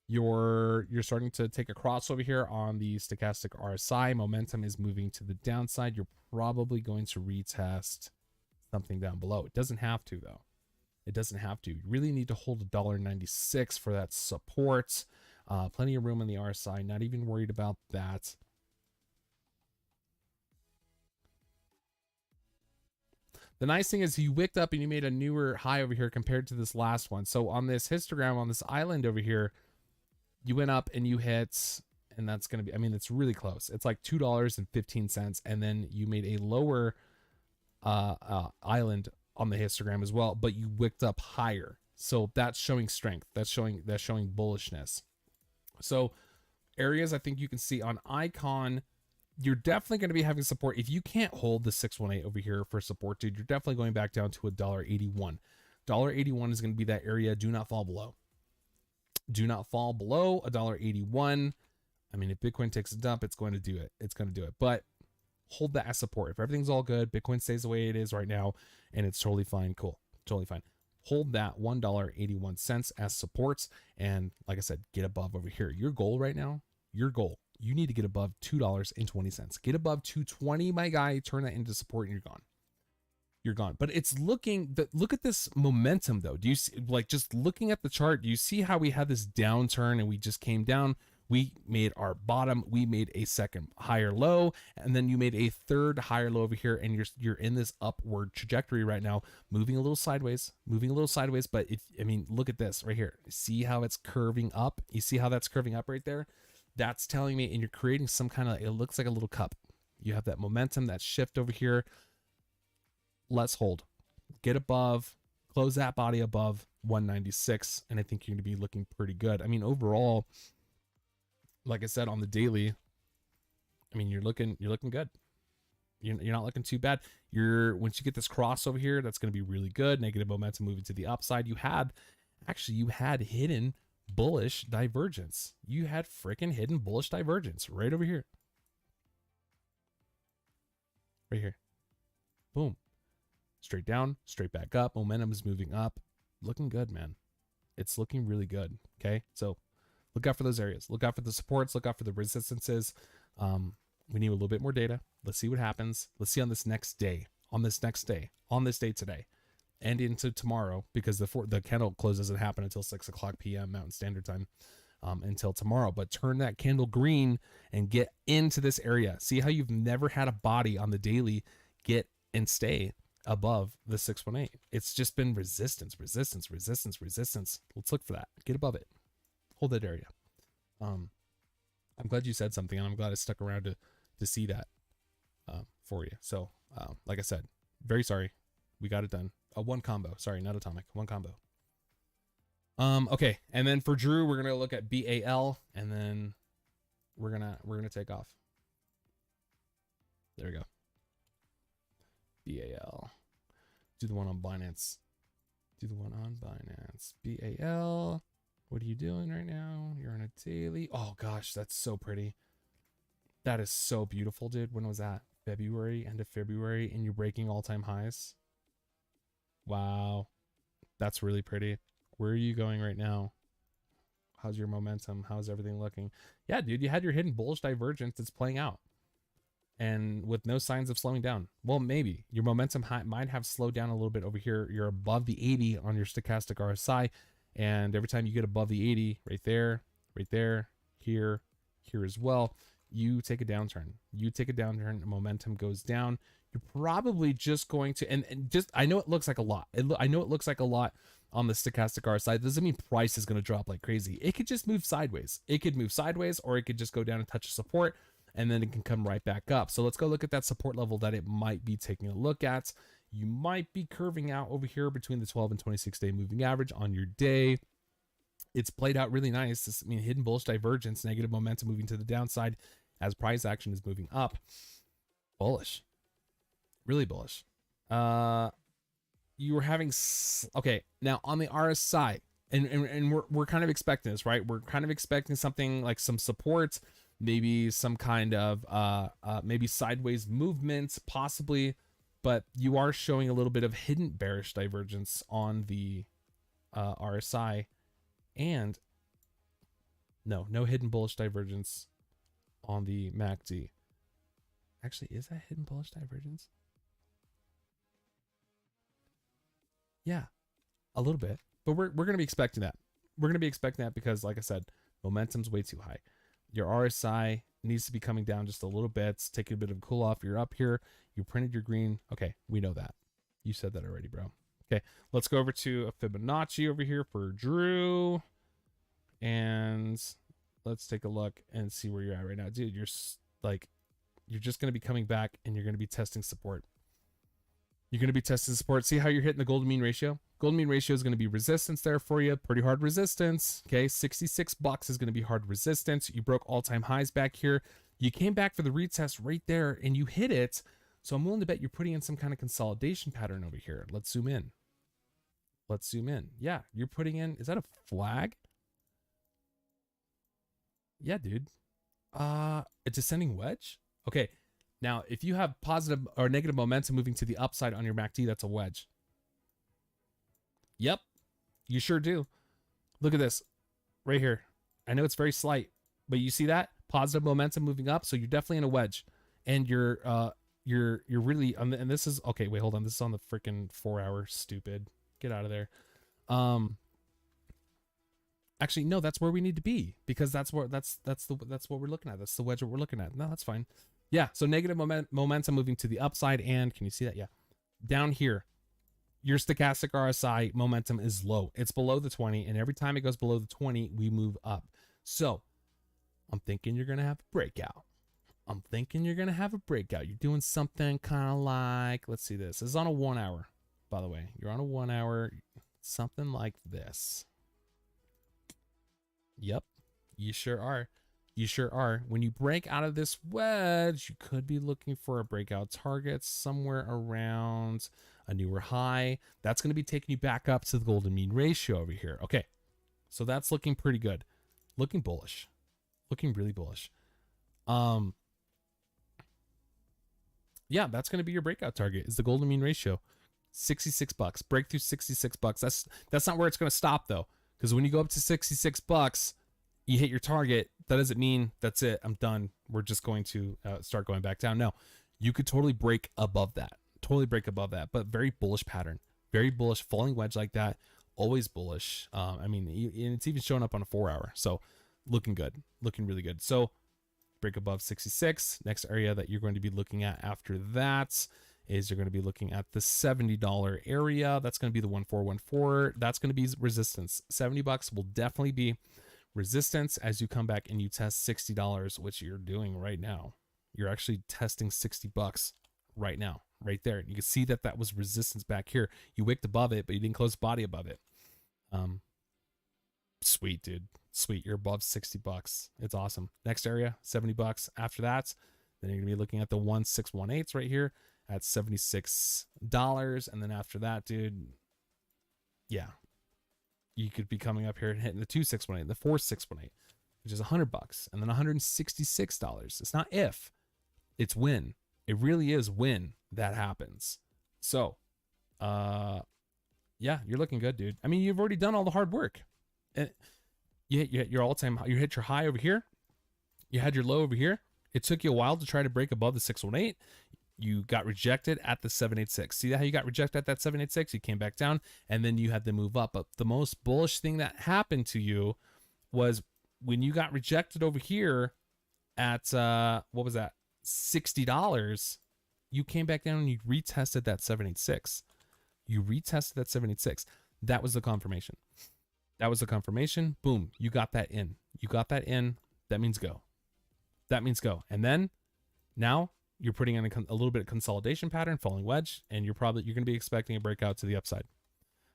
Speaker 2: You're starting to take a crossover here on the stochastic RSI. Momentum is moving to the downside. You're probably going to retest something down below. It doesn't have to, though. It doesn't have to. You really need to hold $1.96 for that support. Plenty of room on the RSI. Not even worried about that. The nice thing is you wicked up and you made a newer high over here compared to this last one. So on this histogram, on this island over here, you went up and you hit, and that's going to be, I mean, it's really close. It's like $2.15. And then you made a lower island on the histogram as well, but you wicked up higher. So that's showing strength. That's showing bullishness. So areas I think you can see on Icon, you're definitely going to be having support. If you can't hold the 618 over here for support, dude, you're definitely going back down to $1.81. $1.81 is going to be that area. Do not fall below. Do not fall below $1.81. I mean, if Bitcoin takes a dump, it's going to do it. It's going to do it. But hold that as support. If everything's all good, Bitcoin stays the way it is right now, and it's totally fine. Cool. Totally fine. Hold that $1.81 as supports. And like I said, get above over here. Your goal right now, you need to get above $2.20. Get above $2.20, my guy. Turn that into support, and you're gone. You're gone. But it's look at this momentum though. Do you see, like, just looking at the chart, do you see how we had this downturn and we just came down? We made our bottom, we made a second higher low, and then you made a third higher low over here, and you're in this upward trajectory right now, moving a little sideways. But I mean, look at this right here. See how it's curving up? You see how that's curving up right there? That's telling me, and you're creating some kind of, it looks like a little cup. You have that momentum, that shift over here. Let's hold. Get above, close that body above 196, and I think you're going to be looking pretty good. I mean, overall, like I said on the daily, I mean, you're looking good. You're not looking too bad. Once you get this cross over here, that's going to be really good. Negative momentum moving to the upside. You had hidden bullish divergence. You had freaking hidden bullish divergence right over here. Right here. Boom. Straight down, straight back up. Momentum is moving up. Looking good, man. it's looking really good. Okay, so look out for those areas. Look out for the supports. Look out for the resistances. We need a little bit more data. Let's see what happens. Let's see on this next day. On this day today, and into tomorrow, because the candle close doesn't happen until 6 o'clock p.m. Mountain Standard Time, until tomorrow. But turn that candle green and get into this area. See how you've never had a body on the daily get and stay above the 618. It's just been resistance. Let's look for that. Get above it. Hold that area. I'm glad you said something, and I'm glad I stuck around to see that for you. So like I said, very sorry, we got it done. One combo, sorry, not atomic, one combo. Okay, and then for Drew, we're gonna look at BAL, and then we're gonna take off. There we go. BAL. Do the one on Binance. BAL. What are you doing right now? You're on a daily. Oh gosh, that's so pretty. That is so beautiful, dude. When was that? February, end of February, and you're breaking all-time highs. Wow, that's really pretty. Where are you going right now? How's your momentum? How's everything looking? Yeah, dude, you had your hidden bullish divergence. It's playing out, and with no signs of slowing down. Well, maybe your momentum might have slowed down a little bit over here. You're above the 80 on your stochastic RSI, and every time you get above the 80, right there, here as well, you take a downturn. Momentum goes down. You're probably just going to, and just, I know it looks like a lot. I know it looks like a lot on the stochastic RSI. Doesn't mean price is going to drop like crazy. It could just move sideways. Or it could just go down and touch a support, and then it can come right back up. So let's go look at that support level that it might be taking a look at. You might be curving out over here between the 12 and 26 day moving average on your day. It's played out really nice. Hidden bullish divergence, negative momentum moving to the downside as price action is moving up. Bullish. Really bullish. You were having, okay, now on the RSI, and we're kind of expecting this, right? We're kind of expecting something like some support, maybe some kind of maybe sideways movement, possibly, but you are showing a little bit of hidden bearish divergence on the RSI, and no hidden bullish divergence on the MACD. Actually, is that hidden bullish divergence? Yeah, a little bit, but we're going to be expecting that. We're going to be expecting that because, like I said, momentum's way too high. Your RSI needs to be coming down just a little bit. It's taking a bit of a cool off. You're up here. You printed your green. Okay, we know that. You said that already, bro. Okay, let's go over to a Fibonacci over here for Drew. And let's take a look and see where you're at right now. Dude, you're just going to be coming back, and you're going to be testing support. See how you're hitting the golden mean ratio? Golden mean ratio is going to be resistance there for you. Pretty hard resistance. Okay, $66 is going to be hard resistance. You broke all-time highs back here. You came back for the retest right there, and you hit it. So I'm willing to bet you're putting in some kind of consolidation pattern over here. Let's zoom in. Yeah, you're putting in, is that a flag? Yeah, dude. A descending wedge? Okay. Now, if you have positive or negative momentum moving to the upside on your MACD, that's a wedge. Yep, you sure do. Look at this right here. I know it's very slight, but you see that positive momentum moving up, so you're definitely in a wedge, and you're really on the, and this is okay. Wait, hold on. This is on the freaking 4 hour. Stupid. Get out of there. Actually, no, that's where we need to be, because that's what we're looking at. That's the wedge that we're looking at. No, that's fine. Yeah, so negative momentum moving to the upside, and can you see that? Yeah. Down here, your stochastic RSI momentum is low. It's below the 20, and every time it goes below the 20, we move up. So I'm thinking you're going to have a breakout. You're doing something kind of like, let's see this. This is on a 1 hour, by the way. You're on a 1 hour, something like this. Yep, you sure are. When you break out of this wedge, you could be looking for a breakout target somewhere around a newer high. That's going to be taking you back up to the golden mean ratio over here. Okay, so that's looking pretty good. Looking bullish. Looking really bullish. Yeah, that's going to be your breakout target, is the golden mean ratio. $66. Break through $66. That's not where it's going to stop, though. Because when you go up to $66, you hit your target. That doesn't mean that's it. I'm done. We're just going to start going back down. No, you could totally break above that. Totally break above that. But very bullish pattern. Very bullish. Falling wedge like that. Always bullish. I mean, and it's even showing up on a 4-hour. So looking good. Looking really good. So break above 66. Next area that you're going to be looking at after that is you're going to be looking at the $70 area. That's going to be the 1414. That's going to be resistance. $70 will definitely be resistance as you come back and you test $60, which you're doing right now. You're actually testing $60 right now, right there. You can see that that was resistance back here. You wicked above it, but you didn't close the body above it. Sweet, dude. Sweet. You're above $60. It's awesome. Next area, $70. After that, then you're gonna be looking at the 1618s right here at $76. And then after that, dude, yeah, you could be coming up here and hitting the 2618, the 4618, which is $100, and then $166. It's not if, it's when. It really is when that happens. So, yeah, you're looking good, dude. I mean, you've already done all the hard work. And you hit your all-time high. You hit your high over here. You had your low over here. It took you a while to try to break above the 618. You got rejected at the 786. See how you got rejected at that 786? You came back down, and then you had to move up. But the most bullish thing that happened to you was when you got rejected over here at, what was that, $60, you came back down and you retested that 786. You retested that 786. That was the confirmation. That was the confirmation. Boom. You got that in. You got that in. That means go. That means go. And then now you're putting in a little bit of consolidation pattern, falling wedge, and you're going to be expecting a breakout to the upside.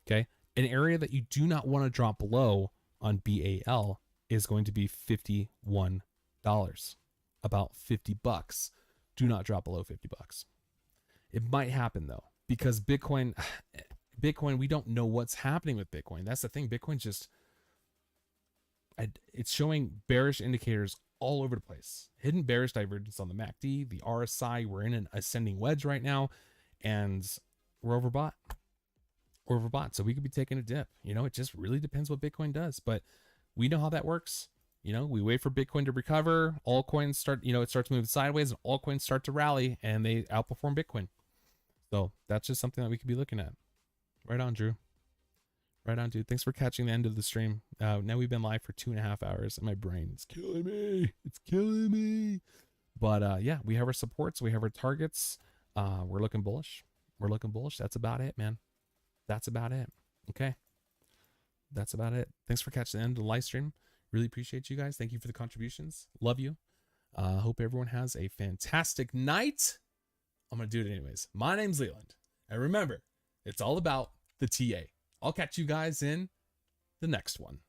Speaker 2: Okay. An area that you do not want to drop below on BAL is going to be $51. About $50. Do not drop below $50. It might happen though, because Bitcoin, we don't know what's happening with Bitcoin. That's the thing. Bitcoin's just, it's showing bearish indicators all over the place. Hidden bearish divergence on the MACD, the RSI. We're in an ascending wedge right now, and we're overbought. We're overbought. So we could be taking a dip. You know, it just really depends what Bitcoin does. But we know how that works. You know, we wait for Bitcoin to recover. Altcoins start, you know, it starts moving sideways, and altcoins start to rally, and they outperform Bitcoin. So that's just something that we could be looking at. Right on, Drew. Right on, dude. Thanks for catching the end of the stream. Now we've been live for 2.5 hours, and my brain is killing me. It's killing me. But yeah, we have our supports. We have our targets. We're looking bullish. We're looking bullish. That's about it, man. That's about it. Okay. That's about it. Thanks for catching the end of the live stream. Really appreciate you guys. Thank you for the contributions. Love you. Hope everyone has a fantastic night. I'm going to do it anyways. My name's Leland. And remember, it's all about the TA. I'll catch you guys in the next one.